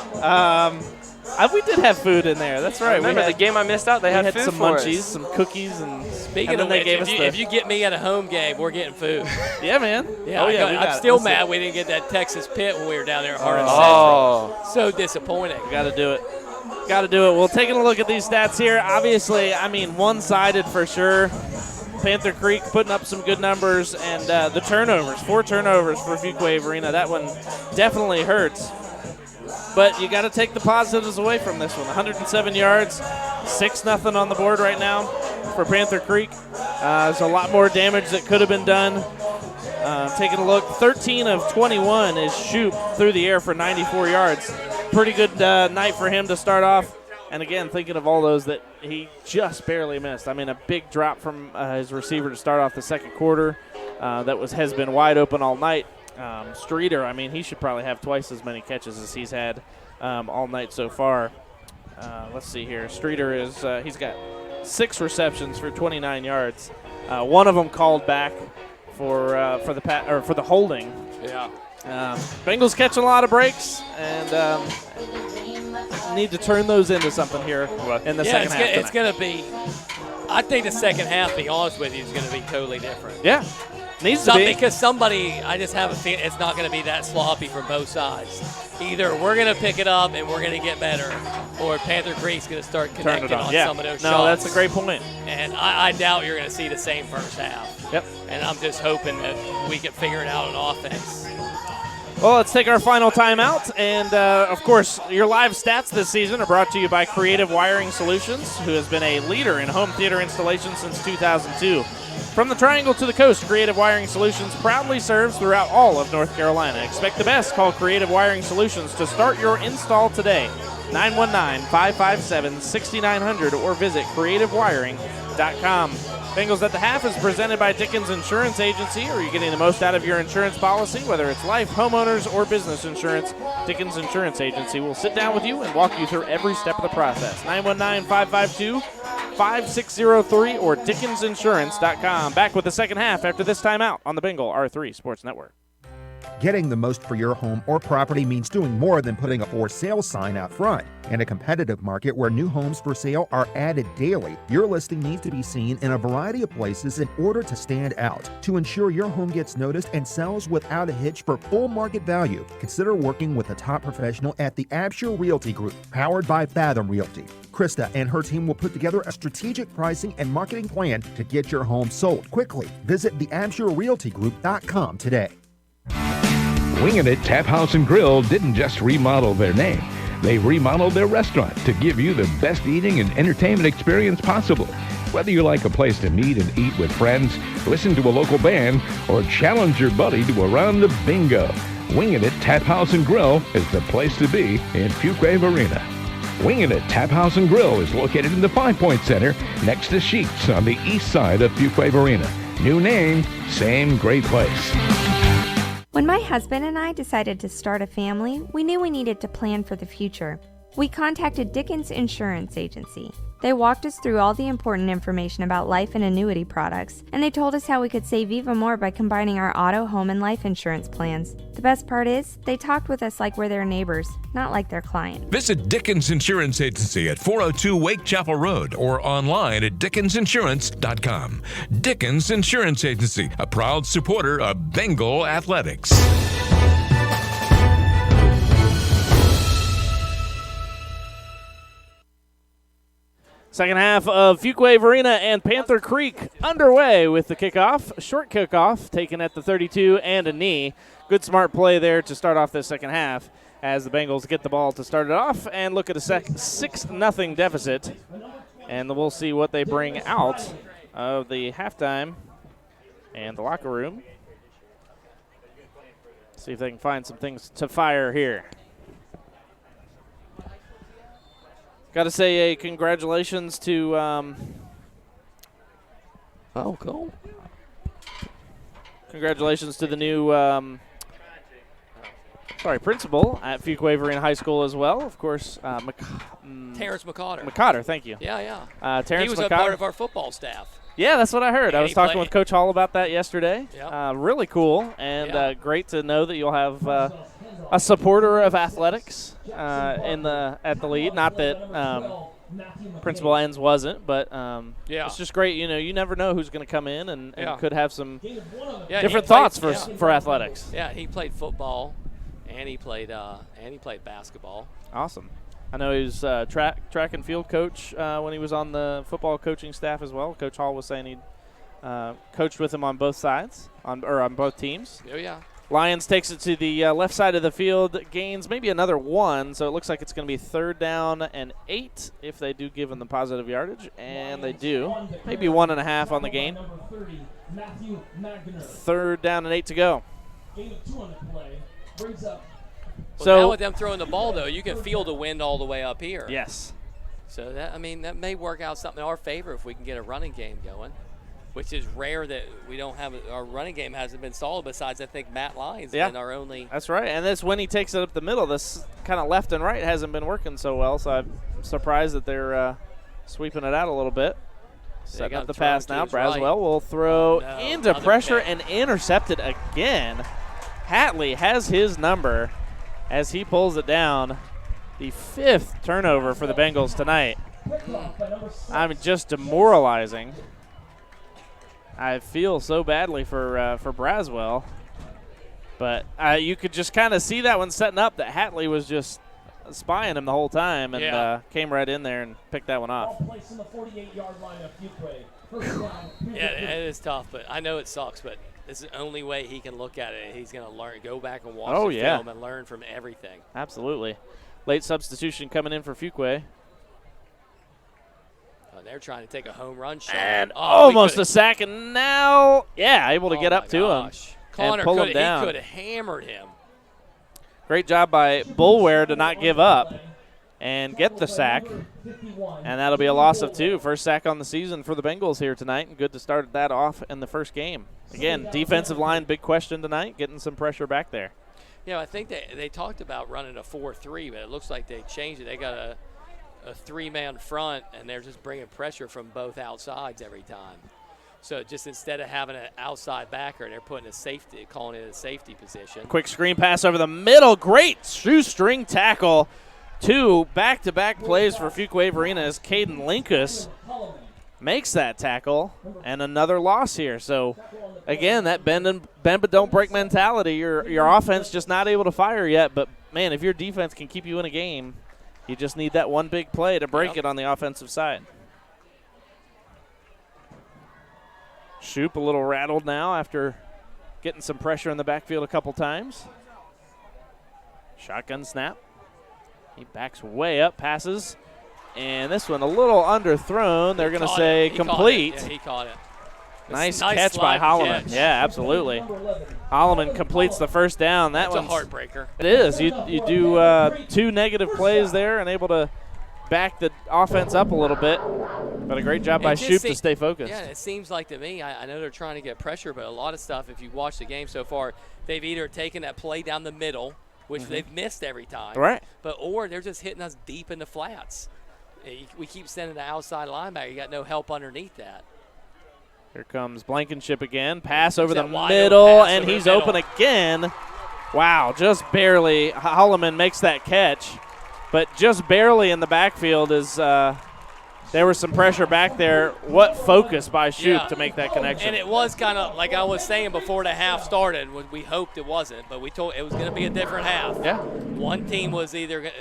We did have food in there. That's right. I remember the game I missed out. They had food some for munchies, us. some cookies, and Speaking of which, if you get me at a home game, we're getting food. Yeah, man. Yeah, I'm still mad we didn't get that Texas Pit when we were down there at Hardin Century. So disappointing. Got to do it. Got to do it. Well, taking a look at these stats here, obviously, I mean, one-sided for sure. Panther Creek putting up some good numbers, and the turnovers, 4 turnovers for Fuquay-Varina. That one definitely hurts. But you got to take the positives away from this one. 107 yards, 6-0 on the board right now for Panther Creek. There's a lot more damage that could have been done. Taking a look, 13 of 21 is Shoop through the air for 94 yards. Pretty good night for him to start off. And again, thinking of all those that he just barely missed. I mean, a big drop from his receiver to start off the second quarter. Has been wide open all night. Streeter, I mean, he should probably have twice as many catches as he's had all night so far. Let's see here. Streeter he's got 6 receptions for 29 yards. One of them called back for the holding. Yeah. Bengals catching a lot of breaks and need to turn those into something here in the second half. It's going to be. I think the second half, to be honest with you, is going to be totally different. Yeah. Needs to be. Because I just have a feeling it's not going to be that sloppy from both sides. Either we're going to pick it up and we're going to get better, or Panther Creek's going to start connecting on some of those shots. No, that's a great point. And I doubt you're going to see the same first half. Yep. And I'm just hoping that we can figure it out on offense. Well, let's take our final timeout. And, of course, your live stats this season are brought to you by Creative Wiring Solutions, who has been a leader in home theater installation since 2002. From the Triangle to the Coast, Creative Wiring Solutions proudly serves throughout all of North Carolina. Expect the best. Call Creative Wiring Solutions to start your install today. 919-557-6900 or visit creativewiring.com. Bengals at the Half is presented by Dickens Insurance Agency. Are you getting the most out of your insurance policy? Whether it's life, homeowners, or business insurance, Dickens Insurance Agency will sit down with you and walk you through every step of the process. 919-552-5603 or dickensinsurance.com. Back with the second half after this timeout on the Bengal R3 Sports Network. Getting the most for your home or property means doing more than putting a for sale sign out front. In a competitive market where new homes for sale are added daily, your listing needs to be seen in a variety of places in order to stand out. To ensure your home gets noticed and sells without a hitch for full market value, consider working with a top professional at the Absher Realty Group, powered by Fathom Realty. Krista and her team will put together a strategic pricing and marketing plan to get your home sold quickly. Visit theabsherrealtygroup.com today. Winging It Tap House and Grill didn't just remodel their name. They remodeled their restaurant to give you the best eating and entertainment experience possible. Whether you like a place to meet and eat with friends, listen to a local band, or challenge your buddy to a round of bingo, Winging It Tap House and Grill is the place to be in Fuquay-Varina. Winging It Tap House and Grill is located in the 5 Point Center next to Sheets on the east side of Fuquay-Varina. New name, same great place. When my husband and I decided to start a family, we knew we needed to plan for the future. We contacted Dickens Insurance Agency. They walked us through all the important information about life and annuity products, and they told us how we could save even more by combining our auto, home, and life insurance plans. The best part is, they talked with us like we're their neighbors, not like their client. Visit Dickens Insurance Agency at 402 Wake Chapel Road or online at dickensinsurance.com. Dickens Insurance Agency, a proud supporter of Bengal athletics. Second half of Fuquay-Varina and Panther Creek underway with the kickoff. Short kickoff taken at the 32 and a knee. Good smart play there to start off this second half as the Bengals get the ball to start it off and look at a 6-0 deficit. And we'll see what they bring out of the halftime and the locker room. See if they can find some things to fire here. Got to say a congratulations to cool. Congratulations to the new principal at Fuquay-Varina High School as well. Of course, Terrence McCotter. McCotter, thank you. Yeah. Terrence he was McCotter. a part of our football staff. Yeah, that's what I heard. And I was talking with Coach Hall about that yesterday. Yep. Really cool and great to know that you'll have a supporter of athletics at the lead. Not that Principal Enns wasn't, but it's just great. You know, you never know who's going to come in and could have some different thoughts for athletics. Yeah, he played football, and he played basketball. Awesome. I know he was track and field coach when he was on the football coaching staff as well. Coach Hall was saying he coached with him on both sides, on both teams. Oh, yeah. Lions takes it to the left side of the field, gains maybe another 1, so it looks like it's going to be 3rd down and 8 if they do give them the positive yardage, and they do. Maybe 1.5 on the gain. 3rd down and 8 to go. So now with them throwing the ball, though, you can feel the wind all the way up here. Yes. So that may work out something in our favor if we can get a running game going, which is rare that we don't have. Our running game hasn't been solid. Besides, I think Matt Lyons has been our only. That's right, and this when he takes it up the middle, this kind of left and right hasn't been working so well. So I'm surprised that they're sweeping it out a little bit. Setting up the pass now. Braswell will throw into pressure and intercepted again. Hatley has his number as he pulls it down. The 5th turnover for the Bengals tonight. I mean, just demoralizing. I feel so badly for Braswell. But you could just kind of see that one setting up that Hatley was just spying him the whole time and came right in there and picked that one off. Yeah, it is tough, but I know it sucks, but this is the only way he can look at it. He's going to learn, go back and watch the film and learn from everything. Absolutely. Late substitution coming in for Fuquay. Oh, they're trying to take a home run shot. And almost a sack, and now, able to get up to him Connor and pull him down. He could have hammered him. Great job by Bulware to not give up and get the sack. And that'll be a loss of 2. First sack on the season for the Bengals here tonight, and good to start that off in the first game. Again, defensive line, big question tonight, getting some pressure back there. Yeah, I think they talked about running a 4-3, but it looks like they changed it. They got a 3-man front, and they're just bringing pressure from both outsides every time. So just instead of having an outside backer, they're putting calling it a safety position. Quick screen pass over the middle. Great shoestring tackle. 2 back-to-back plays for Fuquay-Varina as Caden Linkus makes that tackle, and another loss here. So, again, that bend but don't break mentality. Your offense just not able to fire yet, but, man, if your defense can keep you in a game, you just need that one big play to break it on the offensive side. Shoop a little rattled now after getting some pressure in the backfield a couple times. Shotgun snap. He backs way up, passes. And this one a little underthrown. They're going to say complete. He caught it. Nice catch by Holloman. Catch. Yeah, absolutely. Holloman completes the first down. That's a heartbreaker. It is. You do 2 negative plays there and able to back the offense up a little bit. But a great job by Shoop to stay focused. Yeah, it seems like to me, I know they're trying to get pressure, but a lot of stuff, if you watch the game so far, they've either taken that play down the middle, which they've missed every time. Right. Or they're just hitting us deep in the flats. we keep sending the outside linebacker. You got no help underneath that. Here comes Blankenship again. Pass over the that middle, pass and over the he's middle. open again. Wow, just barely. Holloman makes that catch, but just barely in the backfield is there was some pressure back there. What focus by Shoup to make that connection. And it was kind of like I was saying before the half started. We hoped it wasn't, but we told it was going to be a different half. Yeah. One team was either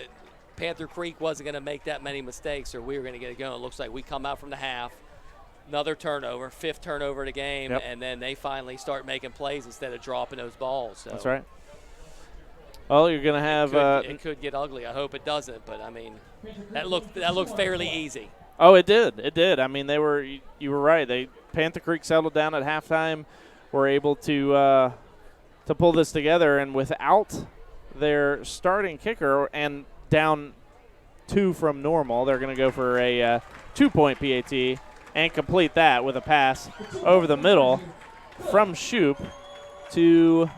Panther Creek wasn't going to make that many mistakes, or we were going to get it going. It looks like we come out from the half, another turnover, 5th turnover of the game, and then they finally start making plays instead of dropping those balls. So That's right. Well, you're going to have it could get ugly. I hope it doesn't, but I mean, that looked fairly easy. Oh, it did. It did. I mean, you were right. Panther Creek settled down at halftime, were able to pull this together, and without their starting kicker and down 2 from normal, they're going to go for a 2-point PAT and complete that with a pass over the middle from Shoup to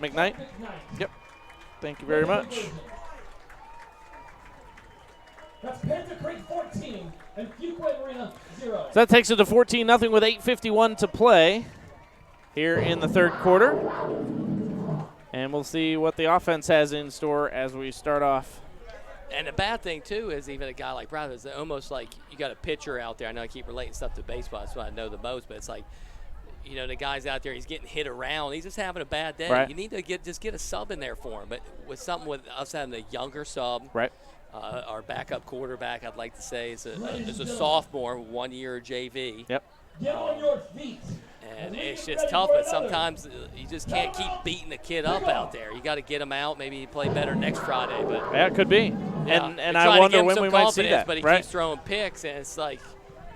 McKnight. Yep. Thank you very much. That's Panther Creek 14 and Fuquay-Varina 0. So that takes it to 14-0 with 8:51 to play here in the third quarter. And we'll see what the offense has in store as we start off. And the bad thing, too, is even a guy like Brown is almost like you got a pitcher out there. I know I keep relating stuff to baseball. That's what I know the most. But it's like, you know, the guy's out there, he's getting hit around. He's just having a bad day. Right. You need to get a sub in there for him. But with us having a younger sub, right. Our backup quarterback, I'd like to say, is a sophomore, 1 year JV. Yep. Get on your feet. And it's just tough, but sometimes you just can't keep beating the kid up out there. You got to get him out. Maybe he play better next Friday. But yeah, it could be. Yeah, and I wonder when we might see that. But he right. keeps throwing picks, and it's like,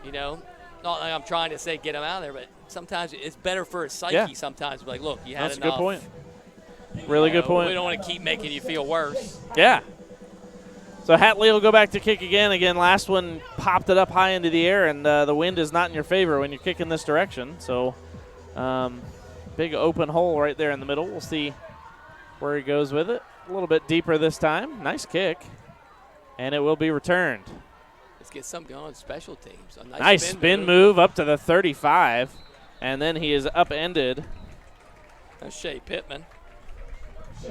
you know, not like I'm trying to say get him out of there, but sometimes it's better for his psyche sometimes to be like, look, you had That's enough. a good point. Really good point. We don't want to keep making you feel worse. Yeah. So Hatley will go back to kick again. Again, last one popped it up high into the air, and the wind is not in your favor when you're kicking this direction. So big open hole right there in the middle. We'll see where he goes with it. A little bit deeper this time. Nice kick. And it will be returned. Let's get some going. Special teams. A nice spin move up to the 35. And then he is upended. That's Shea Pittman.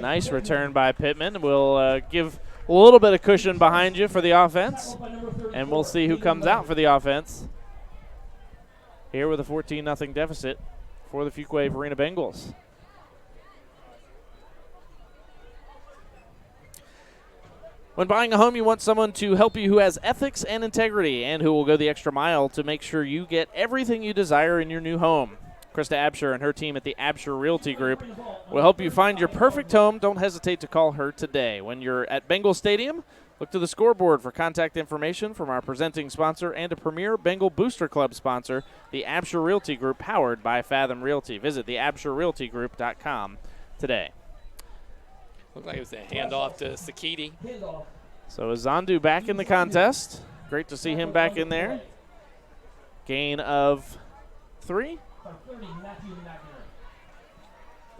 Nice return by Pittman. We'll give a little bit of cushion behind you for the offense. And we'll see who comes out for the offense here with a 14-0 deficit for the Fuquay-Varina Bengals. When buying a home, you want someone to help you who has ethics and integrity and who will go the extra mile to make sure you get everything you desire in your new home. Krista Absher and her team at the Absher Realty Group will help you find your perfect home. Don't hesitate to call her today. When you're at Bengal Stadium, look to the scoreboard for contact information from our presenting sponsor and a premier Bengal Booster Club sponsor, the Absher Realty Group, powered by Fathom Realty. Visit theabsherrealtygroup.com today. Looked like it was a handoff to Sakiti. So Zandu back in the contest. Great to see him back in there. Gain of 3.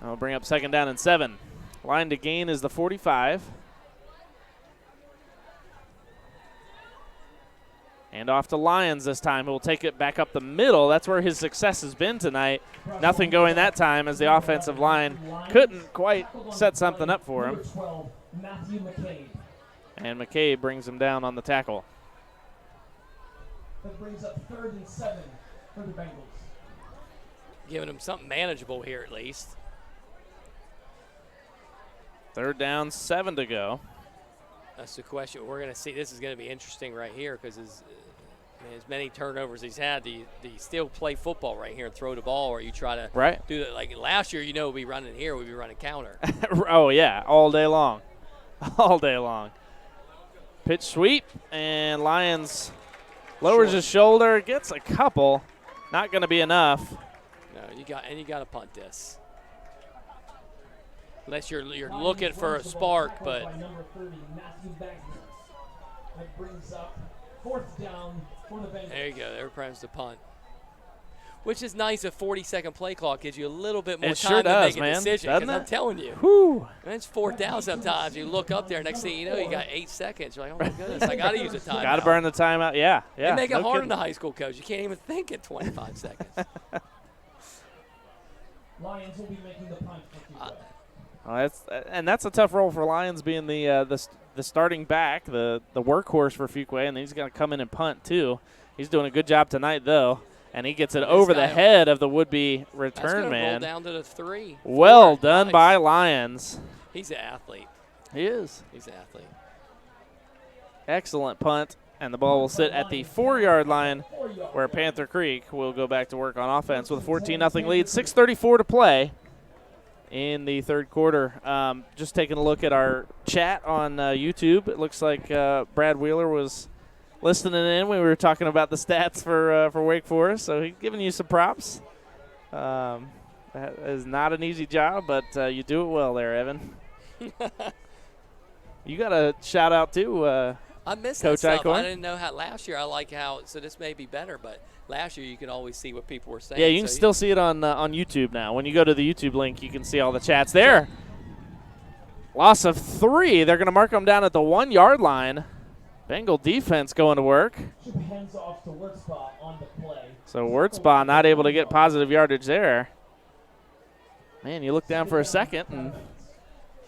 I'll bring up 2nd down and 7. Line to gain is the 45. And off to Lyons this time, who will take it back up the middle. That's where his success has been tonight. Nothing going that time as the offensive line couldn't quite set something up for him. And McCabe brings him down on the tackle. That brings up 3rd and 7 for the Bengals. Giving him something manageable here at least. 3rd down, 7 to go. That's the question. We're going to see. This is going to be interesting right here because as many turnovers he's had, do you still play football right here and throw the ball, or you try to do that? Like last year, we'd be running here, we'd be running counter. Oh, yeah, all day long. All day long. Pitch sweep, and Lyons lowers his shoulder, gets a couple. Not going to be enough. No, you got to punt this. Unless you're looking for a spark, but that brings up 4th down for the Bengals. There you go. There comes the punt. Which is nice. A 40-second play clock gives you a little bit more It time sure does, to make a decision. doesn't Because it? I'm telling you, Whew. when it's 4th down sometimes, you look up there, next thing you know, you got 8 seconds. You're like, oh, my goodness, I got to use a timeout. Got to burn the timeout. Yeah. They make it no hard kidding. on the high school coach. You can't even think in 25 seconds. Lions will be making the punt for Fuquay. That's a tough role for Lions, being the starting back, the workhorse for Fuquay, and he's going to come in and punt too. He's doing a good job tonight though, and he gets it over the head of the would-be return man. Roll down to the 3. Well done nice. by Lions. He's an athlete. He is. He's an athlete. Excellent punt, and the ball will sit at the 4-yard line, where Panther Creek will go back to work on offense with a 14-0 lead. 6:34 to play in the third quarter. Just taking a look at our chat on YouTube, it looks like Brad Wheeler was listening in. We were talking about the stats for Wake Forest, so he's giving you some props. That is not an easy job, but you do it well there, Evan. You got a shout out too, I missed Coach that stuff. Eichhorn? I didn't know how last year. I like how, so this may be better, but last year you could always see what people were saying. Yeah, you can still see it on YouTube now. When you go to the YouTube link, you can see all the chats there. Loss of 3. They're going to mark them down at the 1-yard line. Bengal defense going to work. Hands off to Wurtzbaugh on the play. So Wurtzbaugh not able to get positive yardage there. Man, you look down for a second, and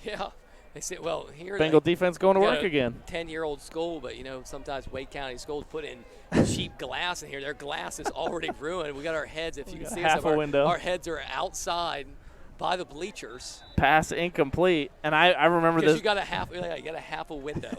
Yeah. They said, well, here Bengal defense going to work again. 10-year-old school, but, sometimes Wake County schools put in cheap glass in here. Their glass is already ruined. We got our heads, if you can see us, half a window. Our heads are outside by the bleachers. Pass incomplete. And I remember this. Because you got a half a window.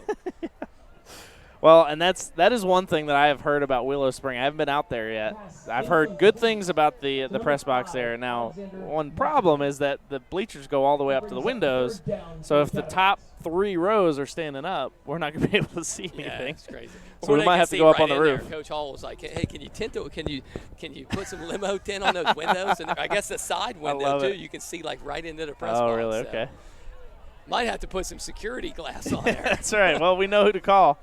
Well, and that is one thing that I have heard about Willow Spring. I haven't been out there yet. I've heard good things about the press box there. Now, one problem is that the bleachers go all the way up to the windows. So if the top 3 rows are standing up, we're not going to be able to see anything. Yeah, it's crazy. So we might have to go up on the roof. Coach Hall was like, "Hey, can you tint it? Can you put some limo tint on those windows?" And I guess the side window too. You can see right into the press box. Oh, really? So. Okay. Might have to put some security glass on there. That's right. Well, we know who to call.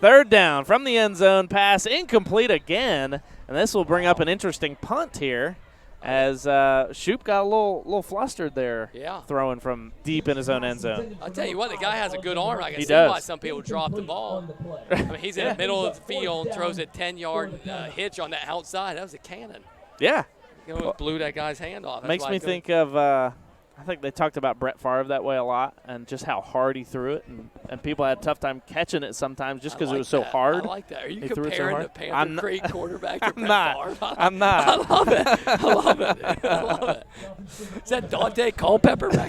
3rd down from the end zone, pass incomplete again, and this will bring up an interesting punt here, as Shoop got a little flustered there, throwing from deep in his own end zone. I'll tell you what, the guy has a good arm. I can see does. why some people drop the ball. I mean, he's in the middle of the field, throws a 10-yard hitch on the outside. That was a cannon. Yeah. Blew that guy's hand off. That's Makes why me think of I think they talked about Brett Favre that way a lot, and just how hard he threw it, and people had a tough time catching it sometimes just because it was so hard. I like that. Are you He threw it so comparing hard. the Panther Creek quarterback to Brett Favre? I'm not. I love it. I love it. I love it. Is that Dante Culpepper back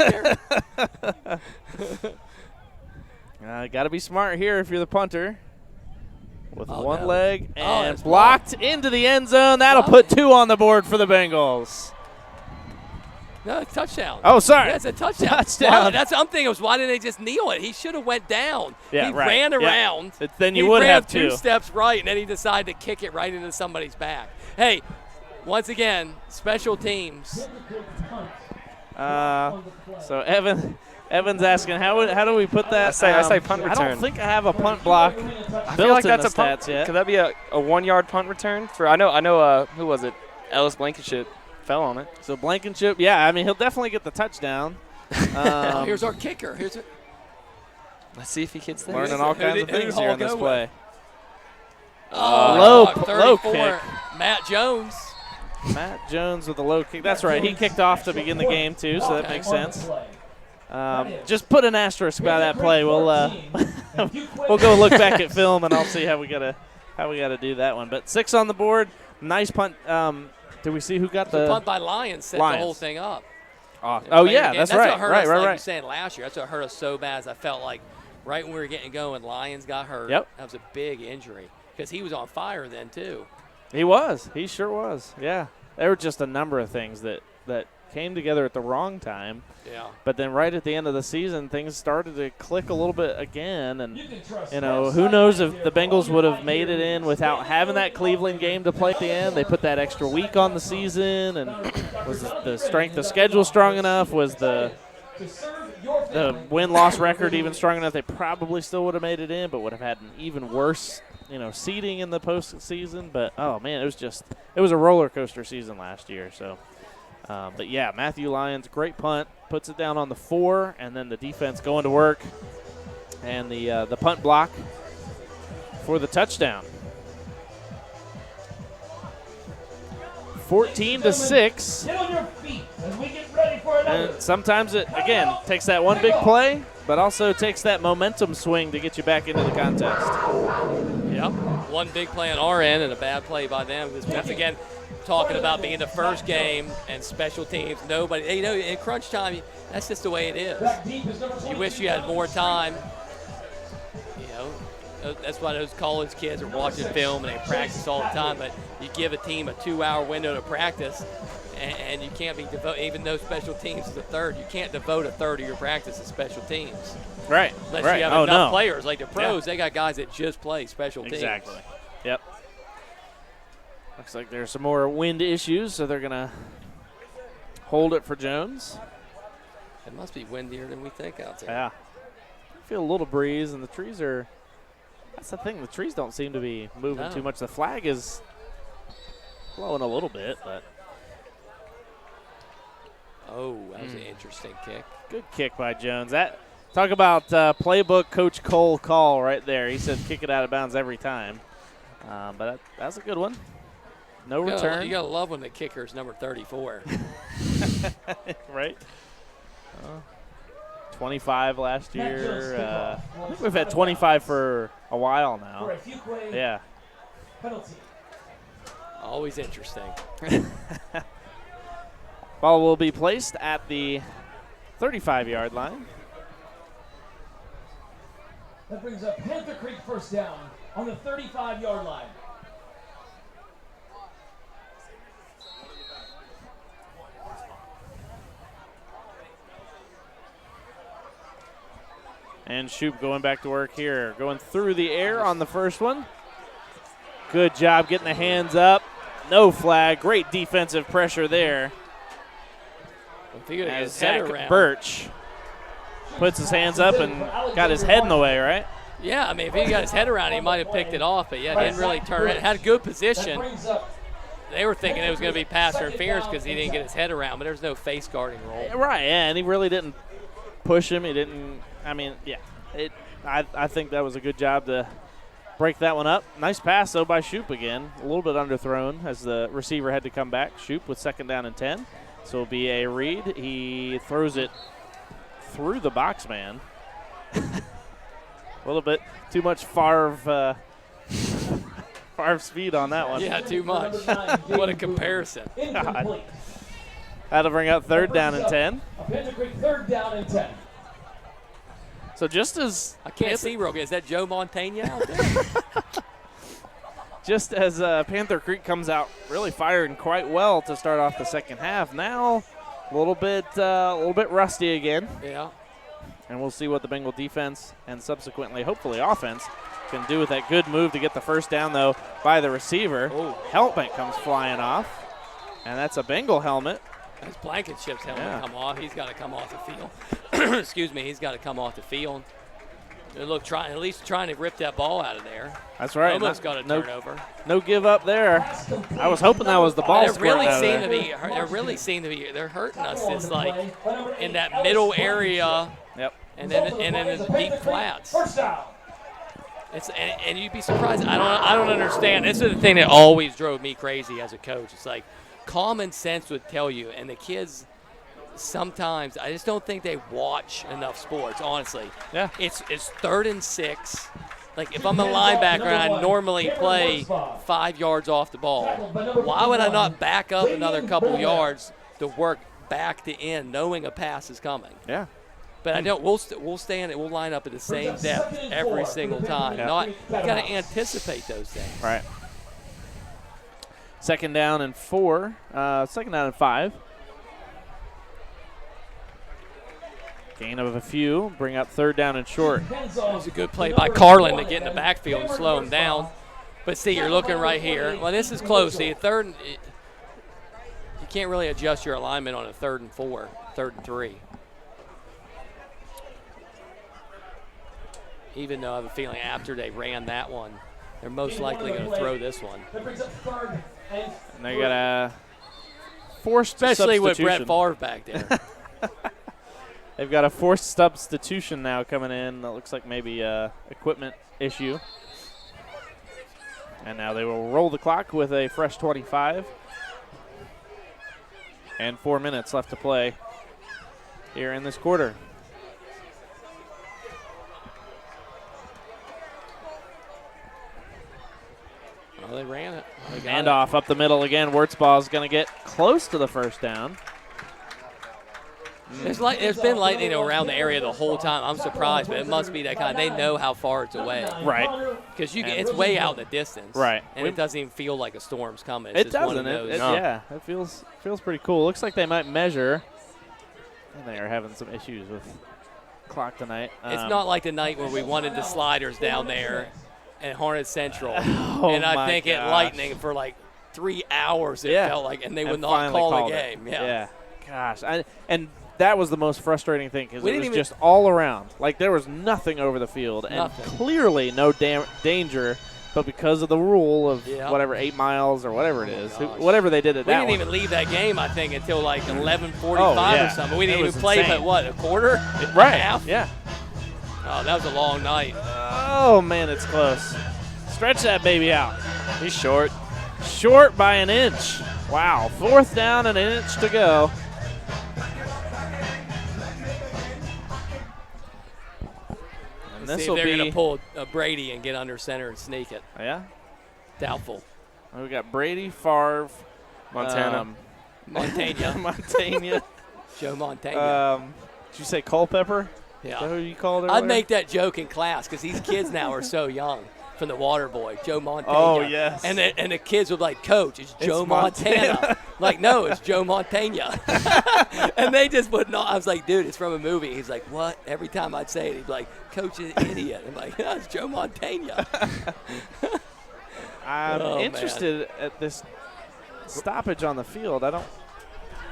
there? Got to be smart here if you're the punter. With one no. leg and it's blocked into the end zone. That'll put 2 on the board for the Bengals. No, touchdown. Oh, sorry. Yeah, it's a touchdown. Touchdown. Well, that's what I'm thinking. Why didn't they just kneel it? He should have went down. Yeah, he right. ran around. Yeah. Then you he would ran have 2 to. steps right, and then he decided to kick it right into somebody's back. Hey, once again, special teams. So Evan's asking, how do we put that? I say punt return. I don't think I have a punt block I built feel like in that's the a punt. stats yet. Could that be a 1-yard punt return? For I know. Who was it? Ellis Blankenship fell on it. So Blankenship, yeah. I mean, he'll definitely get the touchdown. Here's our kicker. Let's see if he hits that. Learning all kinds of things here in this play. Low low kick. Matt Jones. Matt Jones with a low kick. That's right. He kicked off to begin the game too, so that makes sense. Just put an asterisk by that play. We'll we'll go look back at film and I'll see how we gotta do that one. But 6 on the board. Nice punt. Did we see who got the punt by Lions set the whole thing up? Oh yeah, that's right. What hurt right, us, right, like right. you saying last year. That's what hurt us so bad. I felt like right when we were getting going, Lions got hurt. Yep. That was a big injury because he was on fire then too. He was. He sure was. Yeah. There were just a number of things that came together at the wrong time. Yeah. But then right at the end of the season, things started to click a little bit again. And, who knows if the Bengals would have made it in without having that Cleveland game to play at the end. They put that extra week on the season. And was the strength of schedule strong enough? Was the win-loss record even strong enough? They probably still would have made it in, but would have had an even worse seeding in the postseason, but oh man, it was a roller coaster season last year. So, but yeah, Matthew Lyons, great punt, puts it down on the 4, and then the defense going to work, and the punt block for the touchdown. 14-6. Get on your feet as we get ready for another. And sometimes it, again, takes that one big play, but also takes that momentum swing to get you back into the contest. Yep. One big play on our end and a bad play by them. That's, again, talking about being the first game and special teams. Nobody, in crunch time, that's just the way it is. You wish you had more time. That's why those college kids are watching film and they practice all the time. But you give a team a 2-hour window to practice, and you can't be even though special teams is a third, you can't devote a third of your practice to special teams. Right. Unless you have enough players like the pros, they got guys that just play special teams. Exactly. Yep. Looks like there's some more wind issues, so they're gonna hold it for Jones. It must be windier than we think out there. Yeah. I feel a little breeze, and the trees are. That's the thing. The trees don't seem to be moving too much. The flag is blowing a little bit, but. Oh, that was an interesting kick. Good kick by Jones. Talk about playbook Coach Cole call right there. He said kick it out of bounds every time. But that's a good one. No return. You got to love when the kicker's number 34. Right? 25 last year. I think we've had 25 for a while now. Yeah. Penalty. Always interesting. Ball will be placed at the 35-yard line. That brings up Panther Creek first down on the 35-yard line. And Shoup going back to work here. Going through the air on the first one. Good job getting the hands up. No flag. Great defensive pressure there. As Zach Birch puts his hands up and got his head in the way, right? Yeah, I mean, if he got his head around it, he might have picked it off, but yeah, didn't really turn it. Had a good position. They were thinking it was going to be pass interference because he didn't get his head around, but there's no face guarding rule. Right, yeah, and he really didn't push him. He didn't, I mean, yeah. I think that was a good job to break that one up. Nice pass, though, by Shoup again. A little bit underthrown as the receiver had to come back. Shoup with 2nd down and 10. So it'll be a read. He throws it through the box man. A little bit too much Favre speed on that one. Yeah, too much. What a comparison. God. That'll bring up 3rd down and 10. Panther Creek 3rd down and 10. So just as I can't see real good. Is that Joe Montaigne out there? Just as Panther Creek comes out really firing quite well to start off the second half. Now a little bit rusty again. Yeah. And we'll see what the Bengal defense and subsequently, hopefully, offense can do with that good move to get the first down, though, by the receiver. Oh. Helmet comes flying off, and that's a Bengal helmet. That's Blankenship's helmet come off. He's got to come off the field. Excuse me. He's got to come off the field. They look at least trying to rip that ball out of there. That's right. Almost got a turnover. No give up there. I was hoping that was the ball. They really seem to be. They're hurting us. It's like in that middle area. Yep. And then in the deep flats. And you'd be surprised. I don't understand. This is the thing that always drove me crazy as a coach. It's like common sense would tell you, and the kids. Sometimes I just don't think they watch enough sports, honestly. Yeah. It's 3rd and 6. Like, if I'm a linebacker and I normally play 5 yards off the ball, why would I not back up another couple yards to work back to end knowing a pass is coming? Yeah. But I don't. We'll stand it. We'll line up at the same depth every single time. Yeah. You got to anticipate those things. Right. 2nd down and 4. 2nd down and 5. Gain of a few, bring up 3rd down and short. It was a good play by Carlin to get in the backfield and slow him down. But see, you're looking right here. Well, this is close. See, you can't really adjust your alignment on a 3rd and 4, 3rd and 3. Even though I have a feeling after they ran that one, They're most likely going to throw this one. That brings up third and And they got a forced Especially with substitution. Brett Favre back there. They've got a forced substitution now coming in. That looks like maybe a equipment issue. And now they will roll the clock with a fresh 25. And 4 minutes left to play here in this quarter. Well, they ran it. Handoff up the middle again. Wurtzball is going to get close to the first down. There's been lightning around the area the whole time. I'm surprised, but it must be that kind. They know how far it's away. Right. Because it's way out in the distance. Right. And it doesn't even feel like a storm's coming. It It's just one doesn't. of those. Yeah, it feels pretty cool. Looks like they might measure. And they are having some issues with clock tonight. It's not like the night where we wanted the sliders down there at Hornet Central. Oh and I my think gosh. at Lightning for like 3 hours it felt like, and they would not finally call the called it. game. Yeah. Gosh. And that was the most frustrating thing because We it was didn't even- just all around. Like there was nothing over the field and Nothing. clearly no danger. But because of the rule of Yeah. whatever 8 miles or whatever it is, gosh. whatever they did at We that didn't one. even leave that game, I think, until like 11:45 Oh, yeah. or something. We It didn't was even play insane. but what, a quarter? Right. Half? Yeah. Oh, that was a long night. Oh man, it's close. Stretch that baby out. He's short. Short by an inch. Wow. 4th down and an inch to go. And Let's this see will if they're going be to pull a Brady and get under center and sneak it. Yeah. Doubtful. We got Brady, Favre, Montana. Montana. Montana. Joe Montana. Did you say Culpepper? Yeah. Is that who you called earlier? I'd make that joke in class because these kids now are so young. From the water boy, Joe Montana. Oh, yes. And the kids would be like, Coach, it's Joe Montana. Montana. Like, no, it's Joe Montana. And they just would not. I was like, dude, it's from a movie. He's like, what? Every time I'd say it, he'd be like, Coach is an idiot. I'm like, no, it's Joe Montana. I'm Oh, interested at this stoppage on the field. I don't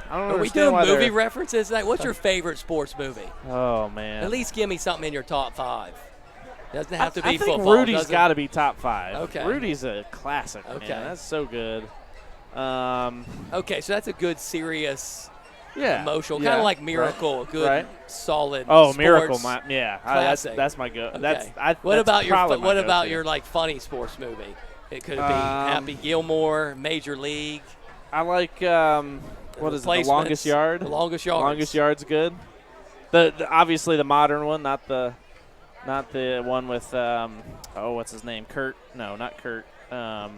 Are we understand doing why movie they're- references? Like, what's your favorite sports movie? Oh man. At least give me something in your top 5. Doesn't have to be I think football. Rudy's doesn't- got to be top 5. Okay. Rudy's a classic. Okay. Man. That's so good. Okay, so that's a good, serious, Yeah. emotional, Yeah. kind of like Miracle, a good, Right. solid. Oh, sports Miracle! classic. That's my go. Okay. What What about your go-to. your like funny sports movie? It could be Um, Happy Gilmore, Major League. I like what is it? The Replacements. Longest Yard. The Longest Yards. Longest Yard's good. The obviously the modern one, not the one with what's his name? Kurt? No, not Kurt. God,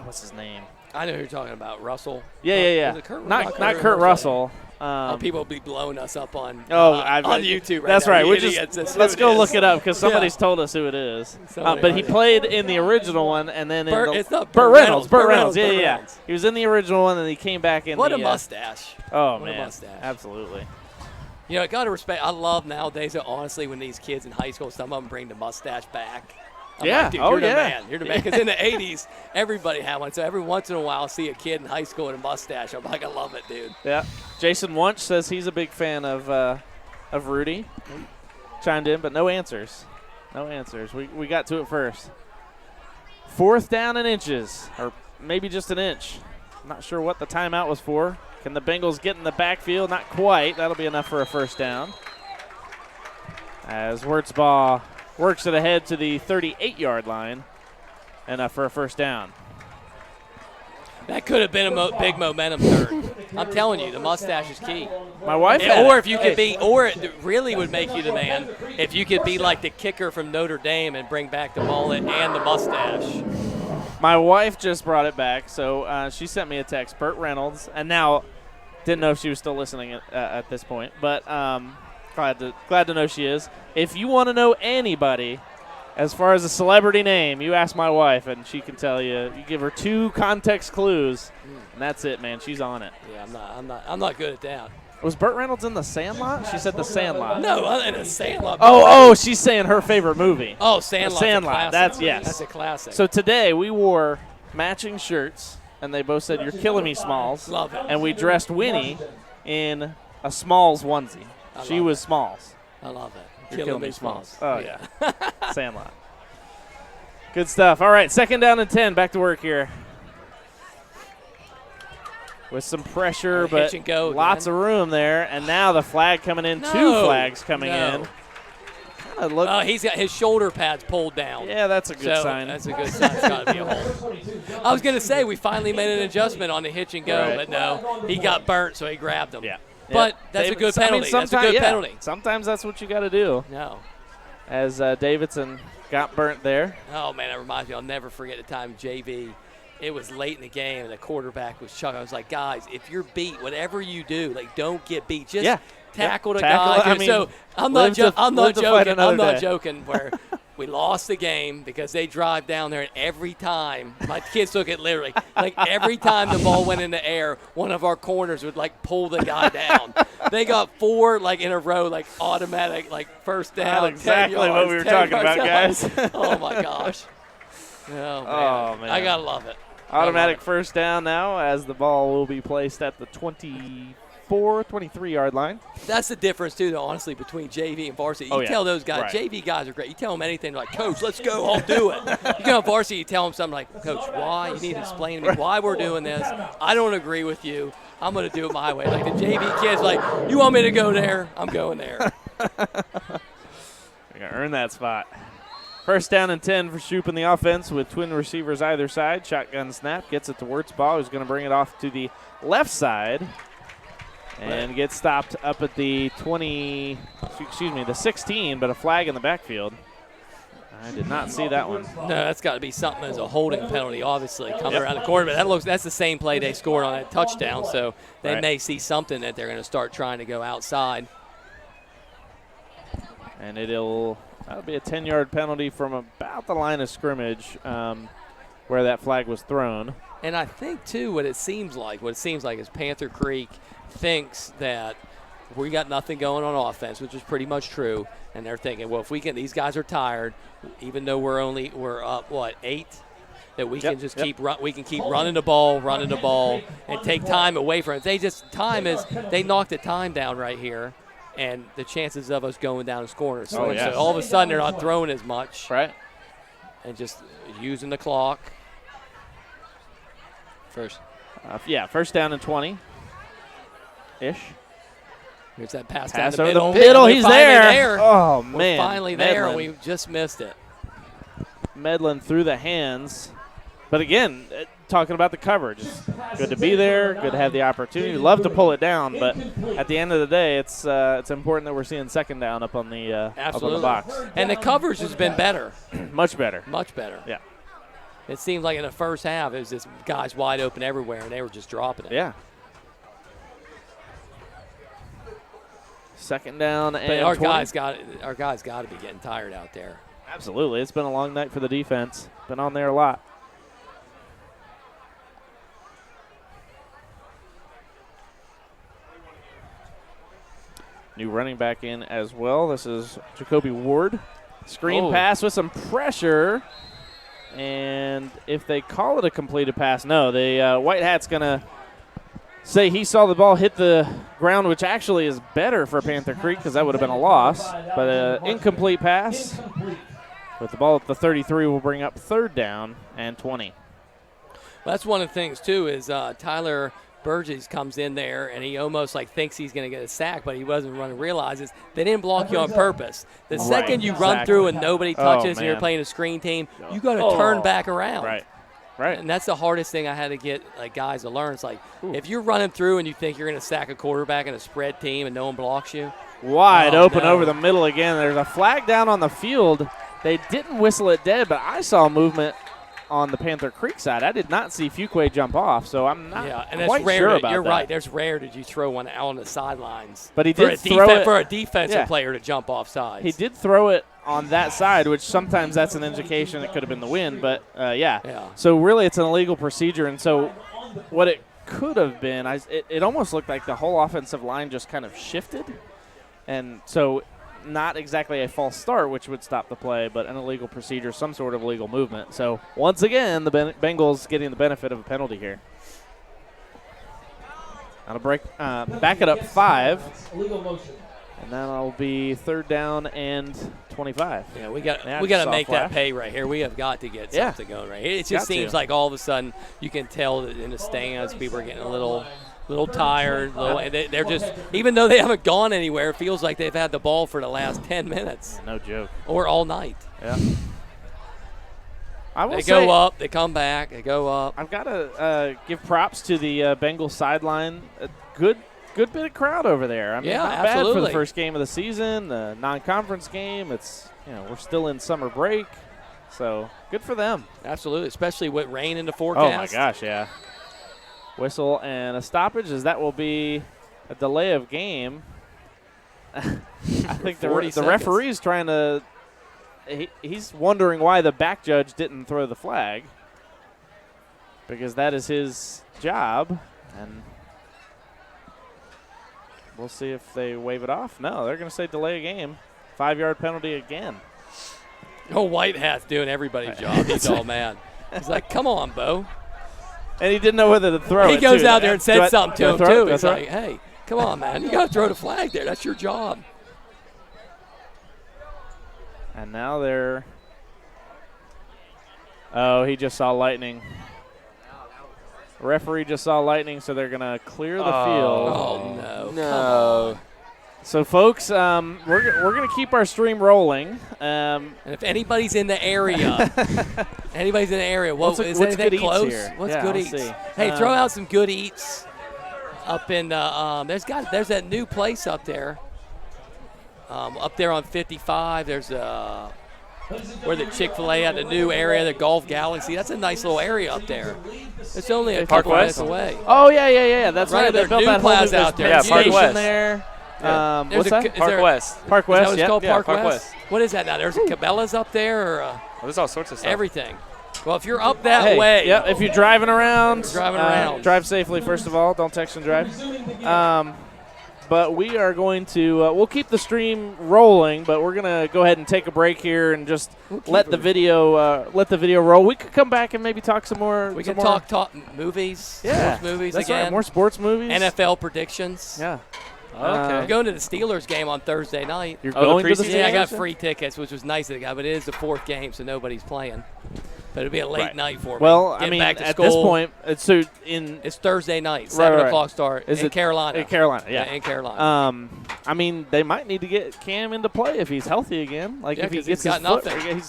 what's his name? I know who you're talking about. Russell. Yeah. Was it Kurt? Not Kurt Russell. People will be blowing us up on on YouTube. That's now. right. You We're just idiots. That's who let's it go is. look it up because somebody's Yeah. told us who it is. Somebody But he might. played in the original one, and then It's not Burt Burt Reynolds. Reynolds. Burt Burt Reynolds. Reynolds. Yeah. Burt Reynolds. He was in the original one, and he came back in. What the, a mustache. Oh What a man, mustache. absolutely. You know, I got to respect. I love nowadays that honestly, when these kids in high school, some of them bring the mustache back. I'm Yeah. like, dude, Oh, you're yeah. the man. You're the man. Because in the 80s, everybody had one. So every once in a while, I'll see a kid in high school with a mustache. I'm like, I love it, dude. Yeah. Jason Wunsch says he's a big fan of Rudy. Chimed in, but no answers. No answers. We got to it first. 4th down and inches, or maybe just an inch. I'm not sure what the timeout was for. Can the Bengals get in the backfield? Not quite. That'll be enough for a first down. As Wurtzball works it ahead to the 38-yard line. Enough for a first down. That could have been a big momentum turn. I'm telling you, the mustache is key. My wife had or it. if you could be, or it really would make you the man if you could be like the kicker from Notre Dame and bring back the mullet and the mustache. My wife just brought it back, so she sent me a text, Burt Reynolds, and now didn't know if she was still listening at this point, but glad to know she is. If you want to know anybody as far as a celebrity name, you ask my wife, and she can tell you. You give her 2 context clues, and that's it, man. She's on it. Yeah, I'm not good at that. Was Burt Reynolds in The Sandlot? She said The Sandlot. No, in a Sandlot. Oh, she's saying her favorite movie. Oh, Sandlot's The Sandlot. a classic. That's yes. That's a classic. So today we wore matching shirts, and they both said, "You're killing me, Smalls." Love it. And we dressed Winnie in a Smalls onesie. She was Smalls. I love it. You're killing me, Smalls. Oh yeah. Sandlot. Good stuff. All right, 2nd down and 10. Back to work here. With some pressure, but lots of room there. And now the flag coming in. 2 flags coming in. Oh, he's got his shoulder pads pulled down. Yeah, that's a good sign. That's a good sign. It's got to be a hold. I was going to say we finally made an adjustment on the hitch and go, but no, he got burnt, so he grabbed him. Yeah. But that's a good penalty. That's a good penalty. Sometimes that's what you got to do. No. As Davidson got burnt there. Oh, man, that reminds me. I'll never forget the time JV. It was late in the game, and the quarterback was chucking. I was like, guys, if you're beat, whatever you do, like, don't get beat. Just tackle the guy. I mean, so I'm not joking. I'm not joking. Where we lost the game because they drive down there, and every time my kids took it literally, like every time the ball went in the air, one of our corners would like pull the guy down. They got 4 like in a row, like automatic, like first down. That's exactly what we were talking about, guys. Oh my gosh. Oh man. I gotta love it. Automatic first down now as the ball will be placed at the 23-yard line. That's the difference, too, though, honestly, between JV and varsity. You tell those guys, JV guys are great. You tell them anything, they're like, Coach, let's go, I'll do it. You go to varsity, you tell them something like, Coach, why? You need to explain to me why we're doing this. I don't agree with you. I'm going to do it my way. Like the JV kid's like, you want me to go there? I'm going there. You're going to earn that spot. First down and 10 for Shoup in the offense with twin receivers either side. Shotgun snap, gets it to Wurtzbaugh, who's going to bring it off to the left side and gets stopped up at the the 16, but a flag in the backfield. I did not see that one. No, that's got to be something as a holding penalty, obviously, coming around the corner. But that's the same play they scored on that touchdown, so they may see something that they're going to start trying to go outside. And that'll be a 10-yard penalty from about the line of scrimmage where that flag was thrown. And I think, too, what it seems like is Panther Creek thinks that we got nothing going on offense, which is pretty much true. And they're thinking, well, if these guys are tired, even though we're up 8, that we can just keep running the ball, and take time away from it. They knock the time down right here. And the chances of us going down and scoring are so all of a sudden they're not throwing as much. Right. And just using the clock. First down and 20-ish. Here's that pass over down the middle. He's there. Oh, man. We're finally there, and we just missed it. Medlin through the hands. But again, talking about the coverage, it's good to be there, good to have the opportunity. Love to pull it down, but at the end of the day, it's important that we're seeing second down up on the up on the box. And the coverage has been better. Much better. Much better. Yeah. It seemed like in the first half, it was just guys wide open everywhere, and they were just dropping it. Yeah. Second down and but our 20. guys got to be getting tired out there. Absolutely. It's been a long night for the defense. Been on there a lot. New running back in as well. This is Jacoby Ward. Screen pass with some pressure. And if they call it a completed pass, no. The White Hat's going to say he saw the ball hit the ground, which actually is better for Panther Creek because that would have been a loss. But incomplete pass. With the ball at the 33 will bring up third down and 20. Well, that's one of the things, too, is Tyler Burgess comes in there and he almost thinks he's going to get a sack, but he wasn't running. Realizes they didn't block you on purpose. The second you run through and nobody touches and you're playing a screen team, you got to turn back around. Right. And that's the hardest thing I had to get guys to learn. It's if you're running through and you think you're going to sack a quarterback in a spread team and no one blocks you. Wide open over the middle again. There's a flag down on the field. They didn't whistle it dead, but I saw movement on the Panther Creek side. I did not see Fuquay jump off, so I'm not quite sure about that. You're right. There's rare did you throw one out on the sidelines. But he did throw it for a defensive player to jump off sides. He did throw it on that side, which sometimes that's an indication it could have been the wind. But, So really it's an illegal procedure. And so what it could have been, it almost looked like the whole offensive line just kind of shifted. And so not exactly a false start, which would stop the play, but an illegal procedure, some sort of illegal movement. So once again, the Bengals getting the benefit of a penalty here. That'll back it up 5. Illegal motion. And that'll be 3rd down and 25. Yeah, we got to make that pay right here. We have got to get something going right here. It just seems like all of a sudden you can tell that in the stands people are getting a little tired. And they're just, even though they haven't gone anywhere, it feels like they've had the ball for the last 10 minutes. No joke. Or all night. Yeah. They go up, they come back, they go up. I've got to give props to the Bengals sideline. A good bit of crowd over there. I mean, not absolutely. bad for the first game of the season, the non-conference game. It's, we're still in summer break, so good for them. Absolutely, especially with rain in the forecast. Oh, my gosh, yeah. Whistle and a stoppage, as that will be a delay of game. I think the referee's trying to he's wondering why the back judge didn't throw the flag, because that is his job, and we'll see if they wave it off. No, they're going to say delay a game. 5-yard penalty again. Oh, White Hat's doing everybody's job. He's all mad. He's like, come on, Bo. And he didn't know whether to throw it. He goes out there and said something to him, too. He's like, it? hey, come on, man. You got to throw the flag there. That's your job. And now they're – oh, he just saw lightning. Referee just saw lightning, so they're going to clear the field. Oh, no. No. So, folks, we're going to keep our stream rolling. And if anybody's in the area, what's anything close? Here? What's good eats? See. Hey, throw out some good eats up in there's that new place up there. Up there on 55, there's where the Chick-fil-A at the new area, the Golf Galaxy. That's a nice little area up there. It's only a couple minutes away. Oh, yeah. That's right. They built that plaza out there. Yeah, Park West. There. Yeah. What's that? Park West. Park West. Is that what it's called? Yeah, Park West? What is that now? There's a Cabela's up there? Or there's all sorts of stuff. everything. Well, if you're up that way. Yeah, if you're driving around. Drive safely, first of all. Don't text and drive. But we are going to we'll keep the stream rolling, but we're going to go ahead and take a break here and just let the video roll. We could come back and maybe talk some more. We can talk movies, sports movies that's again. Right, more sports movies. NFL predictions. Yeah. Okay. I'm going to the Steelers game on Thursday night. You're going to the Steelers? Yeah, I got free tickets, which was nice of the guy, but it is the 4th game, so nobody's playing. But it'll be a late night for me. Well, I mean, at this point, it's Thursday night, 7 o'clock start in Carolina. In Carolina, yeah. In Carolina. I mean, they might need to get Cam into play if he's healthy again. Like if he gets his foot,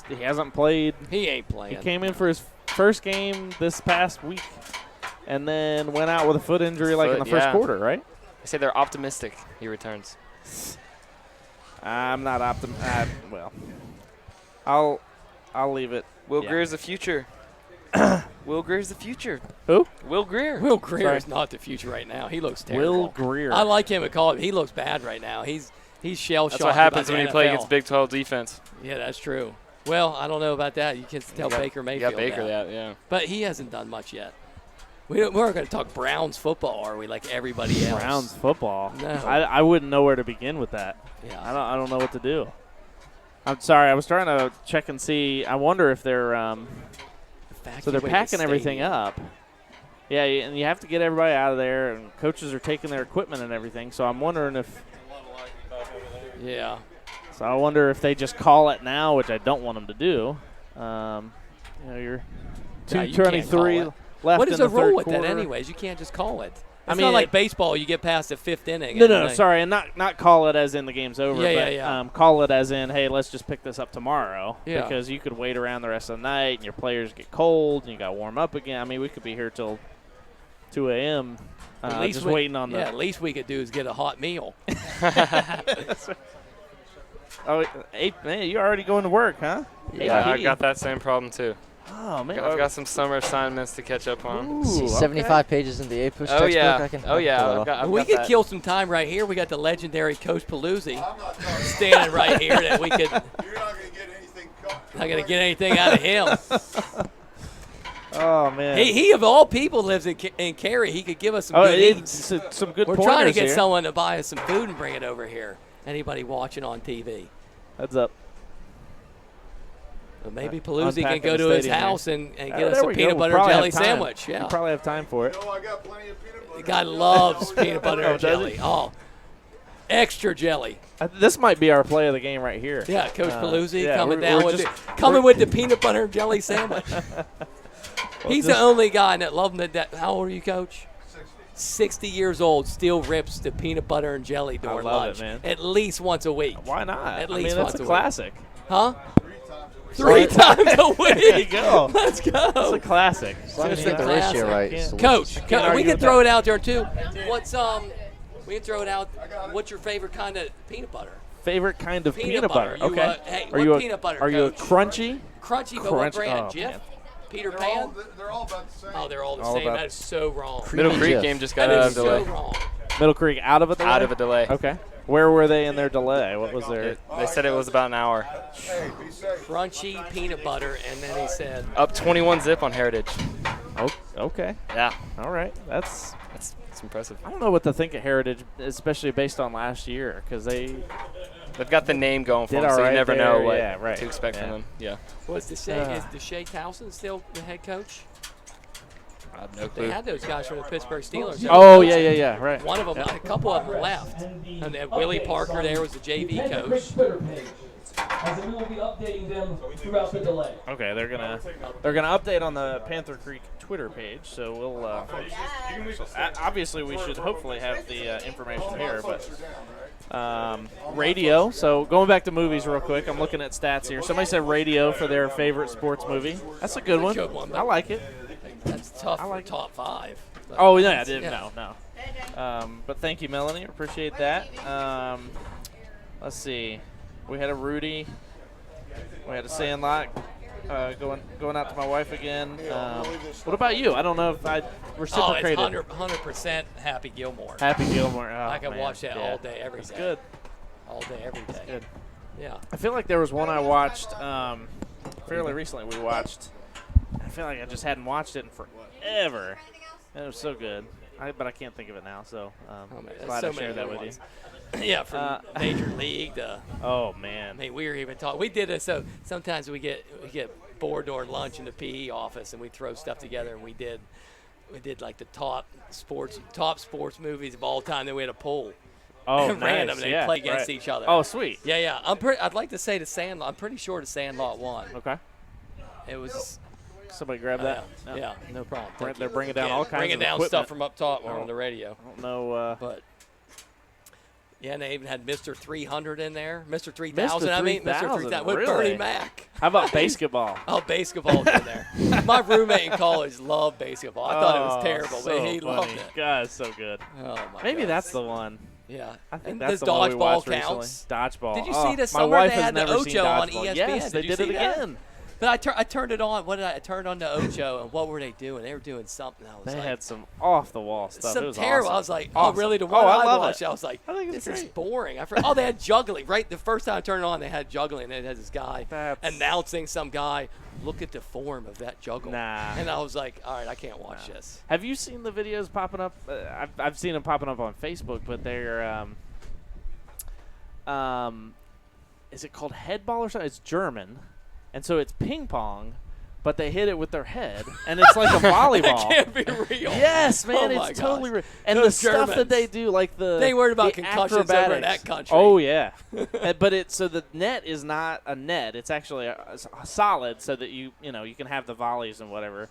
he hasn't played. He ain't playing. He came in for his first game this past week, and then went out with a foot injury in the first quarter, right? They say they're optimistic he returns. I'm not optimistic. Well, I'll leave it. Will Greer's the future. Will Greer's the future. Who? Will Greer. Will Greer is not the future right now. He looks terrible. Will Greer. I like him at college. He looks bad right now. He's shell-shocked. That's what happens when you NFL. play against Big 12 defense. Yeah, that's true. Well, I don't know about that. You can tell Baker Mayfield You got Baker that, yeah. But he hasn't done much yet. We're going to talk Browns football, are we, like everybody else? Browns football? No. I wouldn't know where to begin with that. Yeah. I don't know what to do. I'm sorry. I was trying to check and see. I wonder if they're so they're packing everything up. Yeah, and you have to get everybody out of there, and coaches are taking their equipment and everything. So I'm wondering if. Yeah. So I wonder if they just call it now, which I don't want them to do. You're 2:23 left. What is in the the rule with quarter. that, anyways? You can't just call it. It's I mean, not like baseball. You get past the 5th inning. No, sorry, and not call it as in the game's over. Yeah. Call it as in, hey, let's just pick this up tomorrow. Yeah. Because you could wait around the rest of the night, and your players get cold, and you got to warm up again. I mean, we could be here till 2 a.m. At least just waiting on the. Yeah, at least we could do is get a hot meal. Oh, man, you're already going to work, huh? Yeah, I got that same problem too. Oh, man. I've got some summer assignments to catch up on. See 75 pages in the A-Push textbook. We could kill some time right here. We got the legendary Coach Paluzzi standing right here that we could. You're not going to get anything out of him. Oh, man. He of all people lives in Cary. He could give us some good eats. Some good We're trying to get here. someone to buy us some food and bring it over here. Anybody watching on TV? Heads up. Well, maybe Paluzzi can go to his house and get us a peanut butter we'll jelly sandwich. Yeah. You probably have time for it. I got plenty of peanut butter. The guy loves peanut butter and jelly. Oh. Extra jelly. This might be our play of the game right here. Yeah, Coach Paluzzi coming we're with the peanut butter and jelly sandwich. He's the only guy that loved that. How old are you, Coach? 60 years old, still rips the peanut butter and jelly during lunch. It, man. At least once a week. Why not? At least that's once a classic. Huh? Three times a week. There you go. Let's go. It's a classic. As long as you get the ratio right. Coach, we can throw it out there too. We can throw it out. What's your favorite kind of peanut butter? Favorite kind of peanut butter. You, Okay. Hey, are you a peanut butter? Are you a crunchy? Crunchy, but what brand? Oh, Jif? man. Peter Pan? They're all about the same. Oh, they're all the same. That is so wrong. Middle Creek game just got out of delay. So wrong. Middle Creek out of a delay? Out of a delay. Okay. Where were they in their delay? What was their? They said it was about an hour. Crunchy peanut butter, and then he said up 21 zip on Heritage. Oh, okay. Yeah. All right. That's impressive. I don't know what to think of Heritage, especially based on last year, because they've got the name going for them, so you never know what to expect from them. Yeah. Is Deshae Towson still the head coach? I have no clue. They had those guys from the Pittsburgh Steelers. Oh, yeah, right. One of them, a couple of them left. And then Willie Parker there was the JV coach. As we will be updating them throughout the delay. Okay, they're gonna update on the Panther Creek Twitter page, so we'll obviously we should hopefully have the information here, but radio. So going back to movies real quick, I'm looking at stats here. Somebody said radio for their favorite sports movie. That's a good one. I like it. That's tough. I like top 5. Oh yeah, I didn't. No. But thank you, Melanie. Appreciate that. Let's see. We had a Rudy. We had a Sandlot going out to my wife again. What about you? I don't know if I reciprocated. Oh, it's 100% Happy Gilmore. Happy Gilmore. Oh, I can watch that all day, every day. That's good. All day, every day. That's good. Yeah. I feel like there was one I watched fairly recently. We watched. I feel like I just hadn't watched it in forever. And it was so good. But I can't think of it now, so glad I shared that with you. Yeah, from Major League to. Oh man! I mean, we were even talking. We did it. So sometimes we get bored during lunch in the PE office, and we throw stuff together. And we did like the top sports movies of all time. Then we had a poll. Oh, and random, and they play against each other. Oh, sweet. Yeah. I'd like to say the Sandlot. I'm pretty sure the Sandlot won. Okay. It was. Somebody grab that. Yeah, no problem. They're bringing down all kinds of bringing down equipment. stuff from up top on the radio. I don't know. But. Yeah, and they even had Mr. 300 in there. Mr. 3000, Mr. 3000 with Bernie Mac. How about basketball? Oh, basketball's in there. My roommate in college loved basketball. I thought it was terrible, but he loved it. God, it's so good. Oh, my Maybe God. that's the one. Yeah. I think and that's the the one we dodgeball watched counts. Recently. Dodgeball. Did you see this my summer wife they has had the never seen Ocho on dodgeball. ESPN? Yes, they did it again. But I turned it on. I turned on the Ocho, and what were they doing? They were doing something. They had some off-the-wall stuff. Some it was terrible. awesome. I was like, awesome. oh, really? The one I love watched, it. I was like, I think it's this is great. boring. They had juggling. Right, the first time I turned it on, they had juggling. They had this guy announcing some guy. Look at the form of that juggle. Nah. And I was like, all right, I can't watch this. Have you seen the videos popping up? I've seen them popping up on Facebook, but they're is it called headball or something? It's German, and so it's ping pong, but they hit it with their head, and it's like a volleyball. That can't be real. Yes, man, oh it's totally real. And those the Germans, stuff that they do, like they worried about concussions over in that country. Oh yeah, but so the net is not a net; it's actually a solid, so that you can have the volleys and whatever.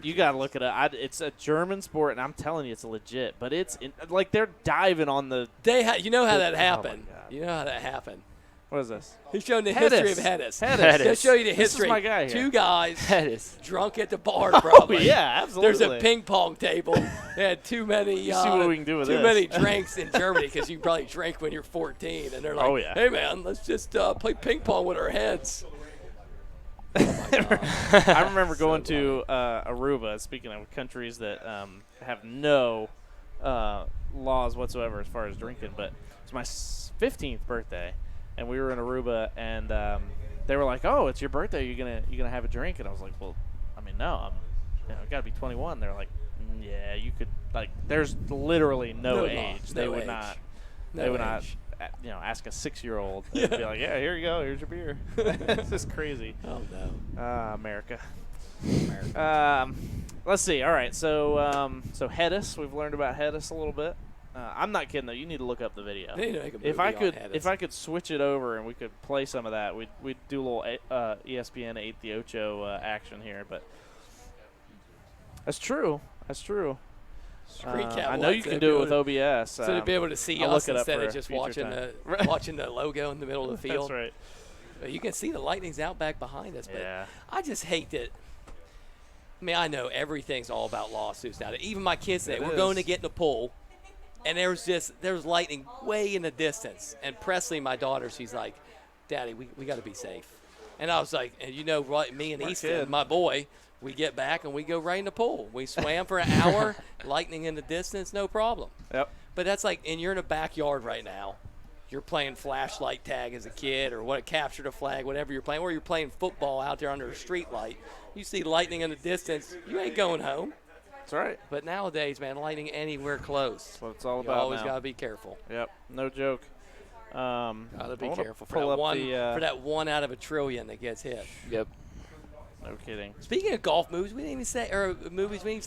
You gotta look it up. It's a German sport, and I'm telling you, it's legit. But it's like they're diving on the. You know how that happened. You know how that happened. What is this? He's showing the history of Hedis. He'll show you the history. This is my guy here. 2 guys drunk at the bar, Oh, probably. yeah, absolutely. There's a ping pong table. They had too many. See what we can do with too this. many drinks in Germany because you probably drink when you're 14, and they're like, oh, yeah. "Hey man, let's just play ping pong with our heads." I remember going to Aruba. Speaking of countries that have no laws whatsoever as far as drinking, but it's my 15th birthday. And we were in Aruba, and they were like, "Oh, it's your birthday. You gonna have a drink?" And I was like, "Well, I mean, no. I gotta be 21." They're like, "Yeah, you could." Like, there's literally no age. They would not. They would not. Ask a 6-year-old. They'd be like, "Yeah, here you go. Here's your beer." It's just crazy. Oh no. America. Let's see. All right. So Hedis. We've learned about Hedis a little bit. I'm not kidding though. You need to look up the video. They need to make a movie If I could, on if I could switch it over and we could play some of that, we'd do a little ESPN 8 the Ocho action here. But that's true. That's true. I know you can do it with OBS. So to be able to see I'll us look it up instead for of just future watching time. watching the logo in the middle of the field. That's right. But you can see the Lightning's out back behind us. But Yeah. I just hate that. I mean, I know everything's all about lawsuits now. Even my kids say, we're going to get in the pool. And there was lightning way in the distance. And Presley, my daughter, she's like, Daddy, we got to be safe. And I was like, and you know, right, me and Easton, my boy, we get back and we go right in the pool. We swam for an hour, lightning in the distance, no problem. Yep. But that's like, and you're in a backyard right now. You're playing flashlight tag as a kid or capture the flag, whatever you're playing, or you're playing football out there under a street light. You see lightning in the distance, you ain't going home. That's right. But nowadays, man, lightning anywhere close. That's what it's all you about always now. got to be careful. Yep, no joke. Gotta be careful for the, that one out of a trillion that gets hit. Yep. No kidding. Speaking of golf movies, we didn't even say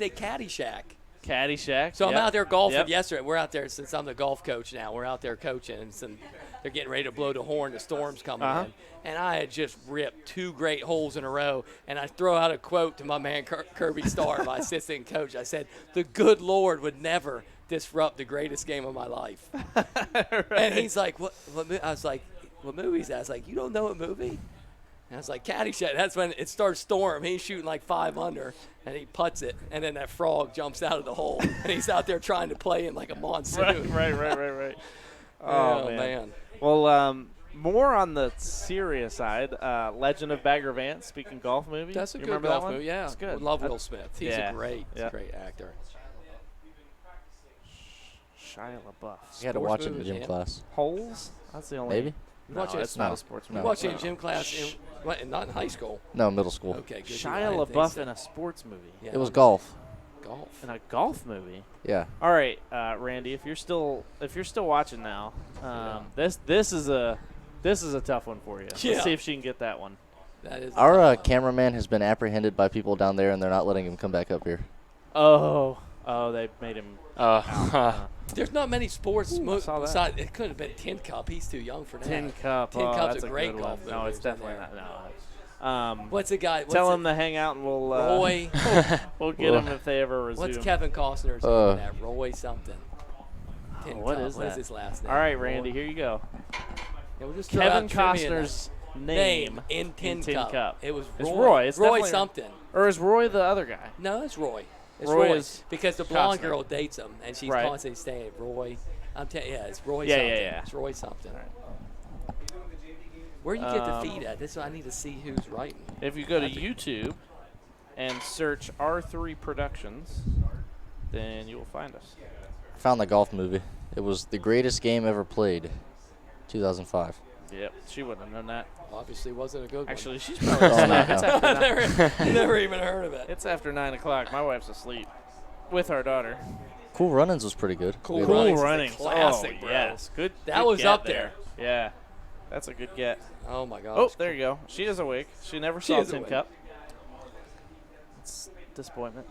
Caddyshack. Caddyshack. So I'm yep. out there golfing yep. yesterday. We're out there since I'm the golf coach now. We're out there coaching, and they're getting ready to blow the horn. The storm's coming in, and I had just ripped 2 great holes in a row. And I throw out a quote to my man Kirby Starr, my assistant coach. I said, "The good Lord would never disrupt the greatest game of my life." Right. And he's like, "What?" I was like, "What movie is that?" I was like, "You don't know what movie?" And I was like, Caddyshack. That's when it starts storm. He's shooting like 5 under, and he putts it, and then that frog jumps out of the hole, and he's out there trying to play in like a monsoon. Right. Oh, man. Well, more on the serious side, Legend of Bagger Vance, speaking golf movie. That's a you good remember golf that one? movie, yeah. It's good. Love Will Smith. He's yeah. a great actor. Shia LaBeouf. You had to watch it in gym class. Holes? That's the only. Maybe. No, it's not a sports movie. You watch it in gym class, not in high school. No, middle school. Okay, good. Shia LaBeouf in a sports movie. Yeah. It was golf. Golf. In a golf movie. Yeah. All right, Randy, if you're still watching now, this is a tough one for you. Yeah. Let's see if she can get that one. That is Our cameraman has been apprehended by people down there, and they're not letting him come back up here. Oh, they made him. There's not many sports. saw that. It could have been Tin Cup. He's too young for that. Tin Cup. Tin Cup's that's a great good golf one. movie. No, it's definitely not. No. What's the guy? Tell him to hang out, and we'll Roy. we'll get him if they ever resume. What's Kevin Costner's name in that? Roy something. Tin what Cup. is that? What is his last name? All right, Randy, here you go. Yeah, we'll just throw Kevin out trivia Costner's name in Tin Cup. It was Roy. It's Roy. It's Roy definitely something. Or is Roy the other guy? No, it's Roy. It's Roy Roy. is Because the blonde Costner. girl dates him, and she's Right. constantly saying Roy. It's Roy Yeah, something. yeah. It's Roy something. Where you get the feed at? This I need to see who's writing. If you go to YouTube and search R3 Productions, then you will find us. I found the golf movie. It was the greatest game ever played, 2005. Yep, she wouldn't have known that. Obviously wasn't a good one. Actually, she's probably asleep. It's after never even heard of it. It's after 9 o'clock. My wife's asleep with our daughter. Cool Runnings was pretty good. Cool Runnings. Classic, oh, bro. Yes. Good. That good was get up there. Yeah. That's a good get. Oh, my gosh. Oh, there you go. She is awake. She never She saw is Tin awake. Cup. It's disappointment.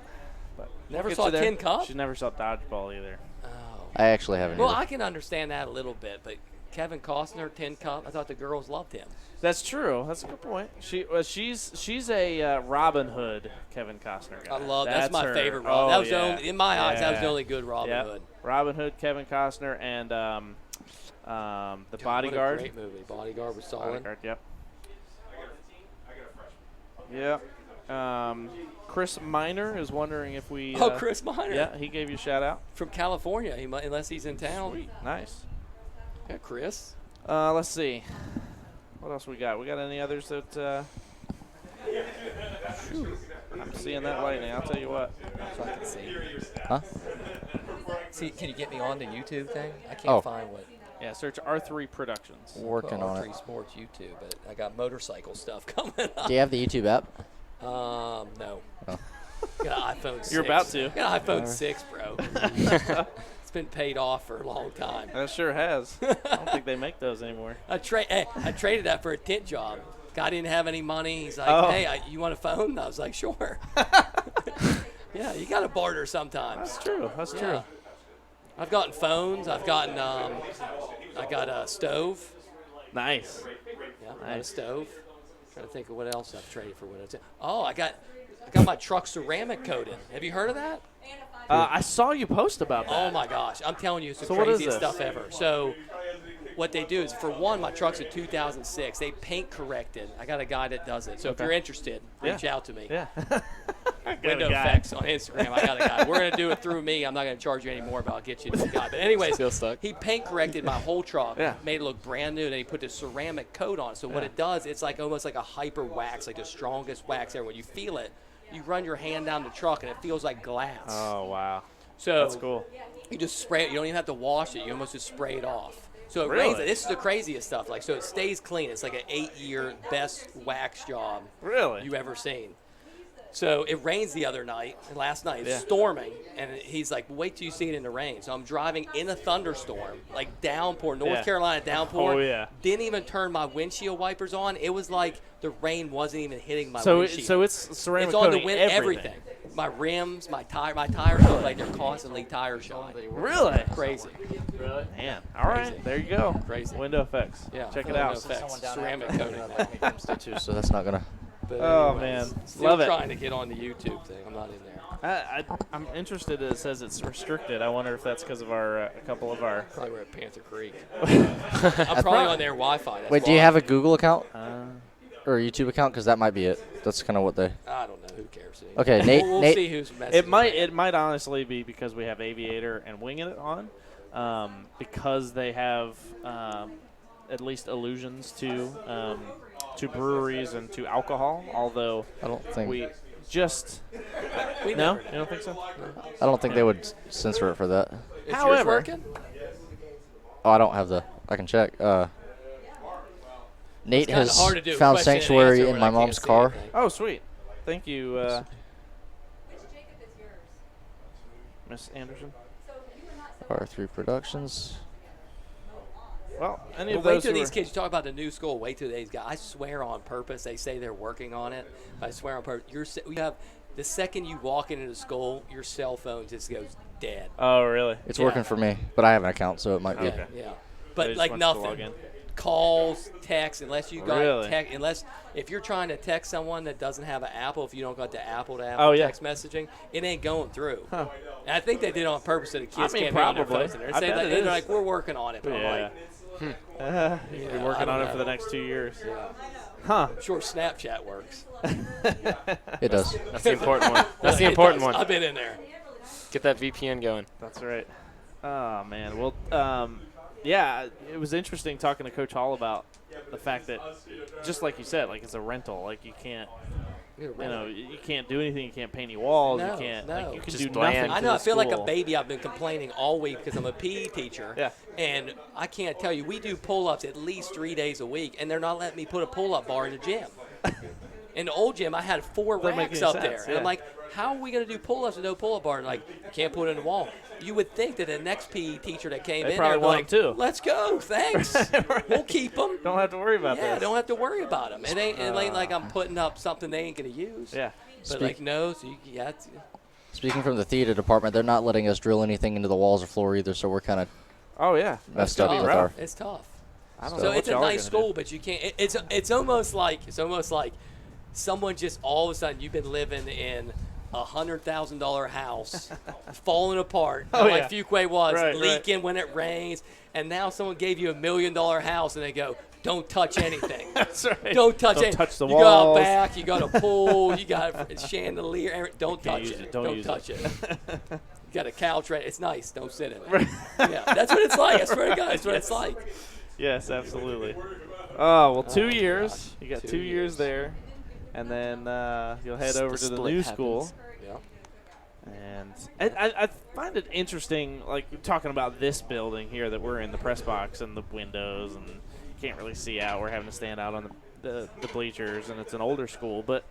But Never we'll saw get you there. Tin Cup? She never saw Dodgeball either. Oh. I actually haven't Well, either. I can understand that a little bit, but Kevin Costner, Tin Cup, I thought the girls loved him. That's true. That's a good point. She's a Robin Hood Kevin Costner guy. I love that's my her. favorite Robin. That was the yeah. only, in my eyes, that was the Yeah. only good Robin Yep. Hood. Robin Hood, Kevin Costner, and the Bodyguard. What a great movie. Bodyguard was solid. Bodyguard, yep. Yep. Chris Miner is wondering if we. Chris Miner. Yeah, he gave you a shout out. From California, he might, unless he's in town. Sweet. Nice. Yeah, Chris. Let's see. What else we got? We got any others that? I'm seeing that lightning. I'll tell you what. So I can see. Huh? See, can you get me on the YouTube thing? I can't find what. Yeah, search R3 Productions. Working on it. R3 Sports YouTube, but I got motorcycle stuff coming up. Do you have the YouTube app? No. Oh. Got an iPhone 6. You're about to. Got an iPhone 6, bro. It's been paid off for a long time. That sure has. I don't think they make those anymore. I traded that for a tent job. Guy didn't have any money. He's like, hey, you want a phone? I was like, sure. Yeah, you got to barter sometimes. That's true. That's true. I've gotten phones. I got a stove. Nice. Yeah, I got a stove. Trying to think of what else I've traded for windows. Oh, I got my truck ceramic coated. Have you heard of that? I saw you post about that. Oh my gosh, I'm telling you, it's the So what is craziest this? stuff ever. So what they do is, for one, my truck's a 2006. They paint corrected. I got a guy that does it. So if Okay. you're interested, reach out to me. Yeah. Window Effects on Instagram. I got a guy. We're going to do it through me. I'm not going to charge you any more, but I'll get you to the guy. But anyways, he paint corrected my whole truck, made it look brand new, and then he put this ceramic coat on. So what it does, it's like almost like a hyper wax, like the strongest wax ever. When you feel it, you run your hand down the truck, and it feels like glass. Oh, wow. So that's cool. You just spray it. You don't even have to wash it. You almost just spray it off. So it Really? rains it. This is the craziest stuff. Like, so it stays clean. It's like an 8-year best wax job you ever seen. So it rains the other night, and last night it's storming, and he's like, wait till you see it in the rain. So I'm driving in a thunderstorm, like downpour, North Carolina downpour. Oh, yeah. Didn't even turn my windshield wipers on. It was like the rain wasn't even hitting my So windshield. so it's ceramic It's on the coating everything. My rims, my tires look like they're constantly tire shine. Really? Crazy. Really? Man. All right. Crazy. There you go. Crazy. Window effects. Yeah. Check it Window out. Effects. Ceramic coating. too, so that's not gonna. But Oh, anyways, man. Still Love it. trying to get on the YouTube thing. I'm not in there. I'm interested. It says it's restricted. I wonder if that's because of our a couple of our. Probably we're at Panther Creek. I'm probably on their Wi-Fi. That's Wait, do you why. have a Google account or a YouTube account? Because that might be it. That's kind of what they. I don't know. Who cares? Okay, Nate. We'll Nate, see who's messaging. It might honestly be because we have Aviator and Winging It on, because they have at least allusions to breweries and to alcohol. Although I don't think we just we no, never know. you don't think so? I don't think they would censor it for that. Is yours However, working? Oh, I don't have the. I can check. Nate kinda has hard to do found question and sanctuary answer in when my I can't mom's see car. anything. Oh, sweet. Thank you, Miss Anderson. R3 Productions. Well, any Well, of wait those till who these are- kids, you talk about the new school, wait till these guys. I swear on purpose, they say they're working on it. I swear on purpose. You have the second you walk into the school, your cell phone just goes dead. Oh, really? It's working for me, but I have an account, so it might be. Okay. Yeah, They but just like want you to log nothing. in. Calls, texts, unless you got Really? unless if you're trying to text someone that doesn't have an Apple, if you don't got the Apple to Oh, yeah. text messaging, it ain't going through. Huh. And I think they did it on purpose so the kids I mean, can't be on their probably. phones. They're I saying bet that, it they're is. like, we're working on it. But Yeah. I'm like, You're I working don't on it for know. the next 2 years. Yeah. Huh. I'm sure Snapchat works. It does. That's the important one. That's the It important does. one. I've been in there. Get that VPN going. That's right. Oh, man. Well, yeah, it was interesting talking to Coach Hall about the fact that, just like you said, like it's a rental. Like you can't, you can't do anything. You can't paint any walls. No, you can't. no. Like you can Just do bland. nothing. I to know. the I feel like a school. baby. I've been complaining all week because I'm a PE teacher. Yeah. And I can't tell you, we do pull-ups at least 3 days a week, and they're not letting me put a pull-up bar in the gym. In the old gym, I had 4 Doesn't make racks any up sense, there. And yeah. I'm like, how are we going to do pull-ups with no pull-up bar? And like, you can't put it in the wall. You would think that the next PE teacher that came They in probably there would want be like, them too. let's go, thanks. We'll keep them. Don't have to worry about Yeah, this. don't have to worry about them. It ain't like I'm putting up something they ain't going to use. Yeah. But like, no, so you got to. Speaking from the theater department, they're not letting us drill anything into the walls or floor either, so we're kind of Oh yeah. messed That's up gotta with be our. rough. It's tough. I don't So know what it's a y'all are nice gonna do. school, but you can't. It's almost like someone just all of a sudden you've been living in $100,000 house, falling apart, Oh, like yeah. Fuquay was, Right, leaking when it rains, and now someone gave you $1 million house and they go, don't touch anything. That's right. Don't touch Don't anything. touch the you got walls. a back, you got a pool, you got a chandelier. Don't Can't touch use it. it. Don't use touch it. You got a couch right. It's nice. Don't sit in it. Yeah, that's what it's like. I swear to God, that's what it's like. Yes, absolutely. Oh well, 2 Oh, my years. gosh. You got 2 2 years there, and then you'll head over to the split new happens. school. Yeah. And I find it interesting, like talking about this building here that we're in, the press box and the windows, and you can't really see out. We're having to stand out on the bleachers, and it's an older school. But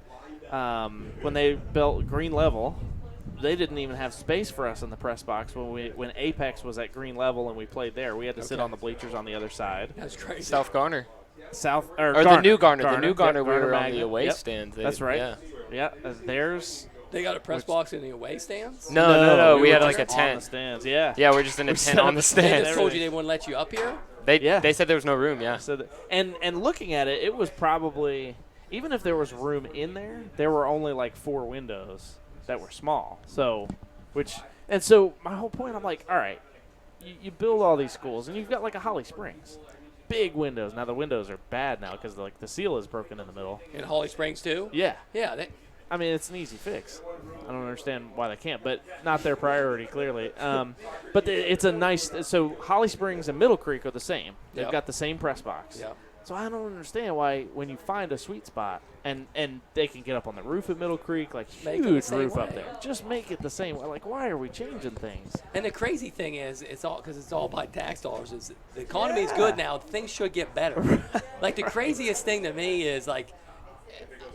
when they built Green Level, they didn't even have space for us in the press box when Apex was at Green Level and we played there. We had to sit on the bleachers on the other side. That's crazy. South Garner. Or the new Garner. The new Garner, Yep, we were on the Magnet. away Yep. stand. That's right. Yeah. Yeah, there's They got a press box in the away stands? No. We had were like a just on tent. the stands, yeah. Yeah, we're just in a tent on the They stands. just told you they wouldn't let you up here? They said there was no room, yeah. So and looking at it, it was probably, even if there was room in there were only like 4 windows that were small. So my whole point, I'm like, all right, you build all these schools, and you've got like a Holly Springs. Big windows. Now the windows are bad now because like the seal is broken in the middle. In Holly Springs too? Yeah. Yeah. I mean, it's an easy fix. I don't understand why they can't, but not their priority, clearly. But it's a nice – so Holly Springs and Middle Creek are the same. They've got the same press box. Yep. So I don't understand why when you find a sweet spot and they can get up on the roof at Middle Creek, like huge roof up there. Just make it the same way. Like, why are we changing things? And the crazy thing is, it's all by tax dollars. Is the economy is good now. Things should get better. Like the craziest thing to me is like,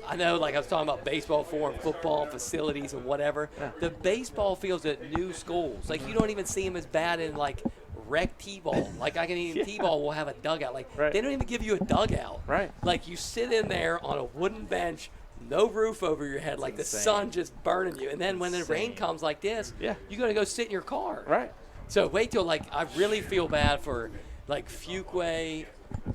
I know, like I was talking about baseball for and football facilities and whatever. Yeah. The baseball fields at new schools, like you don't even see them as bad in like rec t-ball. Like I can even t-ball will have a dugout. Like they don't even give you a dugout. Right. Like you sit in there on a wooden bench, no roof over your head, like the sun just burning you. And then when the rain comes like this, you got to go sit in your car. Right. So wait till like I really feel bad for like Fuquay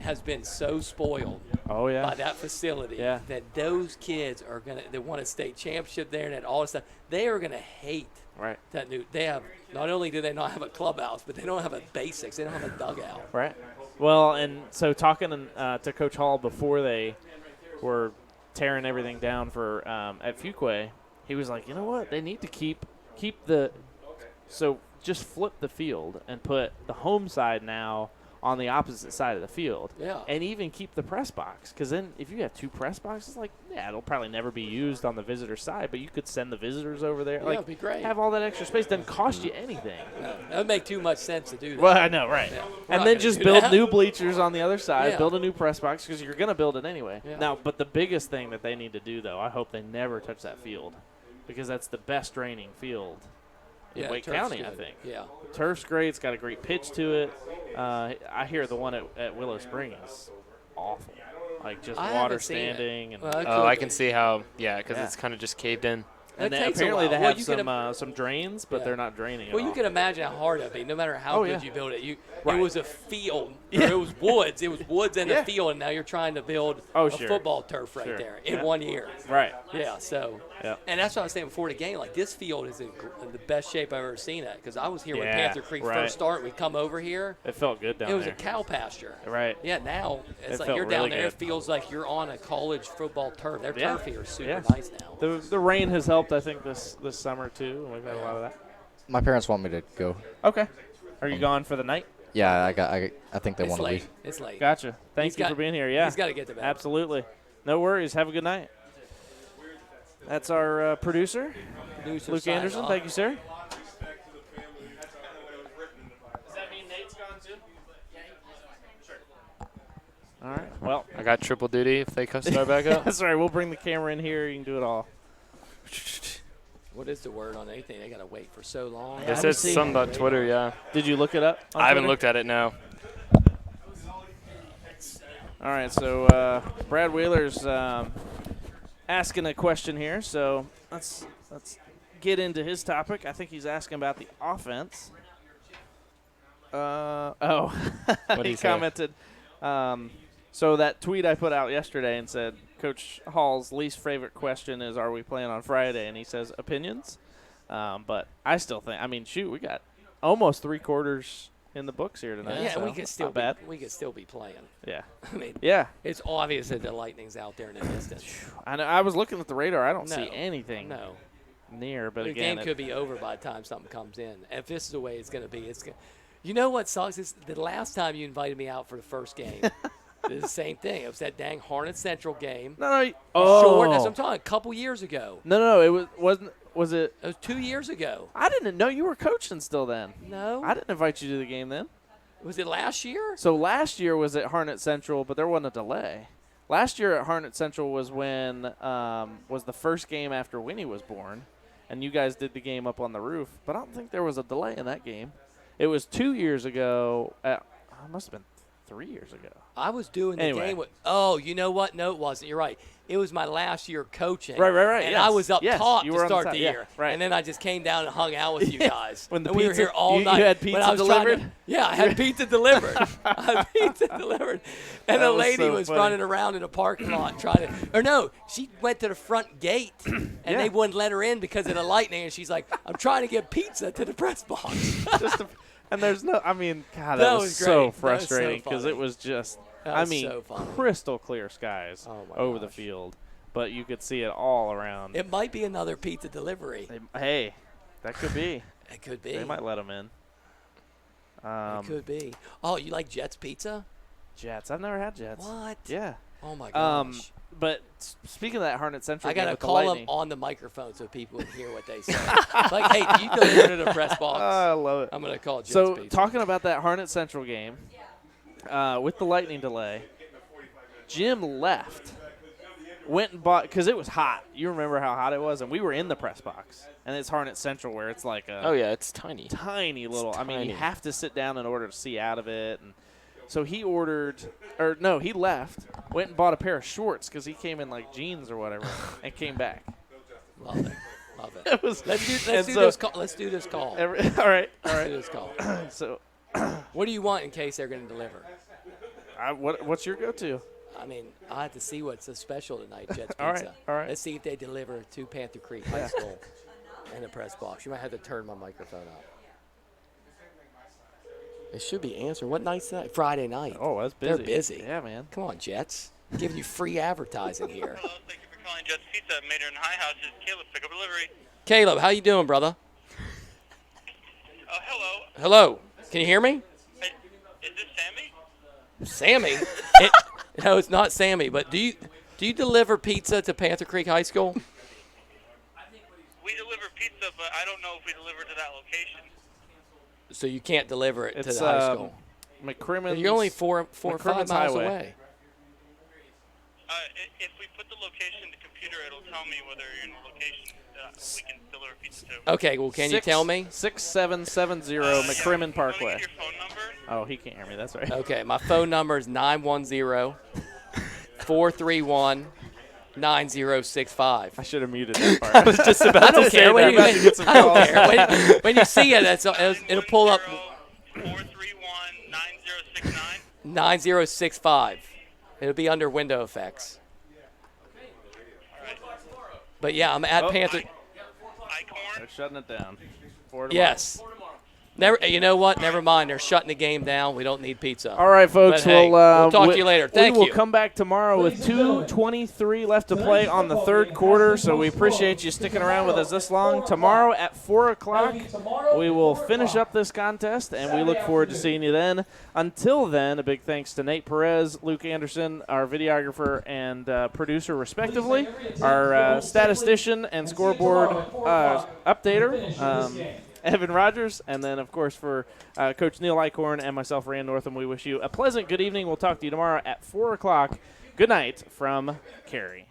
has been so spoiled by that facility that those kids are gonna they won a state championship there and all this stuff. They are gonna hate that new. They have not only do they not have a clubhouse, but they don't have a basics. They don't have a dugout. Right. Well, and so talking to Coach Hall before they were tearing everything down for at Fuquay, he was like, you know what? They need to keep the so just flip the field and put the home side now on the opposite side of the field. Yeah. And even keep the press box. Because then if you have 2 press boxes, like, it'll probably never be used on the visitor side, but you could send the visitors over there. Yeah, like, it'd be great. Have all that extra space. Doesn't cost you anything. No, that would make too much sense to do that. Well, I know, right. Yeah. And then just build new bleachers on the other side, Yeah. build a new press box, because you're going to build it anyway. Yeah. Now, but the biggest thing that they need to do, though, I hope they never touch that field, because that's the best draining field in Wake County, I think. Yeah. Turf's great. It's got a great pitch to it. I hear the one at Willow Spring is awful. Like just water standing. And I can see how, because it's kind of just caved in. And then apparently they have some drains, but they're not draining at all. Well, you can imagine how hard it would be. No matter how good you build it, it was a field. It was woods. It was woods and a field, and now you're trying to build a football turf right there in 1 year. Right. Yeah. So. Yeah. And that's what I was saying before the game. Like this field is in the best shape I've ever seen it. Because I was here when Panther Creek first started. We come over here. It felt good down there. It was a cow pasture. Right. Yeah. Now it's like you're down there. It feels like you're on a college football turf. Their turf here is super nice now. The rain has helped, I think, this summer too. And we've had a lot of that. My parents want me to go. Okay. Are you gone for the night? Yeah, I think they want to leave. It's late. Gotcha. Thank you for being here. Yeah. He's got to get to bed. Absolutely. No worries. Have a good night. That's our producer, Luke Anderson. Thank you, sir. Does that mean Nate's gone too? Sure. All right. Well, I got triple duty if they start back up. That's right. We'll bring the camera in here. You can do it all. What is the word on anything? They got to wait for so long. It says something about Twitter, yeah. Did you look it up on I haven't Twitter? looked at it, no. All right, so Brad Wheeler's asking a question here, so let's get into his topic. I think he's asking about the offense. What he commented. So that tweet I put out yesterday and said, Coach Hall's least favorite question is, are we playing on Friday? And he says, opinions. But I still think, we got almost 3 quarters in the books here tonight. Yeah, so we could still not bad. We could still be playing. Yeah. Yeah. It's obvious that the Lightning's out there in the distance. I know. I was looking at the radar. I don't see anything near. But the again, game could be over by the time something comes in. If this is the way it's going to be, you know what sucks is the last time you invited me out for the first game. It was the same thing. It was that dang Harnett Central game. No. Short. That's what I'm talking. A couple years ago. No. It wasn't. Was it? It was 2 years ago. I didn't know you were coaching still then. No. I didn't invite you to the game then. Was it last year? So last year was at Harnett Central, but there wasn't a delay. Last year at Harnett Central was when was the first game after Winnie was born, and you guys did the game up on the roof. But I don't think there was a delay in that game. It was 2 years ago. It must have been 3 years ago. I was doing the game with – you know what? No, it wasn't. You're right. it was my last year coaching. Right. And yes. I was up top you to were start on the the year. Right. And then I just came down and hung out with you guys. When the and we were pizza- here all you night. had When pizza I was trying delivered? I had pizza delivered. I had pizza delivered. And That the was lady so was funny. running around in the parking lot trying to – or no, she went to the front gate, and they wouldn't let her in because of the lightning. And she's like, I'm trying to get pizza to the press box. And there's no – I mean, God, That that was was great. so That was so frustrating because funny. it was just That – I was mean, so funny. crystal clear skies Oh, my over the gosh. field. But you could see it all around. It might be another pizza delivery. Hey, that could be. It could be. They might let them in. It could be. Oh, you like Jets pizza? Jets. I've never had Jets. What? Yeah. Oh, my gosh. But speaking of that Hornet Central I got game to with the call Lightning, them on the microphone so people can hear what they say. Like, hey, do you deliver to the press box? I love it. I'm going to call Jets So pizza. talking about that Hornet Central game, with the lightning delay, Jim left, went and bought, because it was hot. You remember how hot it was, and we were in the press box. And it's Hornet Central where it's like a it's tiny. tiny little. I mean, you tiny. have to sit down in order to see out of it. And so he he left, went and bought a pair of shorts because he came in like jeans or whatever, and came back. Love it. Love it. It was, Let's do and this call. Let's do this call. all right. Let's do this call. So, What do you want in case they're going to deliver? what's your go-to? I mean, I have to see what's so special tonight, Jets Pizza. All right. Let's see if they deliver to Panther Creek High School in the press box. You might have to turn my microphone up. It should be answered. What night's that? Friday night. Oh, that's busy. They're busy. Yeah, man. Come on, Jets. I'm giving you free advertising here. Hello, thank you for calling Jets Pizza. Mater and High House is Caleb. Pick up delivery. Caleb, how you doing, brother? Oh, hello. Hello. Can you hear me? Hey, is this Sammy? Sammy? No, it's not Sammy. But do you deliver pizza to Panther Creek High School? We deliver pizza, but I don't know if we deliver to that location. So you can't deliver it to It's the high school. McCrimmon's. You're only four or 5 McCrimmon's miles Highway. away. If we put the location in the computer, it'll tell me whether you're in the location that we can deliver pizza to. Okay, well, can you tell me? 6770 McCrimmon Parkway. Your phone number? Oh, he can't hear me. That's right. Okay, my phone number is 910-431-9065. I should have muted that part. I was just about I don't to say care. that. I don't care. When you see it, it'll pull up 431-9069. 9065. It'll be under window effects. But yeah, I'm at Panther. They're shutting it down. Yes. Never. You know what? Never mind. They're shutting the game down. We don't need pizza. All right, folks. But, hey, we'll talk to you later. Thank we will you. come back tomorrow with 2:23 left to play on the third quarter. So we appreciate you sticking around with us this long. Tomorrow at 4 o'clock, we will finish up this contest, and we look forward to seeing you then. Until then, a big thanks to Nate Perez, Luke Anderson, our videographer and producer, respectively, our statistician and scoreboard updater. Evan Rogers, and then, of course, for Coach Neil Eichhorn and myself, Rand Northam, we wish you a pleasant good evening. We'll talk to you tomorrow at 4 o'clock. Good night from Cary.